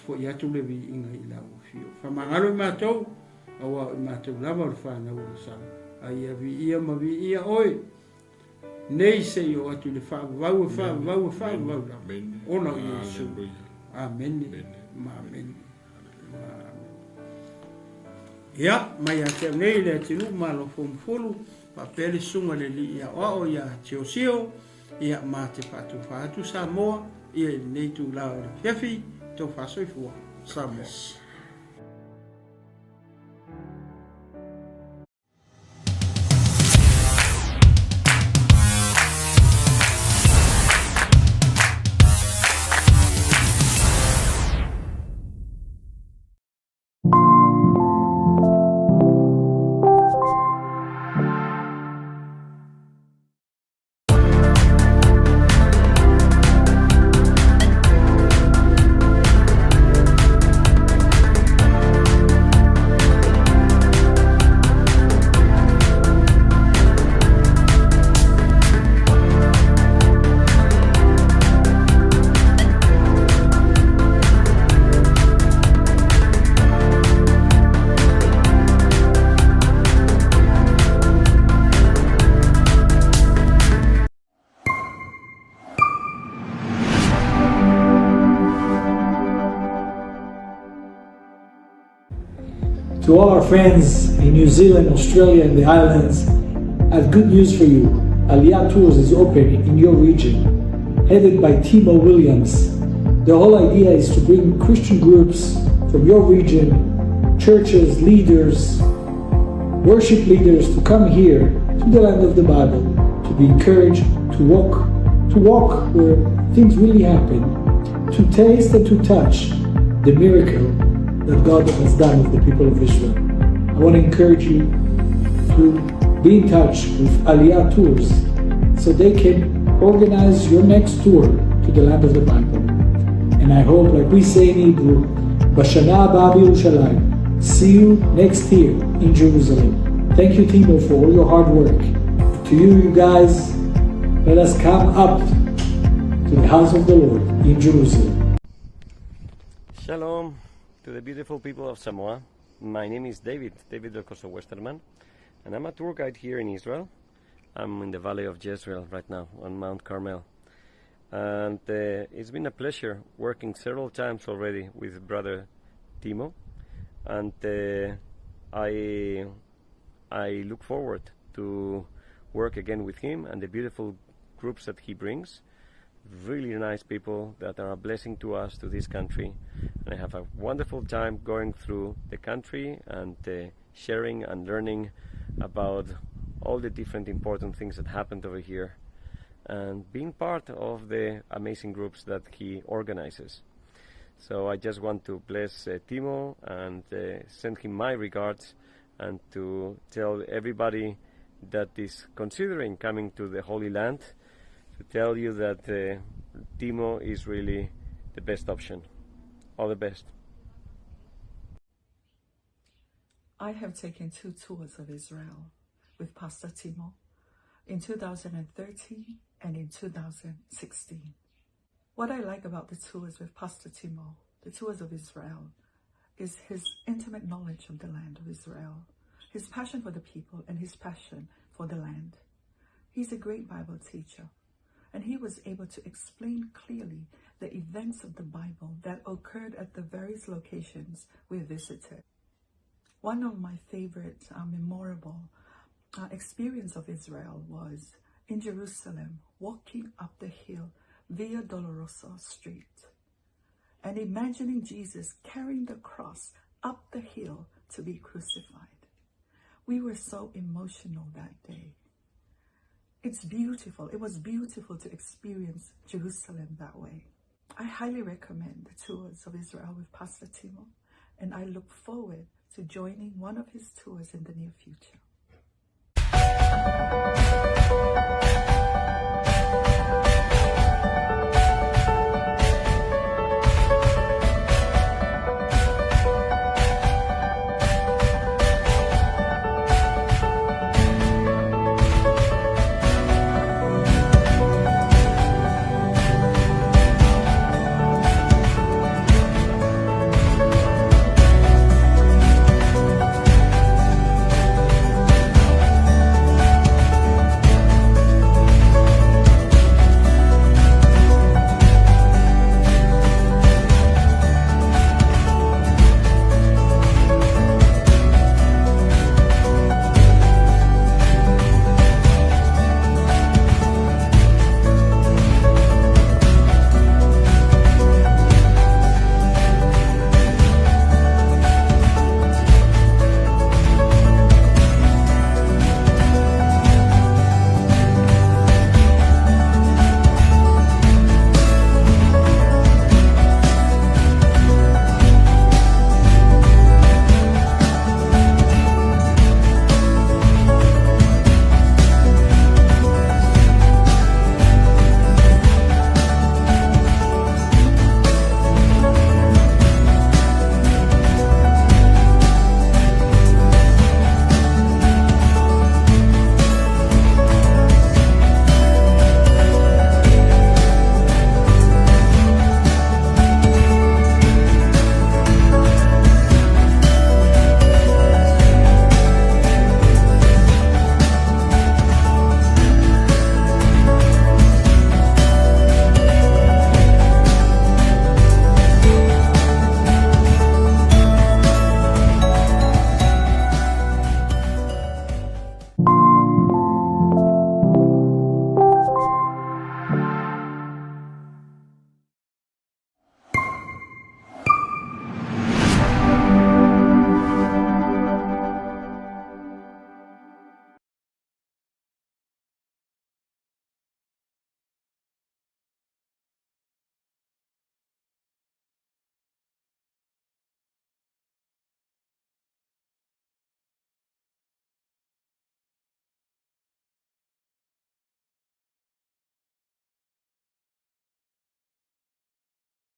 fo i atu le vi inga i lau fio whamangalo i mātou awa i mātou lava o le whanau o sana ai a vi ia ma vi ia oi nei se i o atu le whaavau ona i Yesu amen amen ia mai a te nei le tinu malo fomfulu pa pele sunga le li ia o ia tiosio ia ma te fatu Samoa ia nei tu la o fiafi to faso i fua Samoa.
To all our friends in New Zealand, Australia and the islands, I have good news for you. Aliyah Tours is open in your region, headed by Timo Williams. The whole idea is to bring Christian groups from your region, churches, leaders, worship leaders to come here to the land of the Bible, to be encouraged, to walk where things really happen, to taste and to touch the miracle that God has done with the people of Israel. I want to encourage you to be in touch with Aliyah Tours so they can organize your next tour to the land of the Bible. And I hope, like we say in Hebrew, Bashana Abba B'Yerushalayim. See you next year in Jerusalem. Thank you, Timo, for all your hard work. To you guys, let us come up to the house of the Lord in Jerusalem.
Shalom to the beautiful people of Samoa. My name is David del Coso Westerman, and I'm a tour guide here in Israel. I'm in the Valley of Jezreel right now on Mount Carmel. And it's been a pleasure working several times already with Brother Timo. And I look forward to work again with him and the beautiful groups that he brings. Really nice people that are a blessing to us, to this country. And I have a wonderful time going through the country and sharing and learning about all the different important things that happened over here and being part of the amazing groups that he organizes. So I just want to bless Timo and send him my regards, and to tell everybody that is considering coming to the Holy Land, to tell you that Timo is really the best option. All the best.
I have taken 2 tours of Israel with Pastor Timo in 2013 and in 2016. What I like about the tours with Pastor Timo, the tours of Israel, is his intimate knowledge of the land of Israel, his passion for the people and his passion for the land. He's a great Bible teacher, and he was able to explain clearly the events of the Bible that occurred at the various locations we visited. One of my favorite memorable experience of Israel was in Jerusalem, walking up the hill, Via Dolorosa Street, and imagining Jesus carrying the cross up the hill to be crucified. We were so emotional that day. It's beautiful. It was beautiful to experience Jerusalem that way. I highly recommend the Tours of Israel with Pastor Timo, and I look forward to joining one of his tours in the near future.